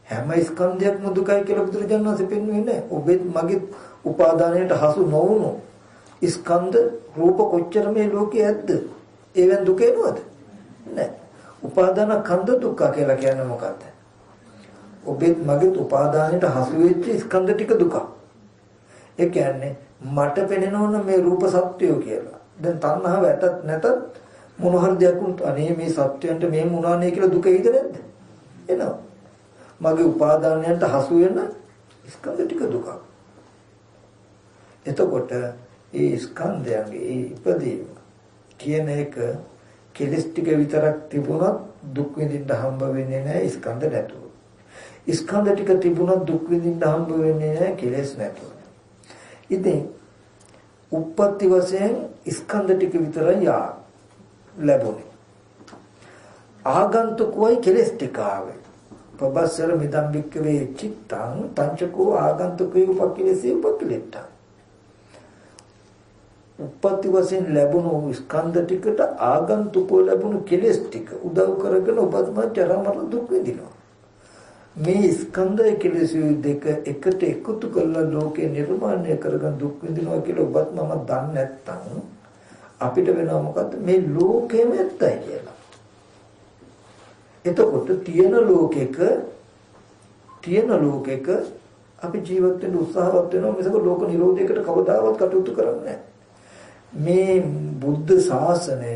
හැම ස්කන්ධයක්ම දුකයි කියලා බුදුරජාණන් වහන්සේ පෙන්වන්නේ නැහැ. ඔබෙත් මගේ උපාදානයට හසු නොවුණු ස්කන්ධ රූප කොච්චර මේ ලෝකයේ ඇද්ද? ඒවෙන් දුක එනවද? නැහැ. උපාදානස්කන්ධ දුක්ඛ කියලා කියන්නේ මොකක්ද? ඔබෙත් මගේ උපාදානයට හසු වෙච්ච ස්කන්ධ ටික දුක. ඒ කියන්නේ මට පෙනෙනවනේ මේ රූප සත්‍යය කියලා. දැන් තණ්හාව ඇතත් නැතත් මොන හරි දෙයක් උන්ට අනේ මේ සත්‍යයන්ට මේ මොනවානේ කියලා දුක එයිද නැද්ද? එනවා. මගේ උපාදානයන්ට හසු වෙන ස්කන්ධ ටික දුක. එතකොට ඒ ස්කන්ධයන්ගේ ඒ ඉපදීම කියන එක කෙලස් ටික විතරක් තිබුණොත් දුක් විඳින්න හම්බ වෙන්නේ නැහැ ස්කන්ධ නැතුව. ස්කන්ධ ටික තිබුණොත් දුක් විඳින්න හම්බ වෙන්නේ නැහැ කෙලස් නැතුව. ඉතින් උප්පත්ති වශයෙන් ස්කන්ධ ටික විතරයි ලැබුණේ. ආගන්තුකෝයි කෙලස් ටික ආවේ. පබස්සර මිදම් වික්කවේ චිත්තං පංචකෝ ආගන්තුකේ උපක්ඛිලසේ උපක්ඛිලෙට්ට. උප්පත්ති වශයෙන් ලැබුණු ස්කන්ධ ටිකට ආගන්තුකෝ ලැබුණු කෙලස් ටික උදව් කරගෙන ඔබත් ජරා මරණ දුක් විඳිනවා. මේ ස්කන්ධය කෙලෙස් දෙක එකට එකතු කරලා ලෝකේ නිර්මාණය කරගෙන දුක් විඳිනවා කියලා ඔබත් මම දන්නේ නැත්නම් අපිට වෙනවා මොකද්ද මේ ලෝකෙම ඇත්තයි කියලා. එතකොට තියෙන ලෝකෙක අපි ජීවත් වෙන්න උත්සාහවත් වෙනවා මිසක ලෝක නිරෝධයකට කවදාවත් කටයුතු කරන්නේ නැහැ. මේ බුද්ධ ශාසනය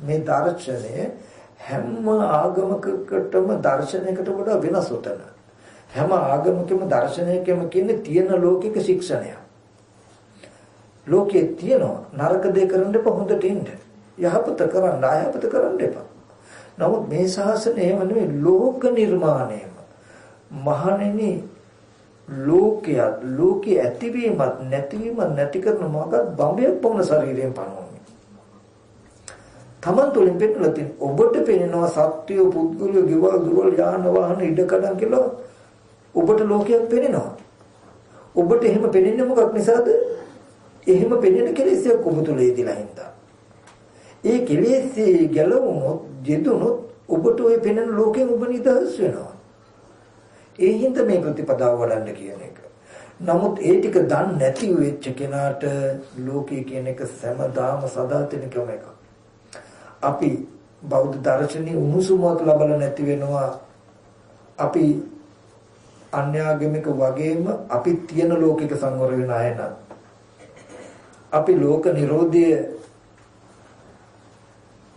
මේ දර්ශනය හැම ආගමකටම දර්ශනයකට වඩා වෙනස් උතන. හැම ආගමකම දර්ශනයකම කියන්නේ තියෙන ලෝකික ශික්ෂණය. ලෝකයේ තියෙනවා නරක දේ කරන්න එපා හොඳට ඉන්න. යහපත කරන්න අයහපත කරන්න එපා. නමුත් මේ ශාසනයම නෙවෙයි ලෝක නිර්මාණයම. මහණෙනි ලෝකයේ ඇතිවීමත් නැතිවීමත් නැති කරන මොකක්ද බඹයක් පොණ ශරීරයෙන් පනවන්නේ. තමන් තුළින් පෙන්නලා තියෙන ඔබට පෙනෙනවා සත්‍ය පුද්ගලයෝ ගෙවල් දුරවල් යාන වාහන ඉඩකඩම් කියලා ඔබට ලෝකයක් පෙනෙනවා. ඔබට එහෙම පෙනෙන්නේ මොකක් නිසාද? එහෙම පෙනෙන කෙලෙසයක් ඔබ තුළ ඉදිලා හින්දා. ඒ කෙලෙසේ ගැලවුනොත් ජීදුනොත් ඔබට ওই පෙනෙන ලෝකයෙන් ඔබ නිදහස් වෙනවා. ඒ හින්දා මේ ප්‍රතිපදාව වඩන්න කියන එක. නමුත් ඒ ටික දන්නේ නැති වෙච්ච කෙනාට ලෝකයේ කියන එක සෑමදාම සදාතනිකම එකක්. අපි බෞද්ධ දර්ශනයේ උණුසුමක් ලබලා නැති වෙනවා. අපි අන්‍යාගමික වගේම අපි තියෙන ලෝකික සංවර වෙන අය නම් අපි ලෝක නිරෝධය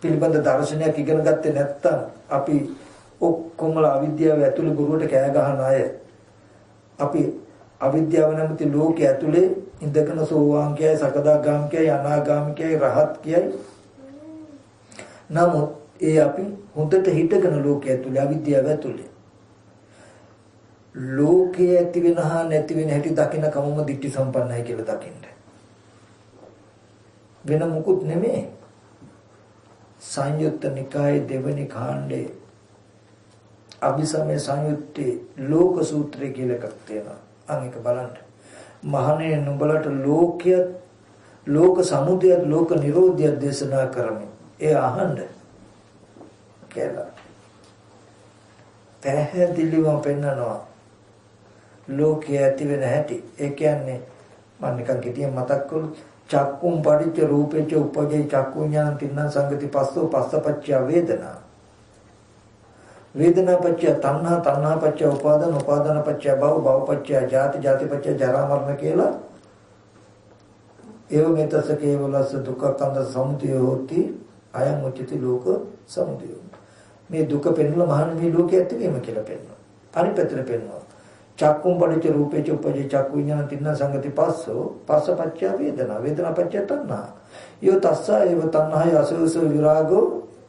පිළිබඳ දර්ශනයක් ඉගෙන ගත්තේ නැත්නම් අපි ඔක්කොම අවිද්‍යාව ඇතුළේ ගුරුවට කෑ ගහන අය. අපි අවිද්‍යාව නැමැති ලෝකයේ ඇතුළේ ඉඳගෙන සෝවාන් කියයි සකදාගාම කියයි අනාගාම කියයි රහත් කියයි. නමුත් ඒ අපි හොඳට හිටගෙන ලෝකයේ ඇතුළේ අවිද්‍යාව ඇතුළේ ලෝකයේ ඇති වෙන හා නැති වෙන හැටි දකින්න කමම දිට්ඨි සම්පන්නයි කියලා දකින්න. වෙන මොකුත් නෙමෙයි. සංයුත්ත නිකායේ දෙවෙනි කාණ්ඩේ අභිසමය සංයුත්තේ ලෝක සූත්‍රය කියලා එකක් තියෙනවා. අනික බලන්න. මහණේ නුඹලට ලෝකයක් ලෝක සමුදයත් ලෝක නිරෝධයත් දේශනා කරමි. ඒ අහන්න කියලා. පැහැදිලිවම පෙන්නනවා. ලෝකයේ ඇති වෙන හැටි. ඒ කියන්නේ මම නිකන් කෙටියෙන් මතක් කළොත් චක්කුම් පටිච්ච රූපේච උපජේ චක්කු ඥාන තින්න සංගති පස්සෝ පස්සපච්චය වේදනා. වේදනා පච්චය තණ්හා තණ්හා පච්චය උපාදාන උපාදාන පච්චය භව භව පච්චය ජාති ජාති පච්චය ජරා මරණ කියලා ඒව මෙතස කේවලස දුක්ඛ කන්ද සමුදය හොති අයං උච්චති ලෝක සමුදය. මේ දුක පෙන්වලා මහාන මේ ලෝකයේ ඇතිවීම කියලා පෙන්වනවා. අනිත් පැත්තට පෙන්වනවා. චක්කුම් පටිච්ච රූපේච උපජේ චක්කු විඥාන තින්න සංගති පස්සෝ පස්සපච්චය වේදනා වේදනා පච්චය තණ්හා. යෝ තස්සා ඒව තණ්හාය අසවස විරාගෝ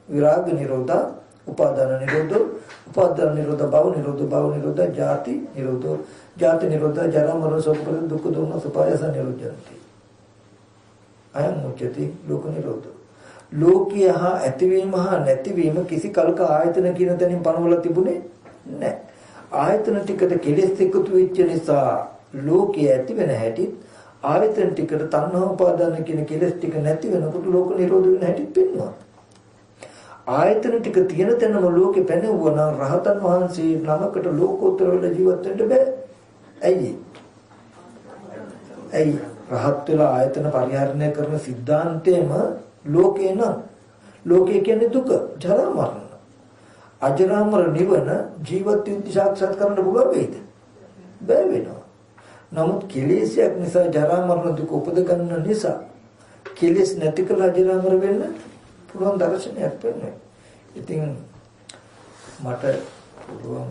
විරාග නිරෝධා උපාදාන නිරෝධෝ උපාදාන නිරෝධ භව නිරෝධ භව නිරෝධ ජාති නිරෝධෝ ජාති නිරෝධ ජරා මරණ ශෝක පරිදේ දුක්ඛ දෝමන සුපායස නිරෝධಂತಿ. අයං මුච්චති ලෝක නිරෝධ. ලෝකීය හා ඇතිවීම හා නැතිවීම කිසි කලක ආයතන කියන තැනින් පනවලා තිබුණේ නැහැ. ආයතන ටිකට කෙලෙස් එකතු වෙච්ච නිසා ලෝකයේ ඇති වෙන හැටි ආයතන ටිකට තණ්හා උපාදාන කියන කෙලෙස් ටික නැති වෙනකොට ලෝක නිරෝධ වෙන හැටි පෙන්වනවා. ආයතන ටික තියෙන තැනම ලෝකෙ පැනෙවුවා නම් රහතන් වහන්සේ නමකට ලෝකෝත්තර වෙලා ජීවත් වෙන්න බෑ. ඇයි රහත් වෙලා ආයතන පරිහරණය කරන සිද්ධාන්තයම ලෝකේ නම් ලෝකේ කියන්නේ දුක ජරා මරණ අජරාමර නිවන ජීවත් වෙද්දී සාක්ෂාත් කරන්න පුළුවන් වෙයිද? බැහැ වෙනවා. නමුත් කෙලෙසයක් නිසා ජරා මරණ දුක උපද ගන්න නිසා කෙලෙස් නැති කළ අජරාමර වෙන්න පුළුවන් දර්ශනයක් වෙන්නේ. ඉතින් මට පුළුවන්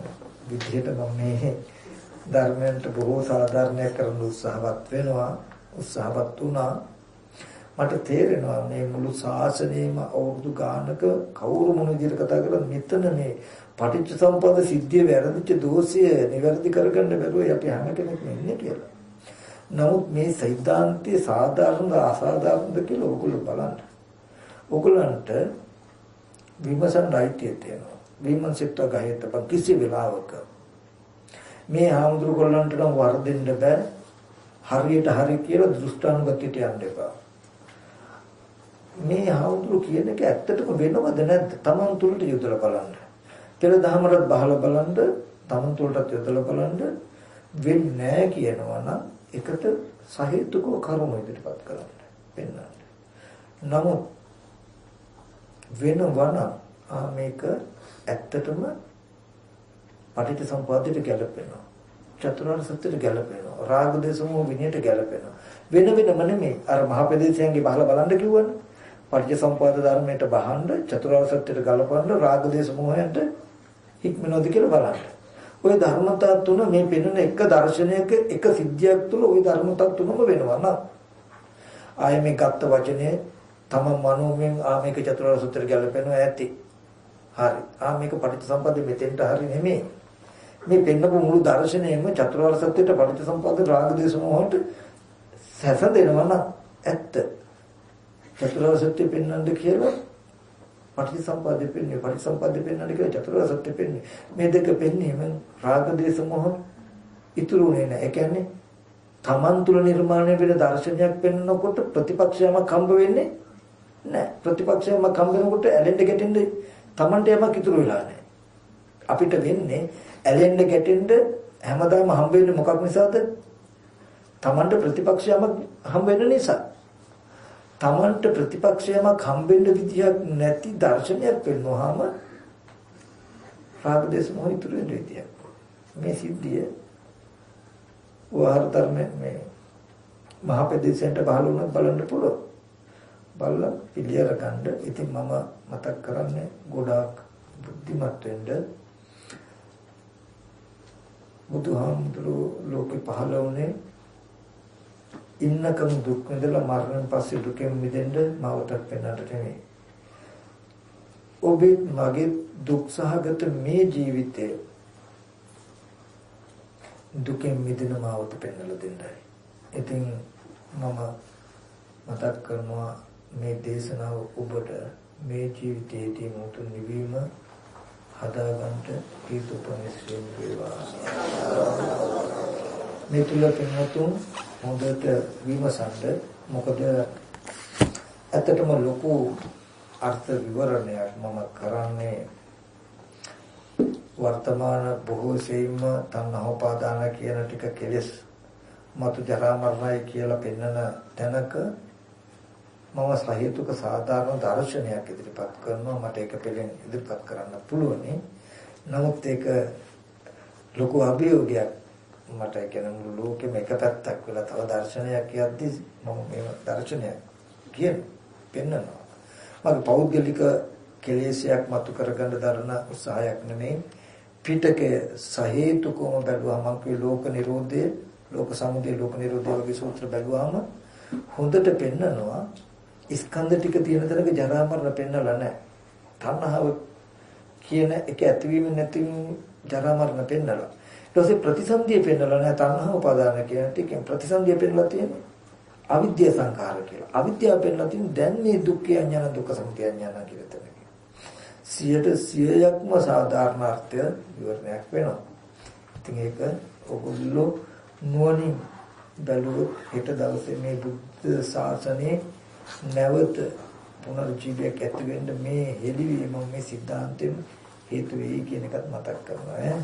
විදිහට මම මේ ධර්මයන්ට බොහෝ සාධාරණයක් කරන්න උත්සාහවත් වුණා. මට තේරෙනවා මේ මුළු ශාසනයම අවුරුදු ගානක කවුරු මොන විදිහට කතා කරලා මෙතන මේ පටිච්ච සමුප්පාද සිද්ධිය වැරදිච්ච දෝෂය නිවැරදි කරගන්න බැරුව අපි හැම කෙනෙක්ම ඉන්නේ කියලා. නමුත් මේ සිද්ධාන්තයේ සාධාරණද අසාධාරණද කියලා ඔයගොල්ලෝ බලන්න. ඔයගොල්ලන්ට විමසන්න අයිතිය තියෙනවා. විමසිත ගහයට කිසි වෙලාවක මේ ආමුදුරුගොල්ලන්ට නම් වර්ධෙන්න බෑ. හරියට හරි කියලා දෘෂ්ටානුගතියට යන්න එපා. මේ ආමුදුරු කියන එක ඇත්තටම වෙනවද නැද්ද? Taman තුලට යොදලා බලන්න. පෙර දහමකට බහලා බලන්න තමන් තුළට යොදලා බලන්න වෙන්නේ නැහැ කියනවා නම් එකට සහේතුකව කරුණු ඉදිරිපත් කරන්න වෙන්නන්න. නමුත් වෙනවනම් මේක ඇත්තටම පටිච්චසමුප්පාදයට ගැලපෙනවා. චතුරාර්ය සත්‍යයට ගැලපෙනවා. රාග දේශ මොහ විනයට ගැලපෙනවා. වෙන වෙනම නෙමෙයි. අර මහ ප්‍රදේශයන්ගේ බහලා බලන්න කිව්වනේ. පටිච්චසමුප්පාද ධර්මයට බහන්න චතුරාර්ය සත්‍යයට ගලපන්න රාග දේශ මොහයන්ට හික්මනෝද කියලා බලන්න. ওই ධර්මතා තුන මේ පෙනෙන එක දර්ශනයක එක සිද්ධියක් තුළ ওই ධර්මතා තුනම වෙනවා නේද? ආයේ මේ ගත්ත වචනේ තම මනෝමෙන් මේක චතුරාර්ය සත්‍යයට ගැලපෙනවා ඇති. හරි. මේක පටිච්චසමුප්පාද මෙතෙන්ට හරි නෙමෙයි. මේ පෙන්නපු මුළු දර්ශනයම චතුරාර්ය සත්‍යයට පටිච්චසමුප්පාද රාග දේශ මොහොත සැසඳෙනවා නම් ඇත්ත. චතුරාර්ය සත්‍ය පෙන්වන්න කියලා පටිච්චසමුප්පාද පෙන්වන්නේ පටිච්චසමුප්පාද පෙන්වන්න කියලා චතුරාර්ය සත්‍ය පෙන්වන්නේ. මේ දෙක පෙන්වීම රාග දේශ මොහ ඉතුරුනේ නැහැ. ඒ කියන්නේ තමන් තුළ නිර්මාණය වෙන දර්ශනයක් පෙන්වනකොට ප්‍රතිපක්ෂයමක් හම්බ වෙන්නේ නැහැ. ප්‍රතිපක්ෂයමක් හම්බ වෙනකොට ඇලෙන්න ගැටෙන්න තමන්ට යමක් ඉතුරු වෙලා නැහැ. අපිට වෙන්නේ ඇලෙන්න ගැටෙන්න හැමදාම හම්බ වෙන්නේ මොකක් නිසාද? තමන්ට ප්‍රතිපක්ෂයමක් හම්බ වෙන නිසා. තමන්ට ප්‍රතිපක්ෂයමක් හම්බ වෙන්න විදියක් නැති දර්ශනයක් පෙන්වුවාම රාග දේශ මොහ ඉතුරු වෙන විදියක්. මේ සිද්ධිය වහර ධර්මයේ මේ මහ ප්‍රදේශයට බහල වුණත් බලන්න පුළුවන්. බලලා පිළියර ගන්න. ඉතින් මම මතක් කරන්නේ ගොඩාක් බුද්ධිමත් වෙන්න. බුදුහාමුදුරුවෝ ලෝකෙ පහළ වුණේ ඉන්නකම් දුක් විඳලා මරණයෙන් පස්සේ දුකෙන් මිදෙන්න මාවතක් පෙන්වන්නට නෙමෙයි. ඔබේ මගේ දුක් සහගත මේ ජීවිතය දුකෙන් මිදෙන මාවත පෙන්වලා දෙන්නයි. ඉතින් මම මතක් කරනවා මේ දේශනාව ඔබට මේ ජීවිතයේදී මුතු නිවීම හදාගන්න හේතුපනිස්යෙන් වේවා. මේ තුල පින්වතුන් හොඳට විමසන්න. මොකද ඇත්තටම ලොකු අර්ථ විවරණයක් මම කරන්නේ වර්තමාන බොහෝ සෙයින්ම තණ්හෝපාදාන කියන ටික කෙලෙස් මතු ජරා මරණයි කියලා පෙන්වන තැනක මම සහේතුක සාධාරණ දර්ශනයක් ඉදිරිපත් කරනවා. මට ඒක පිළිෙන් ඉදිරිපත් කරන්න පුළුවනි. නමුත් ඒක ලොකු අභියෝගයක්. මට කියන මුළු ලෝකෙම එක පැත්තක් වෙලා තව දර්ශනයක් කියද්දි මම මේ දර්ශනයක් පෙන්වනවා. මගේ පෞද්ගලික කෙලෙසයක් මතු කරගන්න දරන උත්සාහයක් නෙමෙයි. පිටකයේ සහේතුකම බැලුවා මම කිය ලෝක නිරෝධය, ලෝක සමුදය, ලෝක නිරෝධය වගේ සූත්‍ර බැලුවාම හොඳට පෙන්නනවා ස්කන්ධ ටික තියෙන තැනක ජරා මරණ පෙන්නලා නැහැ. තණ්හාව කියන එක ඇතිවීම නැතිවීම ජරා මරණ පෙන්නලා. ඊට පස්සේ ප්‍රතිසන්දිය පෙන්නලා නැහැ. තණ්හා උපාදාන කියන ටිකෙන් ප්‍රතිසන්දිය පෙන්නලා තියෙනවා. අවිද්‍යා සංඛාර කියලා. අවිද්‍යාව පෙන්නලා තියෙන දැන් මේ දුක්ඛ අඥාන දුක්ඛ සමුදය අඥාන කියලා තැනක. 100%ක්ම සාධාරණ අර්ථය විවරණයක් වෙනවා. ඉතින් ඒක ඔගොල්ලෝ නුවණින් බැලුවොත් හෙට දවසේ මේ බුද්ධ ශාසනයේ නැවත පුනර්ජීවයක් ඇති වෙන්න මේ හෙළිවීම මේ සිද්ධාන්තෙම හේතු වෙයි කියන එකත් මතක් කරනවා ඈ.